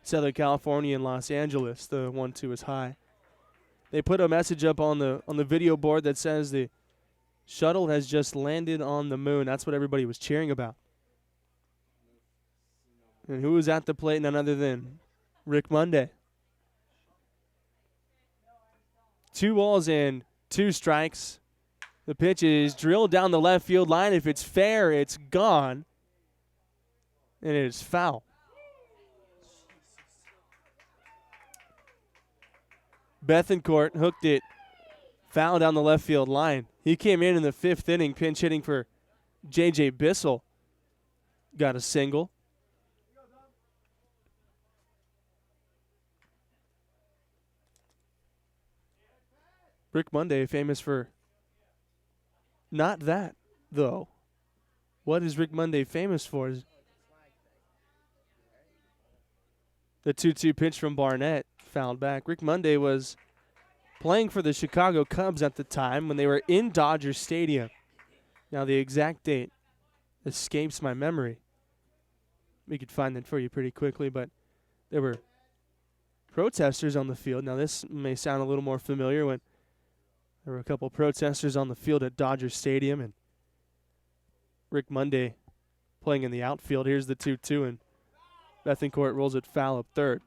Southern California and Los Angeles. The 1-2 is high. They put a message up on the video board that says the shuttle has just landed on the moon. That's what everybody was cheering about. And who was at the plate? None other than Rick Monday. 2 balls and 2 strikes. The pitch is drilled down the left field line. If it's fair, it's gone. And it is foul. Bethencourt hooked it foul down the left field line. He came in the 5th inning, pinch hitting for J.J. Bissell. Got a single. Rick Monday, famous for not that, though. What is Rick Monday famous for? The 2-2 pitch from Barnett fouled back. Rick Monday was playing for the Chicago Cubs at the time when they were in Dodger Stadium. Now, the exact date escapes my memory. We could find that for you pretty quickly, but there were protesters on the field. Now, this may sound a little more familiar when there were a couple protesters on the field at Dodger Stadium, and Rick Monday playing in the outfield. Here's the 2-2, and Bethencourt rolls it foul up third.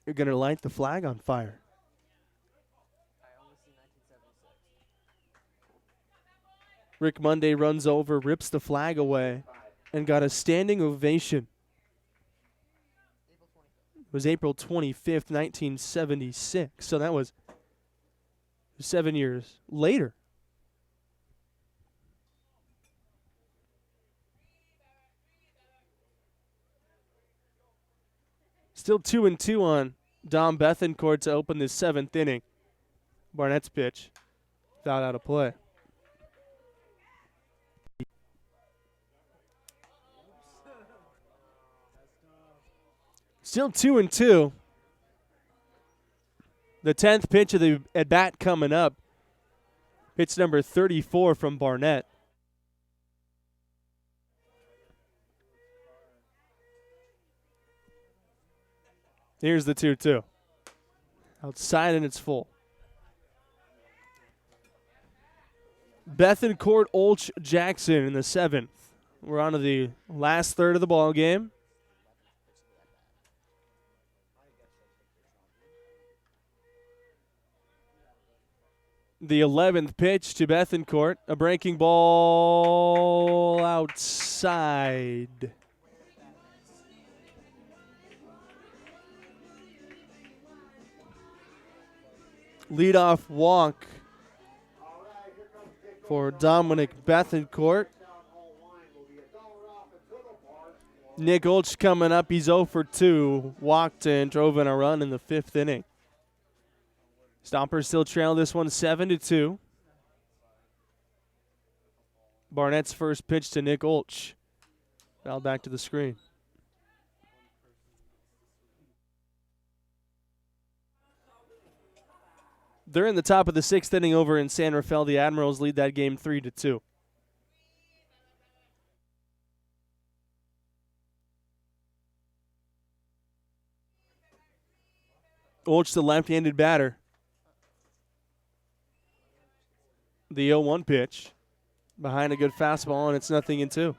You're going to light the flag on fire. Rick Monday runs over, rips the flag away, and got a standing ovation. It was April 25th, 1976, so that was 7 years later. Still 2-2 on Dom Bethencourt to open the 7th inning. Barnett's pitch, fouled out of play. Still 2-2. The 10th pitch of the at-bat coming up. Pitch number 34 from Barnett. Here's the 2-2. Outside and it's full. Bethencourt, Olch, Jackson in the 7th. We're on to the last third of the ball game. The 11th pitch to Bethencourt. A breaking ball outside. Leadoff walk for Dominic Bethencourt. Nick Olch coming up. He's 0 for 2. Walked and drove in a run in the 5th inning. Stompers still trail this one 7-2. Barnett's first pitch to Nick Olch. Foul back to the screen. They're in the top of the 6th inning over in San Rafael. The Admirals lead that game 3-2. Olch, the left-handed batter. The 0-1 pitch. Behind a good fastball, and it's 0-2.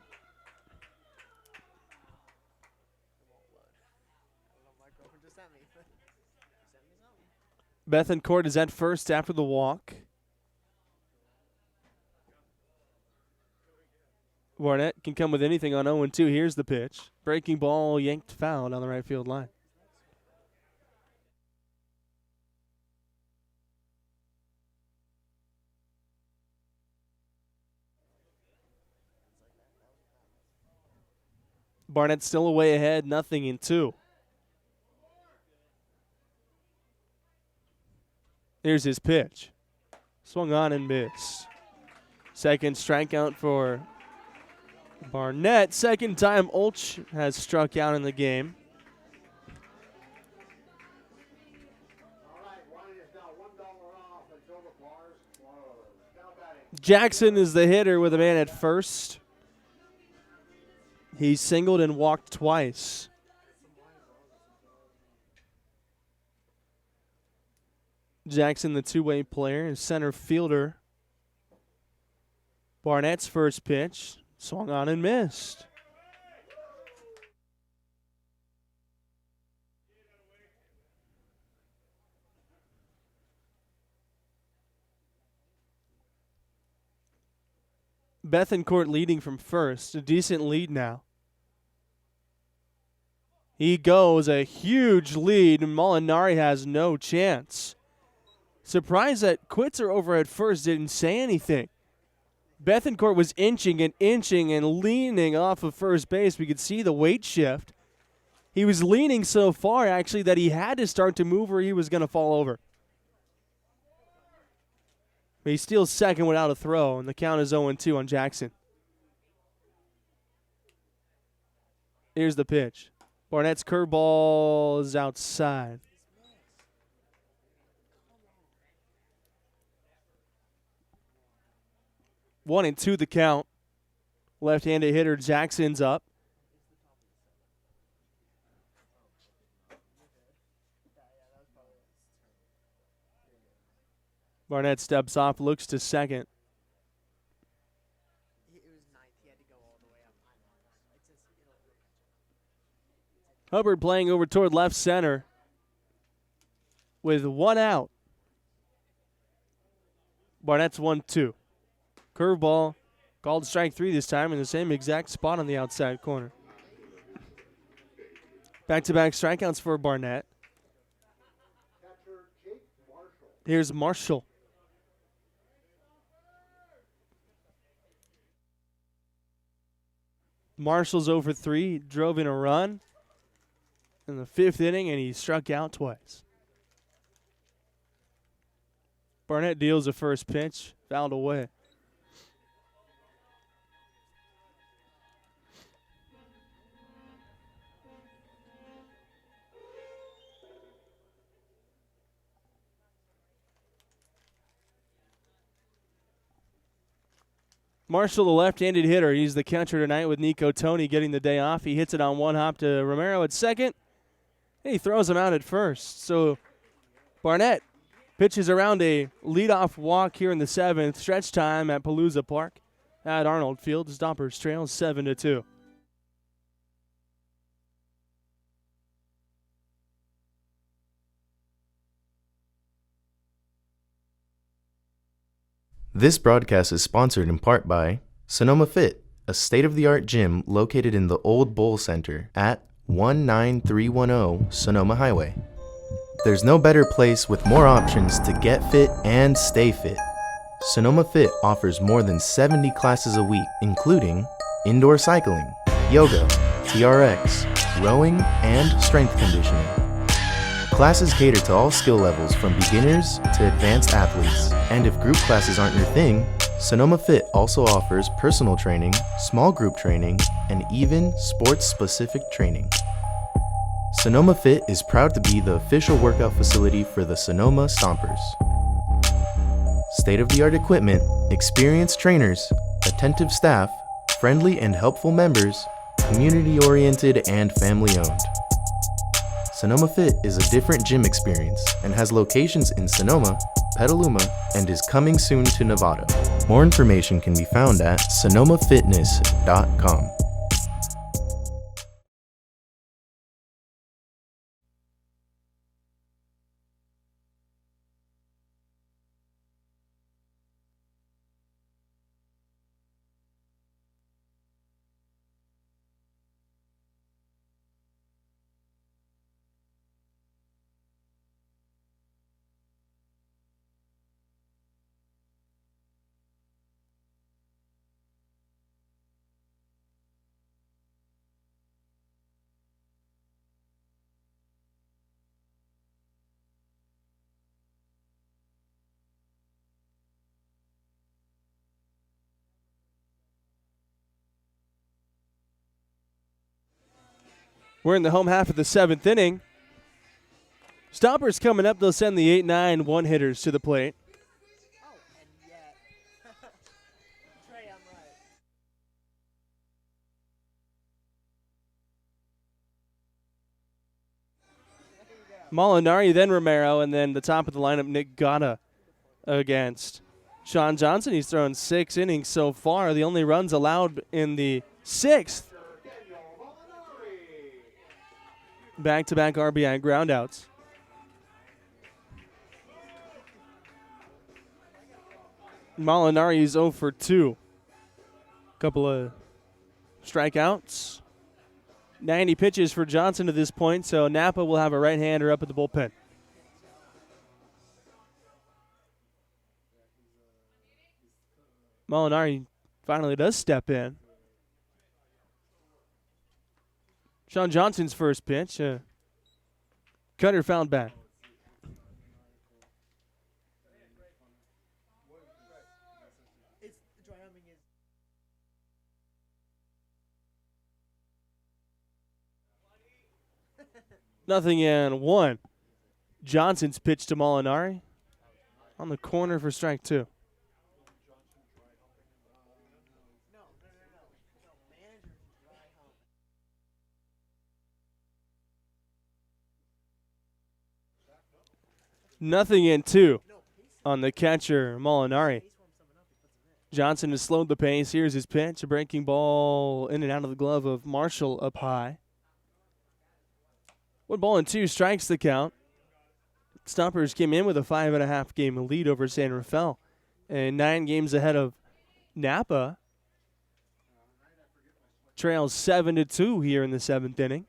Bethencourt is at first after the walk. Barnett can come with anything on 0-2. Here's the pitch. Breaking ball yanked foul down the right field line. Barnett still away ahead, 0-2. Here's his pitch. Swung on and missed. Second strikeout for Barnett. Second time Olch has struck out in the game. Jackson is the hitter with a man at first. He singled and walked twice. Jackson, the two-way player, is center fielder. Barnett's first pitch, swung on and missed. Bethencourt leading from first, a decent lead now. He goes, a huge lead, and Molinari has no chance. Surprised that Quitzer over at first didn't say anything. Bethencourt was inching and leaning off of first base. We could see the weight shift. He was leaning so far, actually, that he had to start to move or he was going to fall over. But he steals second without a throw, and the count is 0-2 on Jackson. Here's the pitch. Barnett's curveball is outside. 1-2 the count. Left-handed hitter Jackson's up. Barnett steps off, looks to second. Hubbard playing over toward left center with 1 out. Barnett's 1-2. Curveball called strike 3 this time in the same exact spot on the outside corner. Back-to-back strikeouts for Barnett. Here's Marshall. Marshall's over 3, drove in a run in the 5th inning, and he struck out twice. Barnett deals the first pitch, fouled away. Marshall, the left-handed hitter. He's the catcher tonight with Nico Tony getting the day off. He hits it on one hop to Romero at second. And he throws him out at first. So Barnett pitches around a leadoff walk here in the 7th. Stretch time at Palooza Park at Arnold Field. Stompers trail 7-2.
This broadcast is sponsored in part by Sonoma Fit, a state-of-the-art gym located in the Old Bowl Center at 19310 Sonoma Highway. There's no better place with more options to get fit and stay fit. Sonoma Fit offers more than 70 classes a week, including indoor cycling, yoga, TRX, rowing, and strength conditioning. Classes cater to all skill levels from beginners to advanced athletes. And if group classes aren't your thing, Sonoma Fit also offers personal training, small group training, and even sports-specific training. Sonoma Fit is proud to be the official workout facility for the Sonoma Stompers. State-of-the-art equipment, experienced trainers, attentive staff, friendly and helpful members, community-oriented and family-owned. Sonoma Fit is a different gym experience and has locations in Sonoma, Petaluma, and is coming soon to Nevada. More information can be found at sonomafitness.com.
We're in the home half of the 7th inning. Stompers coming up. They'll send the 8-9 one-hitters to the plate. Molinari, then Romero, and then the top of the lineup, Nick Gatta against Sean Johnson. He's thrown 6 innings so far. The only runs allowed in the 6th. Back-to-back RBI groundouts. Molinari's 0 for 2. Couple of strikeouts. 90 pitches for Johnson to this point, so Napa will have a right-hander up at the bullpen. Molinari finally does step in. Sean Johnson's first pitch. Cutter found back. Nothing and 1. Johnson's pitch to Molinari on the corner for strike 2. Nothing in 2 on the catcher, Molinari. Johnson has slowed the pace. Here's his pitch. A breaking ball in and out of the glove of Marshall up high. 1-2 strikes the count. Stompers came in with a 5.5 game lead over San Rafael and 9 games ahead of Napa. Trails 7-2 here in the 7th inning.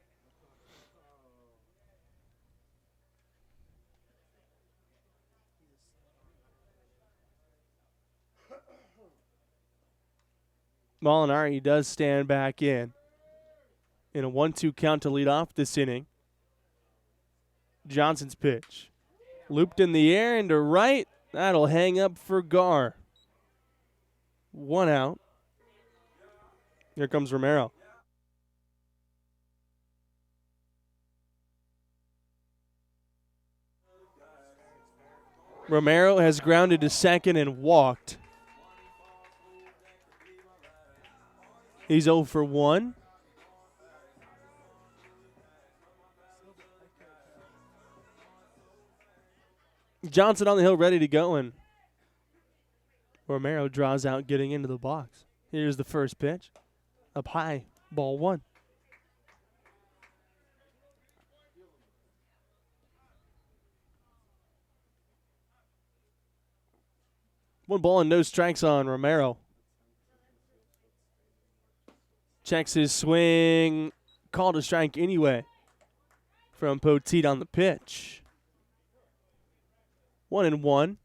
Molinari does stand back in a 1-2 count to lead off this inning. Johnson's pitch. Looped in the air and to right. That'll hang up for Gar. 1 out. Here comes Romero. Romero has grounded to second and walked. He's 0 for 1. Johnson on the hill ready to go, and Romero draws out getting into the box. Here's the first pitch. Up high, ball 1. One ball and no strikes on Romero. Checks his swing. Called a strike anyway from Poteet on the pitch. 1-1.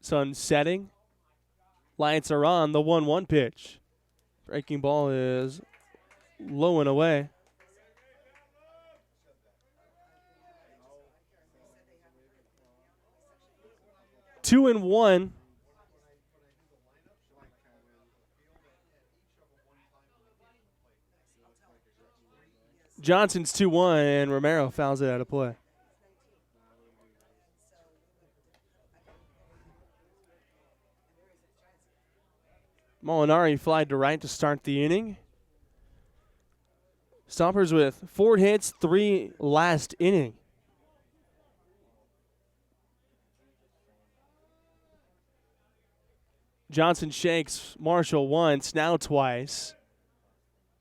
Sun setting. Lights are on. The 1-1 pitch. Breaking ball is low and away. Two and one. Johnson's 2-1, and Romero fouls it out of play. Molinari flied to right to start the inning. Stompers with 4 hits, 3 last inning. Johnson shakes Marshall once, now twice.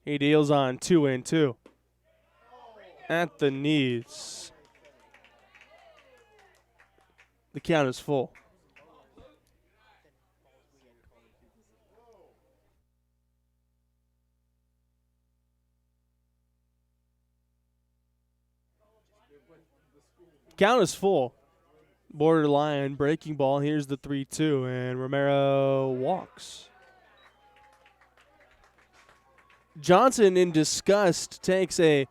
He deals on 2-2. At the knees. The count is full. Count is full. Borderline breaking ball. Here's the 3-2, and Romero walks. Johnson, in disgust, takes a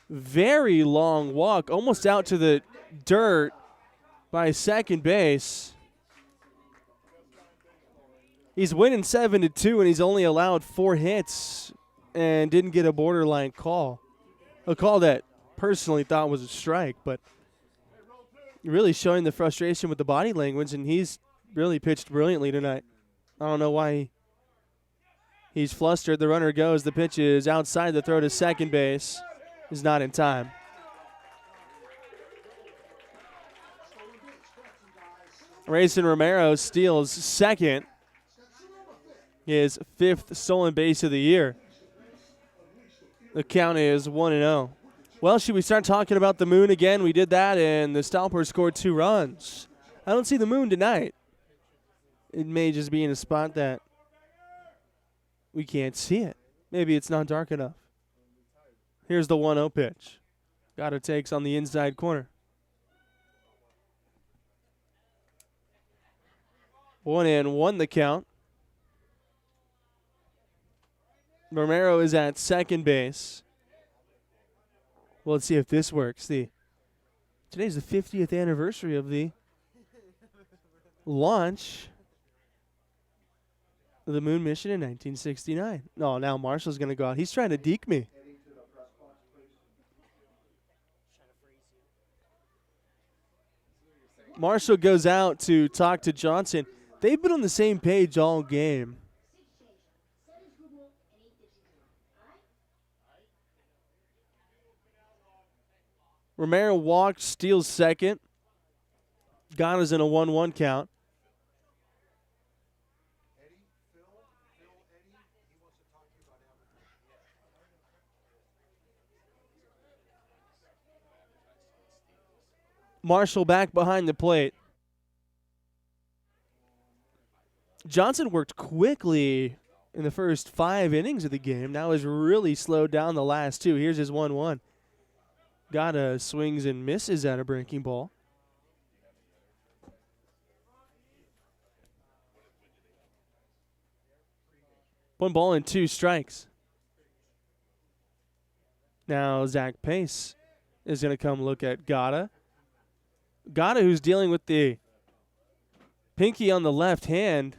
very long walk, almost out to the dirt by second base. He's winning 7-2, and he's only allowed 4 hits and didn't get a borderline call. A call that personally thought was a strike, but really showing the frustration with the body language, and he's really pitched brilliantly tonight. I don't know why he's flustered. The runner goes. The pitch is outside the throw to second base. Is not in time. Rayson Romero steals second, his 5th stolen base of the year. The count is 1-0. Well, should we start talking about the moon again? We did that, and the Stompers scored 2 runs. I don't see the moon tonight. It may just be in a spot that we can't see it. Maybe it's not dark enough. Here's the 1-0 pitch. Gotta takes on the inside corner. 1-1 the count. Romero is at second base. Well, let's see if this works. Today's the 50th anniversary of the launch of the moon mission in 1969. No, now Marshall's going to go out. He's trying to deke me. Marshall goes out to talk to Johnson. They've been on the same page all game. Romero walked, steals second. Ghana's in a 1-1 count. Marshall back behind the plate. Johnson worked quickly in the first 5 innings of the game. Now has really slowed down the last 2. Here's his 1-1. Ghana swings and misses at a breaking ball. One ball and 2 strikes. Now Zach Pace is going to come look at Gata. Gata, who's dealing with the pinky on the left hand.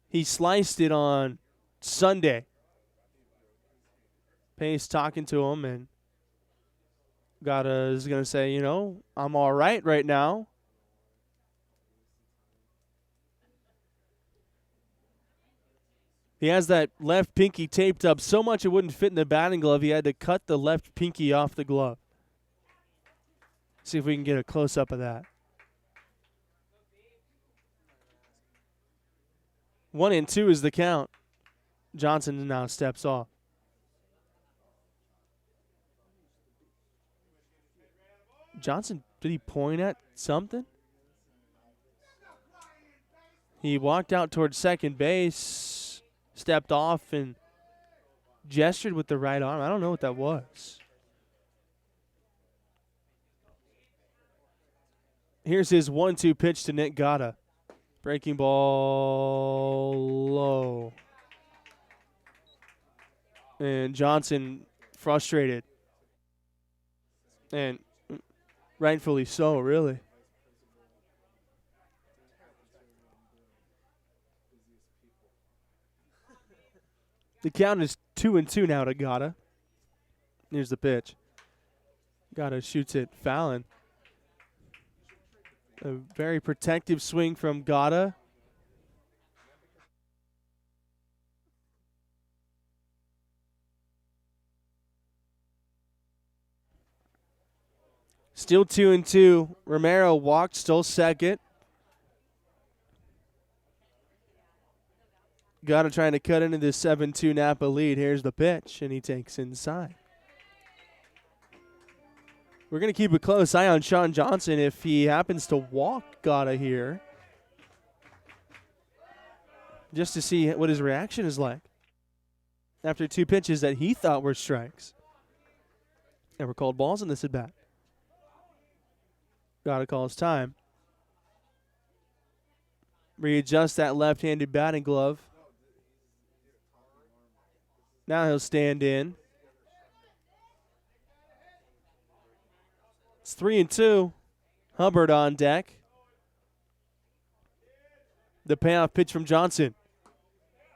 He sliced it on Sunday. Pace talking to him, and Gata is going to say, you know, I'm all right now. He has that left pinky taped up so much it wouldn't fit in the batting glove, he had to cut the left pinky off the glove. See if we can get a close-up of that. 1-2 is the count. Johnson now steps off. Johnson, did he point at something? He walked out towards second base, stepped off, and gestured with the right arm. I don't know what that was. Here's his 1-2 pitch to Nick Gata. Breaking ball low. And Johnson frustrated. And rightfully so, really. The count is 2-2 now to Gata. Here's the pitch. Gata shoots it fouling. A very protective swing from Gata. Still 2-2. Romero walked, still second. Gata trying to cut into this 7-2 Napa lead. Here's the pitch, and he takes inside. We're going to keep a close eye on Sean Johnson if he happens to walk Gata here, just to see what his reaction is like after 2 pitches that he thought were strikes and were called balls in this at-bat. Gata calls time. Readjust that left-handed batting glove. Now he'll stand in. It's 3-2. Hubbard on deck. The payoff pitch from Johnson.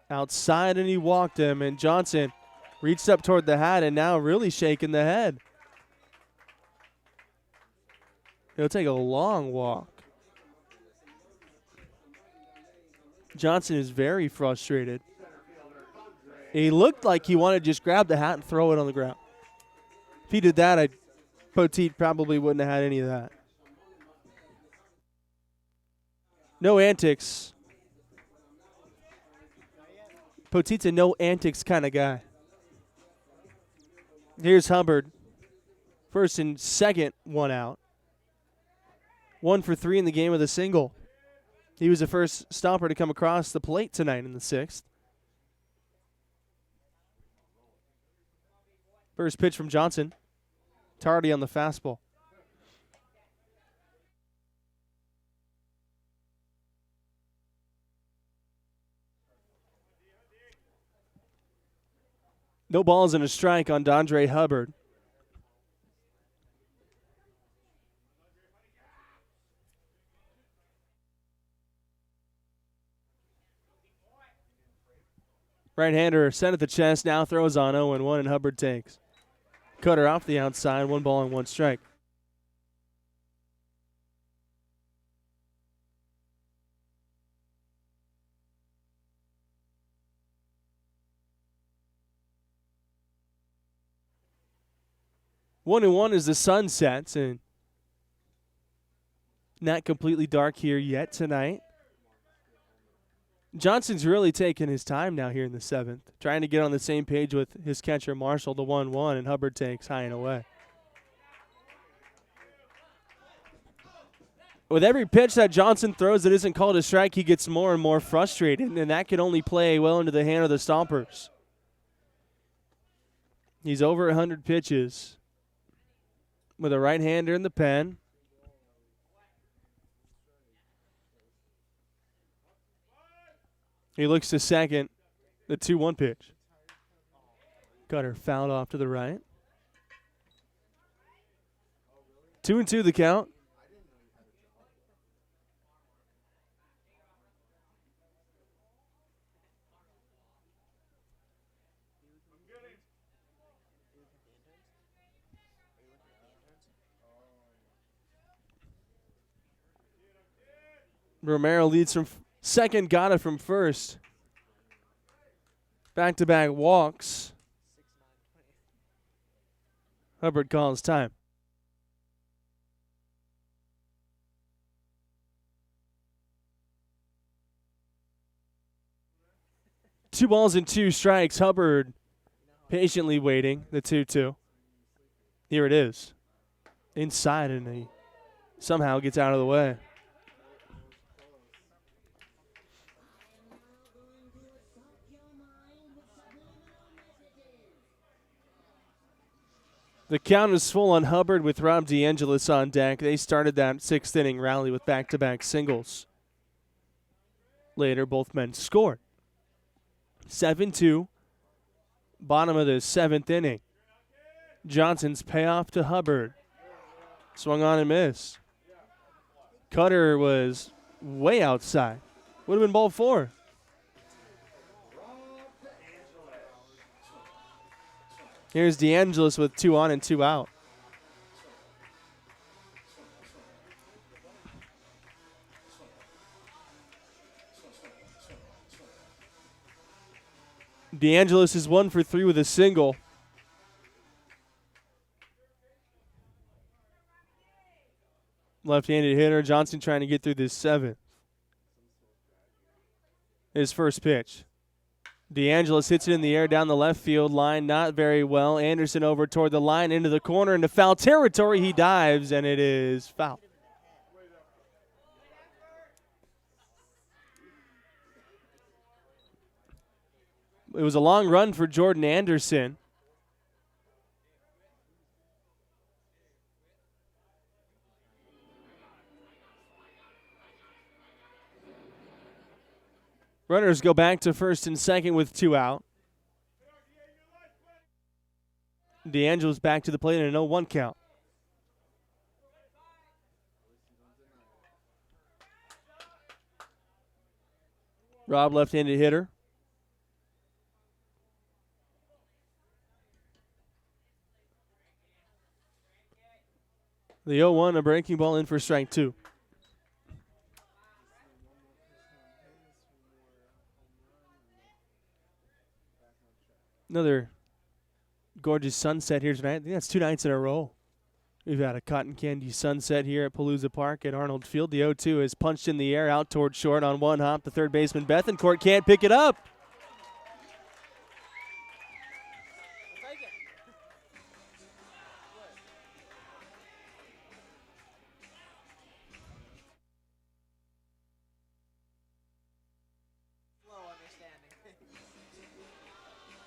Outside, and he walked him, and Johnson reached up toward the hat and now really shaking the head. He'll take a long walk. Johnson is very frustrated. He looked like he wanted to just grab the hat and throw it on the ground. If he did that, Poteet probably wouldn't have had any of that. No antics. Poteet's a no antics kind of guy. Here's Hubbard. First and second, 1 out. 1 for 3 in the game with a single. He was the first Stomper to come across the plate tonight in the 6th. First pitch from Johnson. Tardy on the fastball. No balls and a strike on Dondre Hubbard. Right-hander set at the chest, now throws on 0-1, and Hubbard takes. Cutter off the outside, 1 ball and 1 strike. 1-1 as the sun sets, and not completely dark here yet tonight. Johnson's really taking his time now here in the 7th, trying to get on the same page with his catcher Marshall, the 1-1, and Hubbard takes high and away. With every pitch that Johnson throws that isn't called a strike, he gets more and more frustrated, and that can only play well into the hand of the Stompers. He's over 100 pitches with a right-hander in the pen. He looks to second, the 2-1 pitch. Cutter fouled off to the right. 2-2 the count. Romero leads from second, got it from first. Back-to-back walks. Hubbard calls time. Two balls and two strikes. Hubbard patiently waiting, the 2-2. Here it is. Inside, and he somehow gets out of the way. The count is full on Hubbard with Rob DeAngelis on deck. They started that 6th inning rally with back-to-back singles. Later, both men scored. 7-2, bottom of the 7th inning. Johnson's payoff to Hubbard. Swung on and missed. Cutter was way outside. Would have been ball 4. Here's DeAngelis with 2 on and 2 out. DeAngelis is 1 for 3 with a single. Left-handed hitter. Johnson trying to get through this 7th. His first pitch. DeAngelis hits it in the air down the left field line, not very well. Anderson over toward the line, into the corner, into foul territory. He dives, and it is foul. It was a long run for Jordan Anderson. Runners go back to first and second with 2 out. DeAngelis back to the plate in an 0-1 count. Rob, left-handed hitter. The 0-1, a breaking ball in for strike 2. Another gorgeous sunset here tonight. I think that's 2 nights in a row. We've had a cotton candy sunset here at Palooza Park at Arnold Field. The 0-2 is punched in the air out toward short on one hop. The third baseman Bethencourt can't pick it up.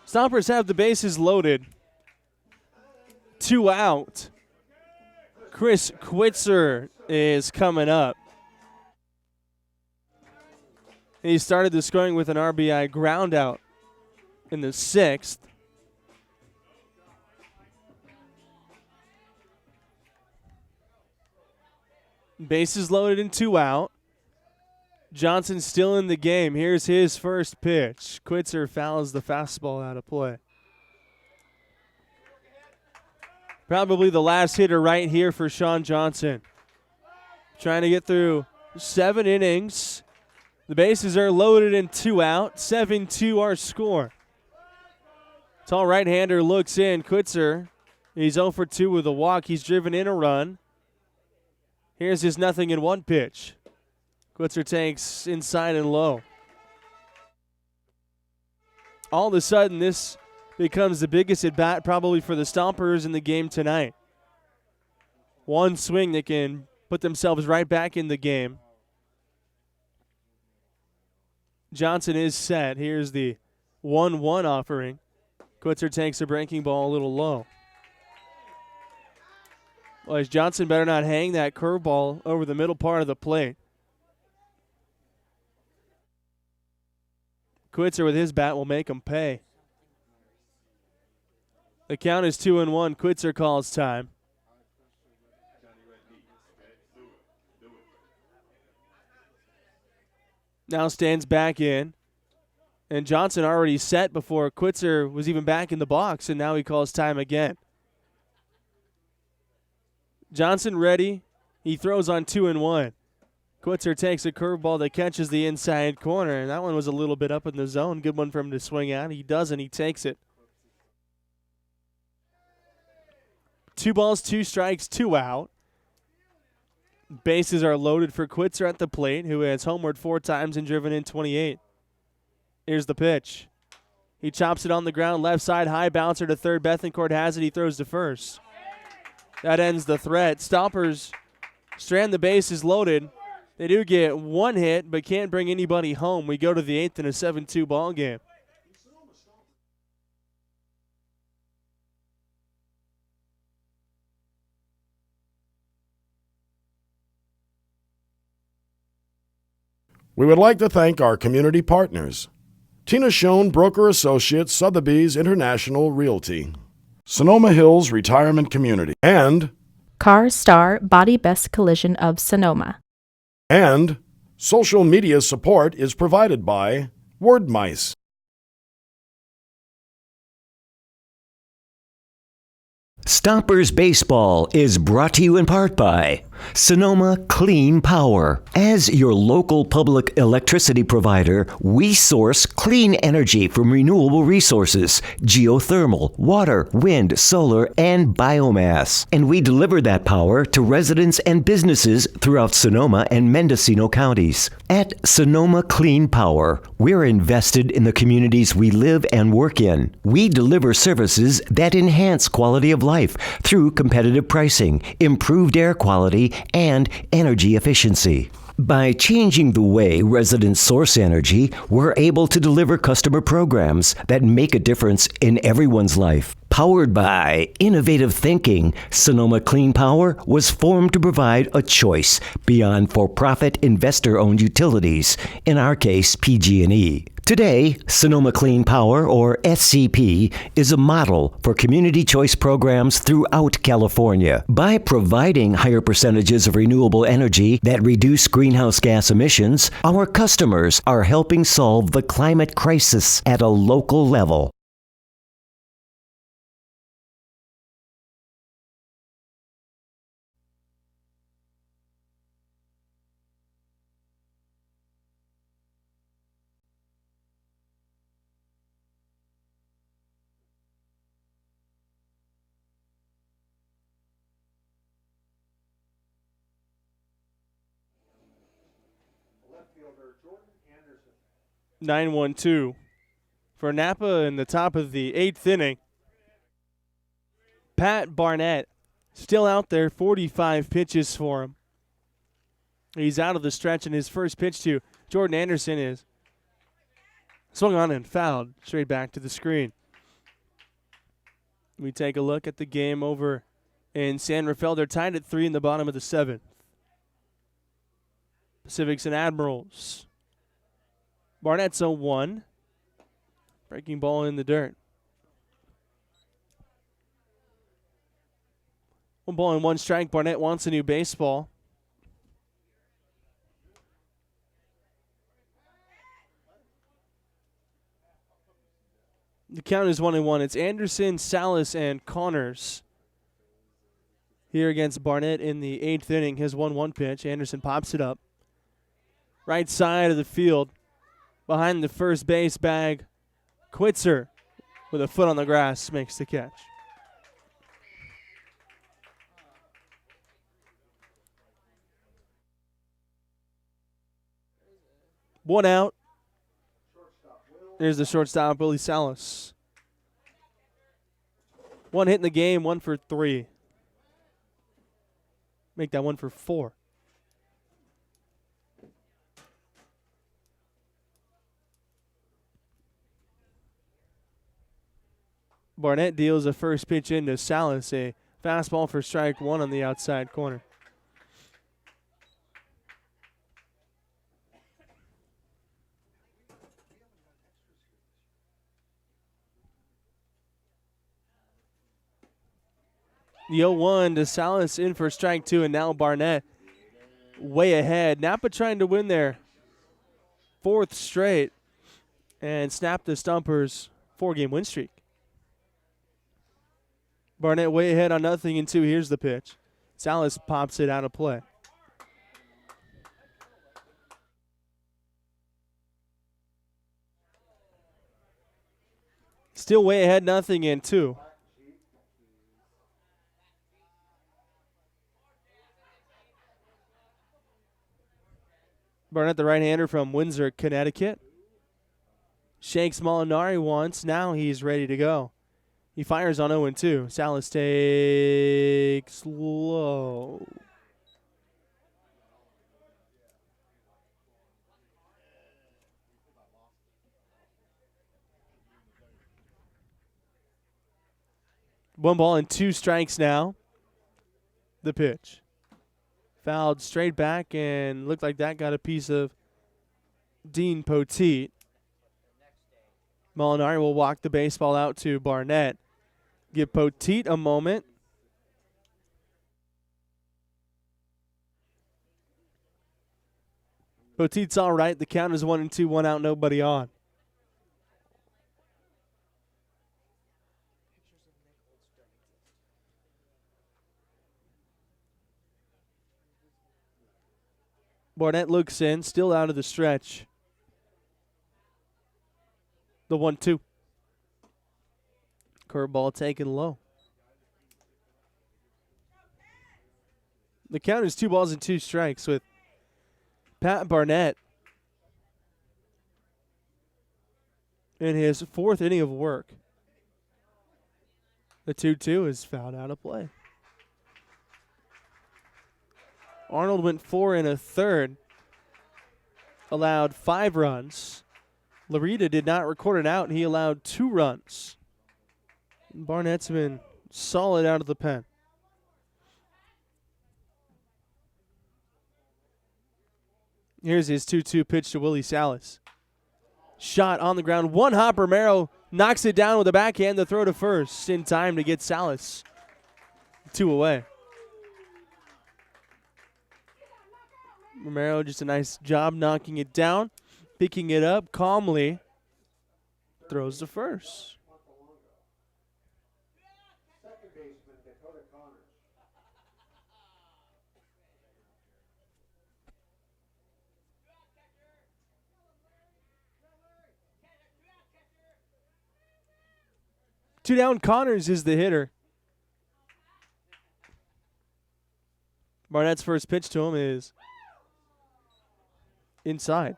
Stompers have the bases loaded. 2 out. Chris Quitzer is coming up. He started the scoring with an RBI ground out in the 6th. Bases loaded and 2 out. Johnson still in the game. Here's his first pitch. Quitzer fouls the fastball out of play. Probably the last hitter right here for Sean Johnson. Trying to get through 7 innings. The bases are loaded and 2 out. 7-2 our score. Tall right-hander looks in. Quitzer He's 0 for 2 with a walk. He's driven in a run. Here's his 0-1 pitch. Quitzer takes inside and low. All of a sudden, this becomes the biggest at-bat probably for the Stompers in the game tonight. One swing that can put themselves right back in the game. Johnson is set. Here's the 1-1 offering. Quitzer takes a breaking ball a little low. Well, as Johnson better not hang that curveball over the middle part of the plate. Quitzer with his bat will make him pay. The count is 2-1. Quitzer calls time. Now stands back in. And Johnson already set before Quitzer was even back in the box, and now he calls time again. Johnson ready. He throws on 2-1. Quitzer takes a curveball that catches the inside corner, and that one was a little bit up in the zone. Good one for him to swing out. He doesn't. He takes it. 2 balls, 2 strikes, 2 out. Bases are loaded for Quitzer at the plate, who has homered 4 times and driven in 28. Here's the pitch. He chops it on the ground, left side, high bouncer to third. Bethencourt has it. He throws to first. That ends the threat. Stompers strand the bases loaded. They do get 1 hit, but can't bring anybody home. We go to the 8th in a 7-2 ball game.
We would like to thank our community partners. Tina Schoen, Broker Associates, Sotheby's International Realty. Sonoma Hills Retirement Community. And
Car Star Body Best Collision of Sonoma.
And social media support is provided by Word Mice.
Stompers Baseball is brought to you in part by Sonoma Clean Power. As your local public electricity provider, we source clean energy from renewable resources, geothermal, water, wind, solar, and biomass. And we deliver that power to residents and businesses throughout Sonoma and Mendocino counties. At Sonoma Clean Power, we're invested in the communities we live and work in. We deliver services that enhance quality of life through competitive pricing, improved air quality, and energy efficiency. By changing the way residents source energy, we're able to deliver customer programs that make a difference in everyone's life. Powered by innovative thinking, Sonoma Clean Power was formed to provide a choice beyond for-profit investor-owned utilities, in our case, PG&E. Today, Sonoma Clean Power, or SCP, is a model for community choice programs throughout California. By providing higher percentages of renewable energy that reduce greenhouse gas emissions, our customers are helping solve the climate crisis at a local level.
Fielder Jordan Anderson. 9-1-2 for Napa in the top of the 8th inning. Pat Barnett still out there, 45 pitches for him. He's out of the stretch, and his first pitch to Jordan Anderson is swung on and fouled straight back to the screen. We take a look at the game over in San Rafael. They're tied at 3 in the bottom of the 7th. Pacifics and Admirals. Barnett's 0-1. Breaking ball in the dirt. 1 ball and 1 strike. Barnett wants a new baseball. The count is 1-1. It's Anderson, Salas, and Connors here against Barnett in the 8th inning. His 1-1 pitch. Anderson pops it up. Right side of the field, behind the first base bag, Quitzer with a foot on the grass makes the catch. 1 out. There's the shortstop, Willie Salas. 1 hit in the game, 1 for 3. Make that 1 for 4. Barnett deals the first pitch into Salas, a fastball for strike 1 on the outside corner. The 0-1 to Salas in for strike 2, and now Barnett way ahead. Napa trying to win their 4th straight and snap the Stompers' 4-game win streak. Barnett way ahead on 0-2. Here's the pitch. Salas pops it out of play. Still way ahead, 0-2. Barnett, the right-hander from Windsor, Connecticut. Shanks Molinari once. Now he's ready to go. He fires on 0-2. Salas takes low. One ball and 2 strikes now. The pitch. Fouled straight back and looked like that got a piece of Dean Poteet. Molinari will walk the baseball out to Barnett. Give Poteet a moment. Poteet's all right. The count is 1-2, 1 out, nobody on. Barnett looks in, still out of the stretch. The 1-2. Curveball taken low. The count is 2 balls and 2 strikes with Pat Barnett in his 4th inning of work. The 2-2 is fouled out of play. Arnold went 4 1/3, allowed 5 runs. Larita did not record it out. He allowed 2 runs. Barnett's been solid out of the pen. Here's his 2-2 pitch to Willie Salas. Shot on the ground. One hop, Romero knocks it down with a backhand. The throw to first in time to get Salas 2 away. Romero just a nice job knocking it down, picking it up calmly, throws to first. Two down, Connors is the hitter. Barnett's first pitch to him is inside.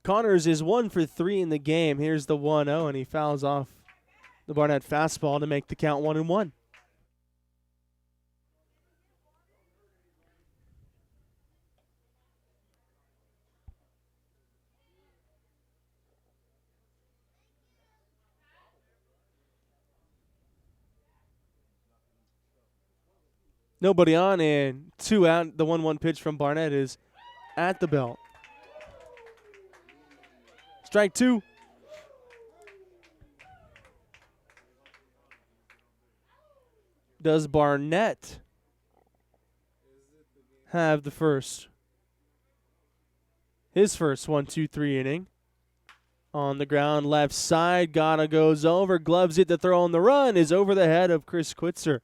Connors is 1 for 3 in the game. Here's the 1-0, and he fouls off the Barnett fastball to make the count 1-1. Nobody on, and 2 out. The 1-1 pitch from Barnett is at the belt. Strike 2. Does Barnett have the first? His first 1-2-3 inning. On the ground, left side. Gana goes over. Gloves it. The throw on the run is over the head of Chris Quitzer.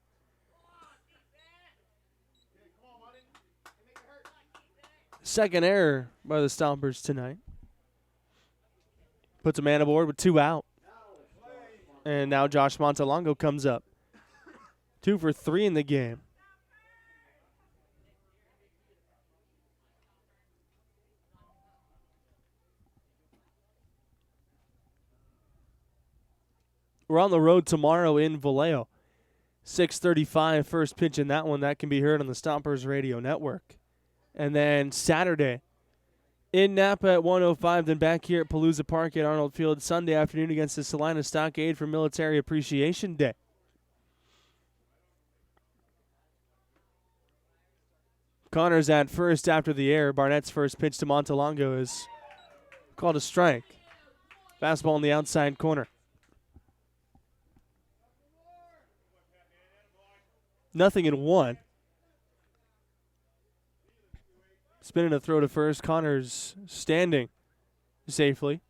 Second error by the Stompers tonight. Puts a man aboard with 2 out. And now Josh Montalongo comes up. 2 for 3 in the game. We're on the road tomorrow in Vallejo. 6:35 first pitch in that one. That can be heard on the Stompers Radio Network. And then Saturday in Napa at 1:05, then back here at Palooza Park at Arnold Field Sunday afternoon against the Salina Stockade for Military Appreciation Day. Connors at first after the air. Barnett's first pitch to Montalongo is called a strike. Fastball in the outside corner. 0-1. Spinning a throw to first. Connors standing safely.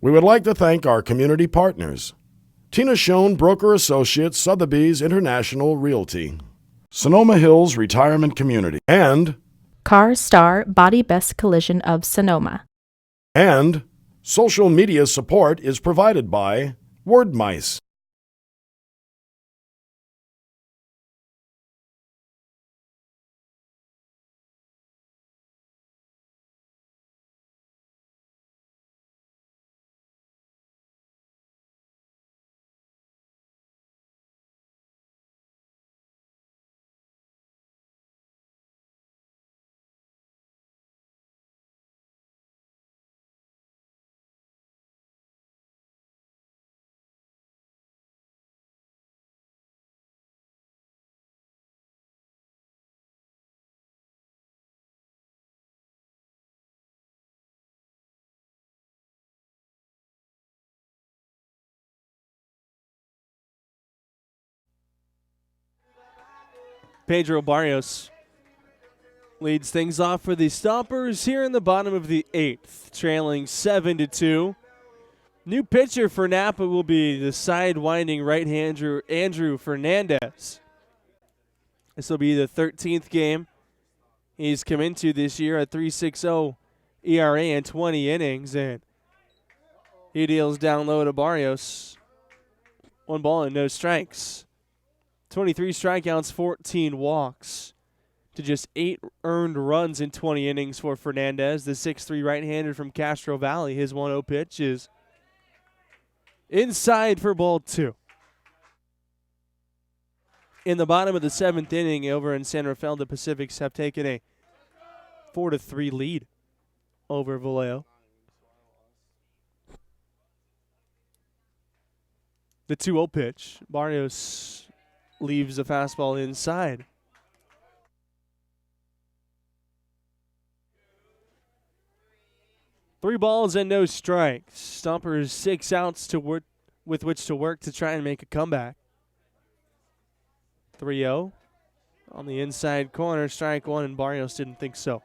We would like to thank our community partners. Tina Schoen, Broker Associates, Sotheby's International Realty. Sonoma Hills Retirement Community. And
Car Star Body Best Collision of Sonoma.
social media support is provided by Wordmice.
Pedro Barrios leads things off for the Stompers here in the bottom of the 8th, trailing 7-2. New pitcher for Napa will be the side-winding right-hander Andrew Fernandez. This will be the 13th game he's come into this year at 3.60 ERA and 20 innings, and he deals down low to Barrios. 1 ball and no strikes. 23 strikeouts, 14 walks to just 8 earned runs in 20 innings for Fernandez. The 6'3 right-hander from Castro Valley. His 1-0 pitch is inside for ball 2. In the bottom of the 7th inning over in San Rafael, the Pacifics have taken a 4-3 lead over Vallejo. The 2-0 pitch. Barrios leaves the fastball inside. Three balls and no strikes. Stompers 6 outs with which to work to try and make a comeback. 3-0 on the inside corner. Strike 1, and Barrios didn't think so.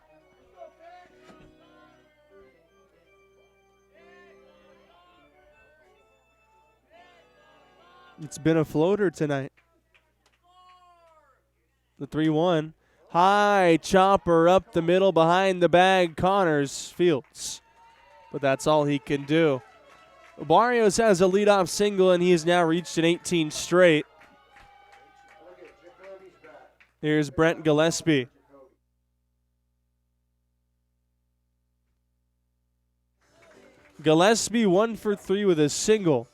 It's been a floater tonight. The 3-1. High chopper up the middle behind the bag. Connors fields. But that's all he can do. Barrios has a leadoff single, and he has now reached an 18 straight. Here's Brent Gillespie. Gillespie 1 for 3 with a single.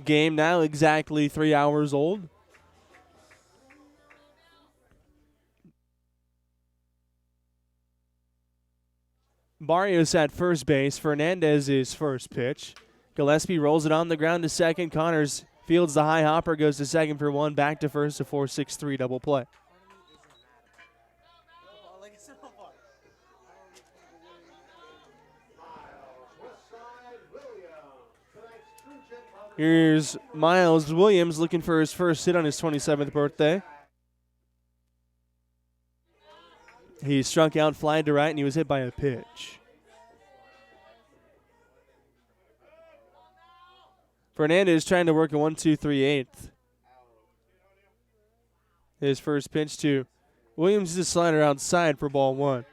Game now exactly 3 hours old. Barrios at first base. Fernandez is first pitch. Gillespie rolls it on the ground to second. Connors Fields the high hopper, goes to second for one, back to first, a 4-6-3 double play. Here's Miles Williams looking for his first hit on his 27th birthday. He struck out, flying to right, and he was hit by a pitch. Fernandez trying to work a 1-2-3-8. His first pitch to Williams is a slider outside for ball one.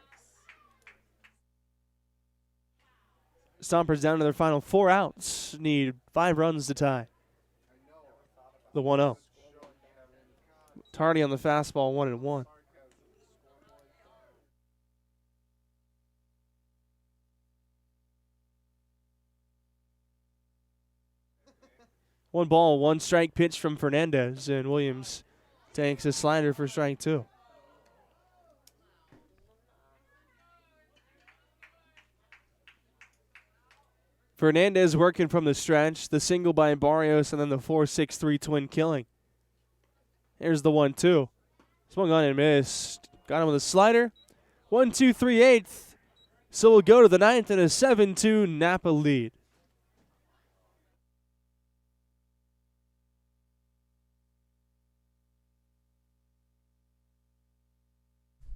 Stompers down to their final 4 outs. Need 5 runs to tie. The 1-0. Tardy on the fastball, 1-1. One ball, 1 strike pitch from Fernandez, and Williams takes a slider for strike 2. Fernandez working from the stretch, the single by Barrios, and then the 4-6-3 twin killing. Here's the 1-2. Swung on and missed. Got him with a slider. 1-2-3-8. So we'll go to the 9th and a 7-2 Napa lead.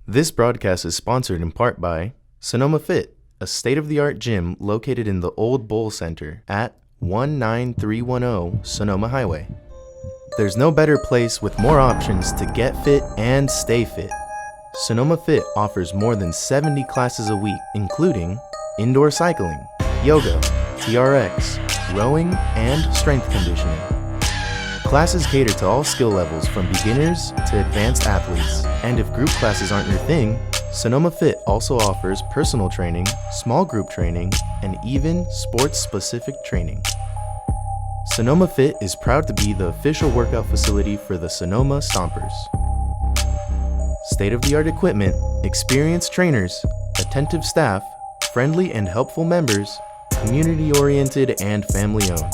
This broadcast is sponsored in part by Sonoma Fit, a state-of-the-art gym located in the Old Bowl Center at 19310 Sonoma Highway. There's no better place with more options to get fit and stay fit. Sonoma Fit offers more than 70 classes a week, including indoor cycling, yoga, TRX, rowing, and strength conditioning. Classes cater to all skill levels from beginners to advanced athletes. And if group classes aren't your thing, Sonoma Fit also offers personal training, small group training, and even sports-specific training. Sonoma Fit is proud to be the official workout facility for the Sonoma Stompers. State-of-the-art equipment, experienced trainers, attentive staff, friendly and helpful members, community-oriented and family-owned.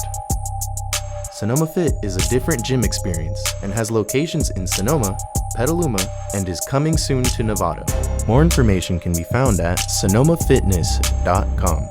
Sonoma Fit is a different gym experience and has locations in Sonoma, Petaluma, and is coming soon to Nevada. More information can be found at sonomafitness.com.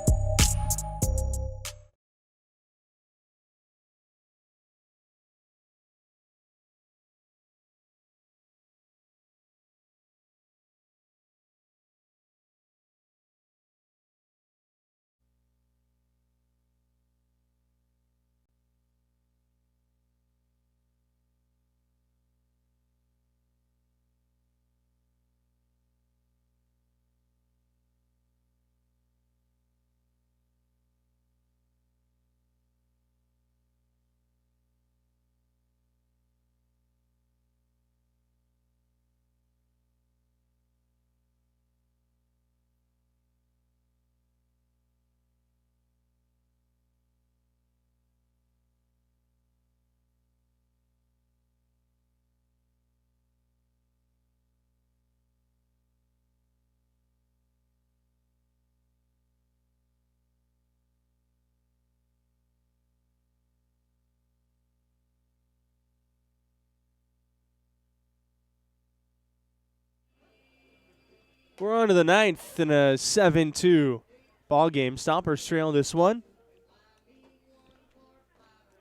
We're on to the 9th in a 7-2 ball game. Stompers trail this one.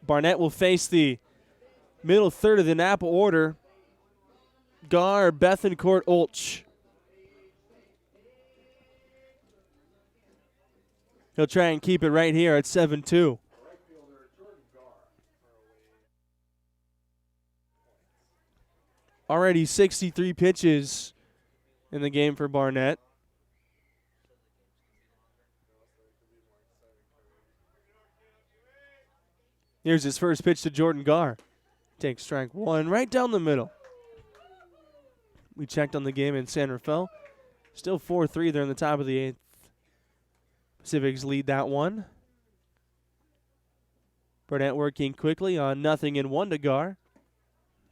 Barnett will face the middle third of the Napa order. Gar, Bethencourt, Olch. He'll try and keep it right here at 7-2. Already 63 pitches in the game for Barnett. Here's his first pitch to Jordan Gar. Takes strike 1 right down the middle. We checked on the game in San Rafael. Still 4-3 there in the top of the 8th. Pacifics lead that one. Barnett working quickly on 0-1 to Gar.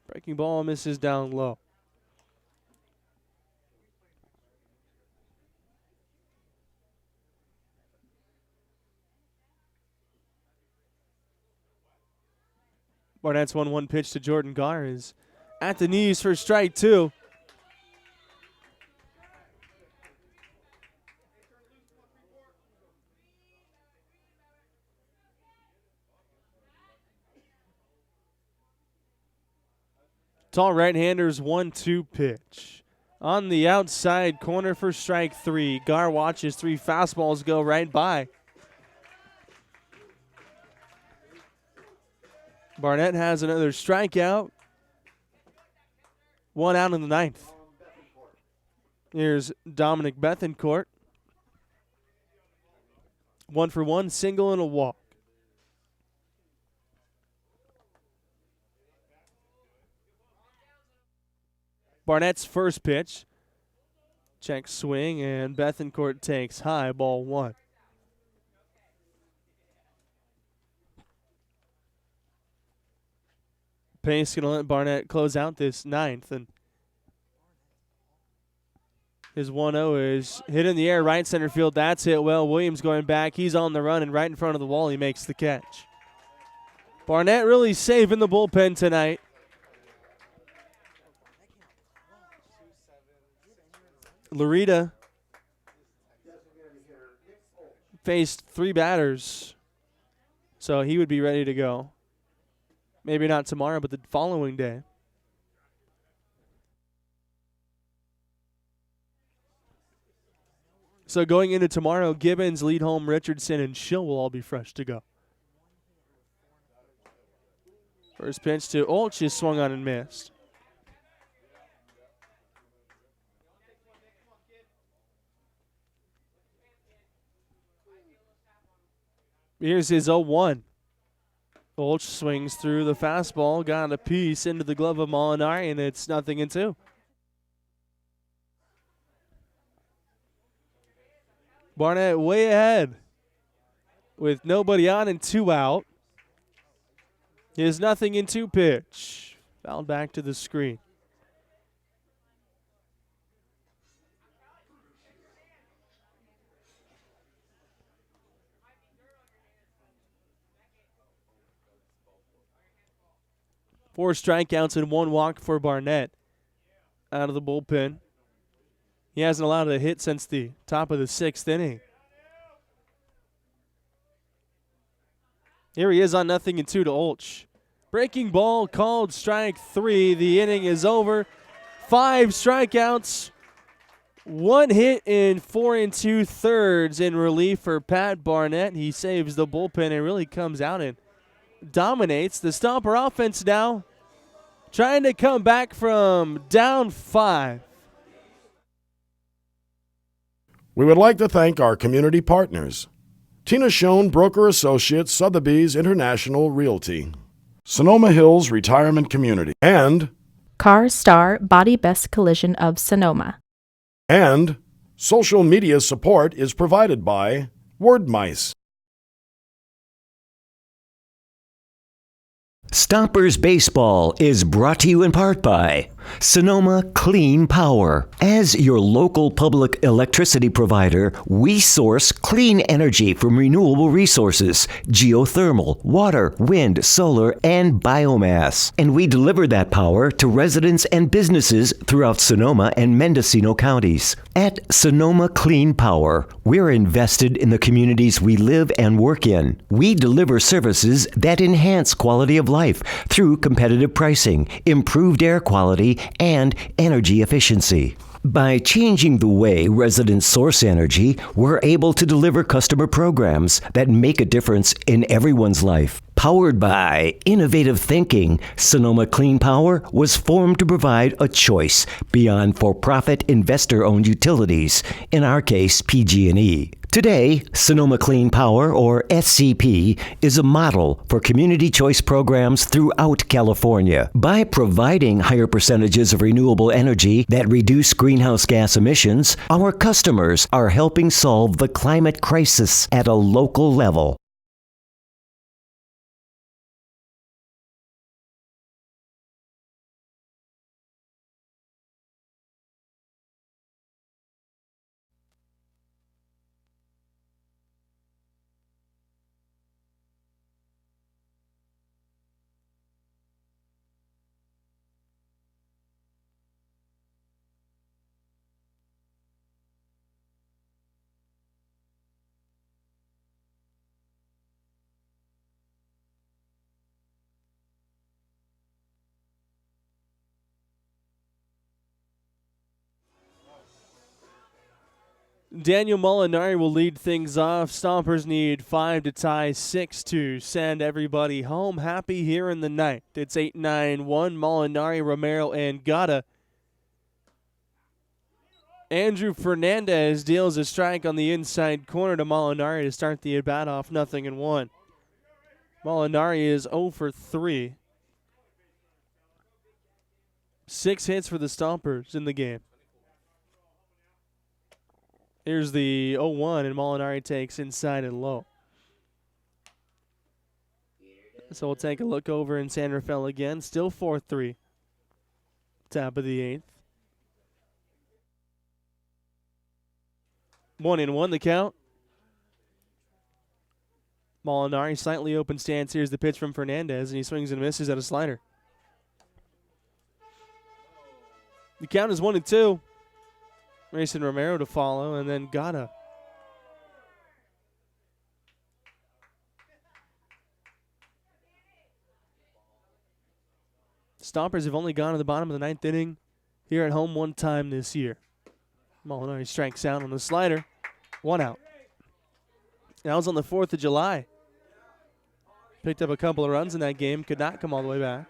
Breaking ball misses down low. Barnett's 1-1 pitch to Jordan Garr is at the knees for strike 2. Tall right-hander's 1-2 pitch. On the outside corner for strike 3. Garr watches 3 fastballs go right by. Barnett has another strikeout. 1 out in the 9th. Here's Dominic Bethencourt. 1 for 1, single and a walk. Barnett's first pitch. Check swing, and Bethencourt takes high, ball 1. Pace going to let Barnett close out this 9th, and his 1-0 is hit in the air, right center field. That's hit well. Williams going back. He's on the run, and right in front of the wall, he makes the catch. Barnett really safe in the bullpen tonight. Larita faced 3 batters, so he would be ready to go. Maybe not tomorrow, but the following day. So going into tomorrow, Gibbons, Leadholm, Richardson, and Schill will all be fresh to go. First pitch to Olch is swung on and missed. Here's his 0-1. Olch swings through the fastball, got a piece into the glove of Molinari, and it's 0-2. Barnett way ahead with nobody on and 2 out. His 0-2 pitch. Fouled back to the screen. Four strikeouts and 1 walk for Barnett out of the bullpen. He hasn't allowed a hit since the top of the 6th inning. Here he is on 0-2 to Olch. Breaking ball called strike 3. The inning is over. 5 strikeouts, 1 hit in 4 2/3 in relief for Pat Barnett. He saves the bullpen and really comes out and dominates. The Stomper offense now trying to come back from down 5.
We would like to thank our community partners. Tina Schoen, Broker Associates, Sotheby's International Realty. Sonoma Hills Retirement Community. And
Car Star Body Best Collision of Sonoma.
And social media support is provided by Wordmice.
Stompers Baseball is brought to you in part by Sonoma Clean Power. As your local public electricity provider, we source clean energy from renewable resources, geothermal, water, wind, solar, and biomass. And we deliver that power to residents and businesses throughout Sonoma and Mendocino counties. At Sonoma Clean Power, we're invested in the communities we live and work in. We deliver services that enhance quality of life through competitive pricing, improved air quality, and energy efficiency. By changing the way residents source energy, we're able to deliver customer programs that make a difference in everyone's life. Powered by innovative thinking, Sonoma Clean Power was formed to provide a choice beyond for-profit investor-owned utilities, in our case, PG&E. Today, Sonoma Clean Power, or SCP, is a model for community choice programs throughout California. By providing higher percentages of renewable energy that reduce greenhouse gas emissions, our customers are helping solve the climate crisis at a local level.
Daniel Molinari will lead things off. Stompers need 5 to tie 6 to send everybody home happy here in the ninth. It's 8-9-1. Molinari, Romero, and Gata. Andrew Fernandez deals a strike on the inside corner to Molinari to start the at-bat off 0-1. Molinari is 0 for 3. 6 hits for the Stompers in the game. Here's the 0-1, and Molinari takes inside and low. So we'll take a look over in San Rafael again. Still 4-3. Top of the 8th. 1-1 the count. Molinari slightly open stance. Here's the pitch from Fernandez, and he swings and misses at a slider. The count is 1-2. Mason Romero to follow, and then Gata. Stompers have only gone to the bottom of the 9th inning here at home 1 time this year. Molinari strikes out on the slider. 1 out. That was on the 4th of July. Picked up a couple of runs in that game. Could not come all the way back.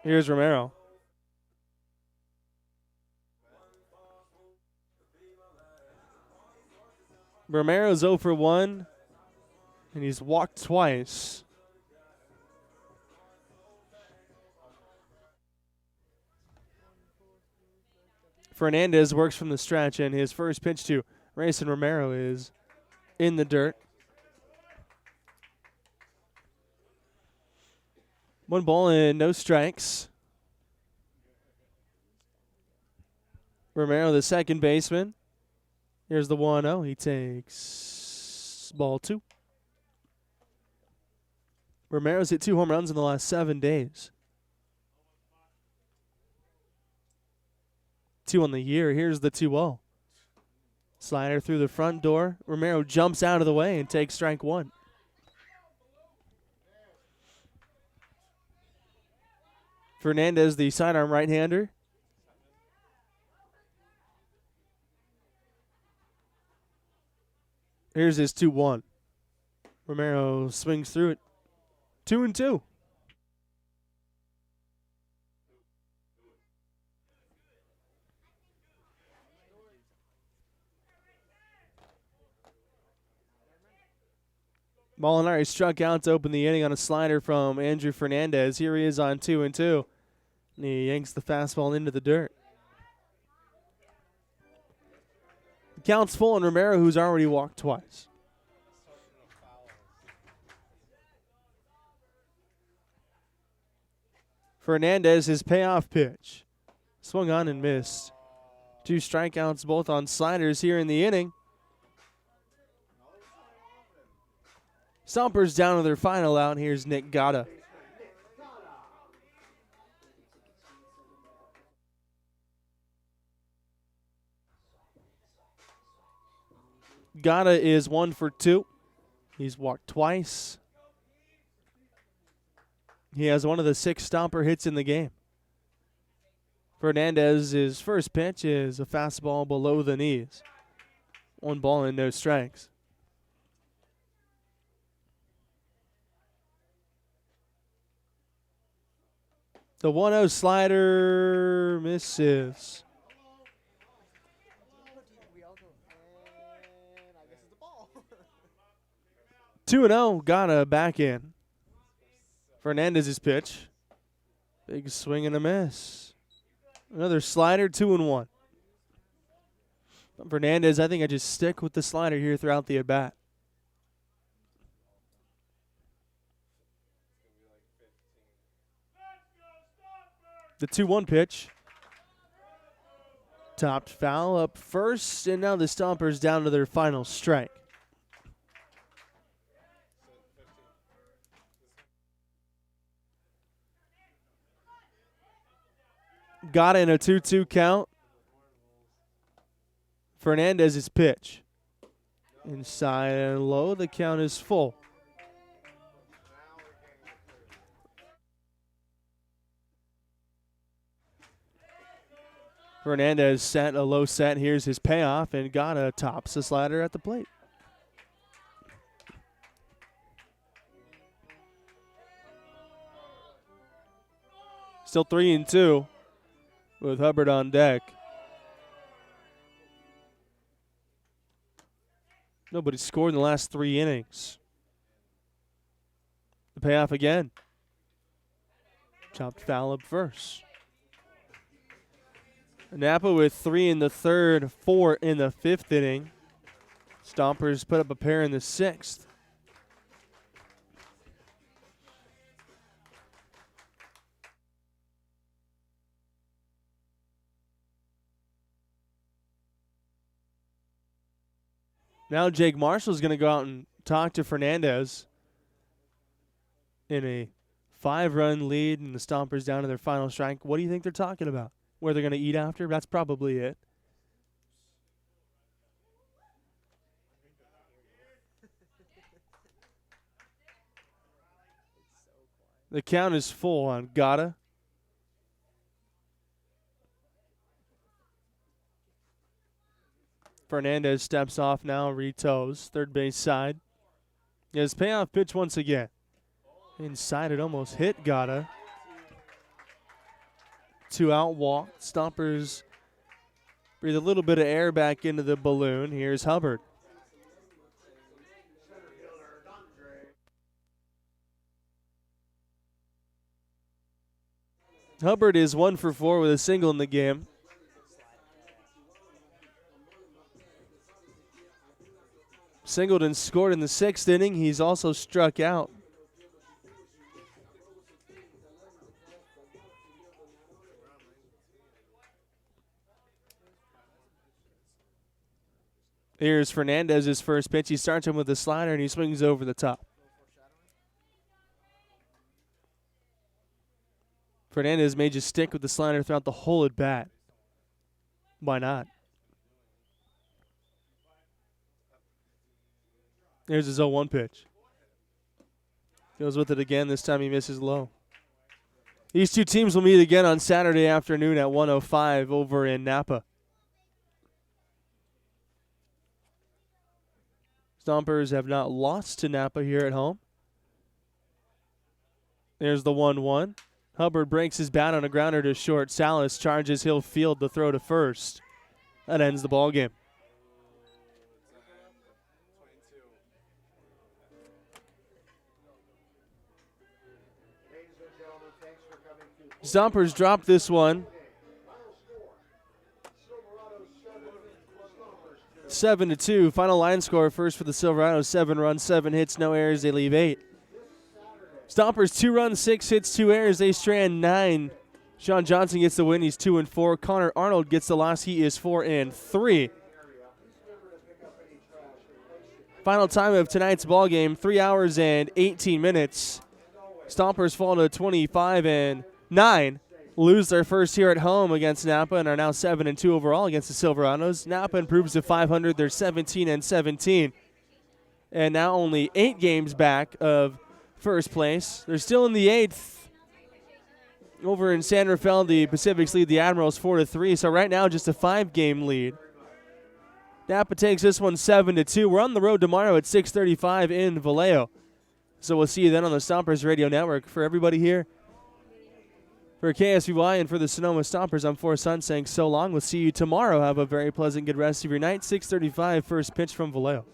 Here's Romero. Romero's 0 for 1, and he's walked twice. Fernandez works from the stretch, and his first pitch to Rayson Romero is in the dirt. 1 ball and no strikes. Romero, the second baseman. Here's the 1-0. He takes ball 2. Romero's hit 2 home runs in the last 7 days. 2 on the year. Here's the 2-0. Slider through the front door. Romero jumps out of the way and takes strike 1. Fernandez, the sidearm right-hander. Here's his 2-1. Romero swings through it. 2-2. Molinari struck out to open the inning on a slider from Andrew Fernandez. Here he is on 2-2. And he yanks the fastball into the dirt. The count's full on Romero, who's already walked twice. Fernandez, his payoff pitch. Swung on and missed. 2 strikeouts, both on sliders here in the inning. Stompers down to their final out. Here's Nick Gata. Gata is 1 for 2. He's walked twice. He has one of the 6 stomper hits in the game. Fernandez's first pitch is a fastball below the knees. 1 ball and no strikes. The 1-0 slider misses. Two 2-0, Gata back in. Fernandez's pitch. Big swing and a miss. Another slider, 2-1. Fernandez, I think I just stick with the slider here throughout the at-bat. The 2-1 pitch. Topped foul up first, and now the Stompers down to their final strike. Got in a 2-2 count. Fernandez's pitch. Inside and low, the count is full. Fernandez set a low set. Here's his payoff, and Gata tops the slider at the plate. Still 3-2 with Hubbard on deck. Nobody scored in the last 3 innings. The payoff again. Chopped foul up first. Napa with 3 in the third, 4 in the 5th inning. Stompers put up a pair in the 6th. Now Jake Marshall's going to go out and talk to Fernandez in a 5-run lead, and the Stompers down to their final strike. What do you think they're talking about? Where they're going to eat after? That's probably it. The count is full on Gata. Fernandez steps off now, retoes, third base side. His payoff pitch once again. Inside it almost hit Gata. 2-out walk. Stompers breathe a little bit of air back into the balloon. Here's Hubbard. Hubbard is 1 for 4 with a single in the game. Singled and scored in the 6th inning. He's also struck out. Here's Fernandez's first pitch. He starts him with a slider, and he swings over the top. Fernandez may just stick with the slider throughout the whole at bat. Why not? Here's his 0-1 pitch. Goes with it again. This time he misses low. These two teams will meet again on Saturday afternoon at 1:05 over in Napa. Stompers have not lost to Napa here at home. There's the 1-1. Hubbard breaks his bat on a grounder to short. Salas charges Hill Field to throw to first. That ends the ball game. Stompers drop this one. 7-2. Final line score first for the Silverados. 7 runs, 7 hits, no errors. They leave 8. Stompers 2 runs, 6 hits, 2 errors. They strand 9. Sean Johnson gets the win. He's 2-4. Connor Arnold gets the loss. He is 4-3. Final time of tonight's ball game, 3 hours and 18 minutes. Stompers fall to 25-9. Lose their first here at home against Napa and are now 7-2 overall against the Silverados. Napa improves to 500. They're 17-17. And now only 8 games back of first place. They're still in the 8th. Over in San Rafael, the Pacifics lead the Admirals 4-3. So right now just a 5-game lead. Napa takes this one 7-2. We're on the road tomorrow at 6:35 in Vallejo. So we'll see you then on the Stompers Radio Network. For everybody here, for KSVY and for the Sonoma Stompers, I'm Forrest Hunt saying so long. We'll see you tomorrow. Have a very pleasant, good rest of your night. 6:35, first pitch from Vallejo.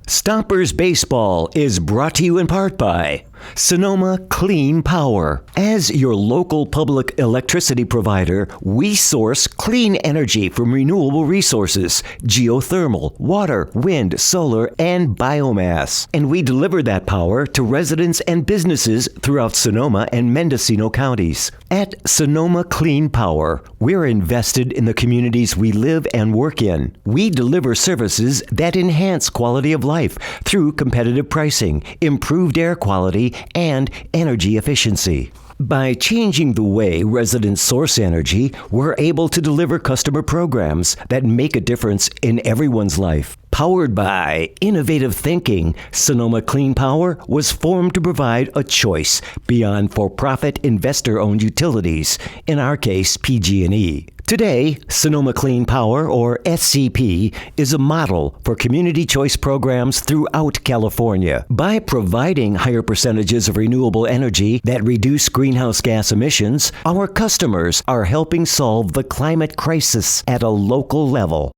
Stompers Baseball is brought to you in part by Sonoma Clean Power. As your local public electricity provider, we source clean energy from renewable resources, geothermal, water, wind, solar, and biomass. And we deliver that power to residents and businesses throughout Sonoma and Mendocino counties. At Sonoma Clean Power, we're invested in the communities we live and work in. We deliver services that enhance quality of life through competitive pricing, improved air quality, and energy efficiency. By changing the way residents source energy, we're able to deliver customer programs that make a difference in everyone's life. Powered by innovative thinking, Sonoma Clean Power was formed to provide a choice beyond for-profit investor-owned utilities, in our case PG&E. Today, Sonoma Clean Power, or SCP, is a model for community choice programs throughout California. By providing higher percentages of renewable energy that reduce greenhouse gas emissions, our customers are helping solve the climate crisis at a local level.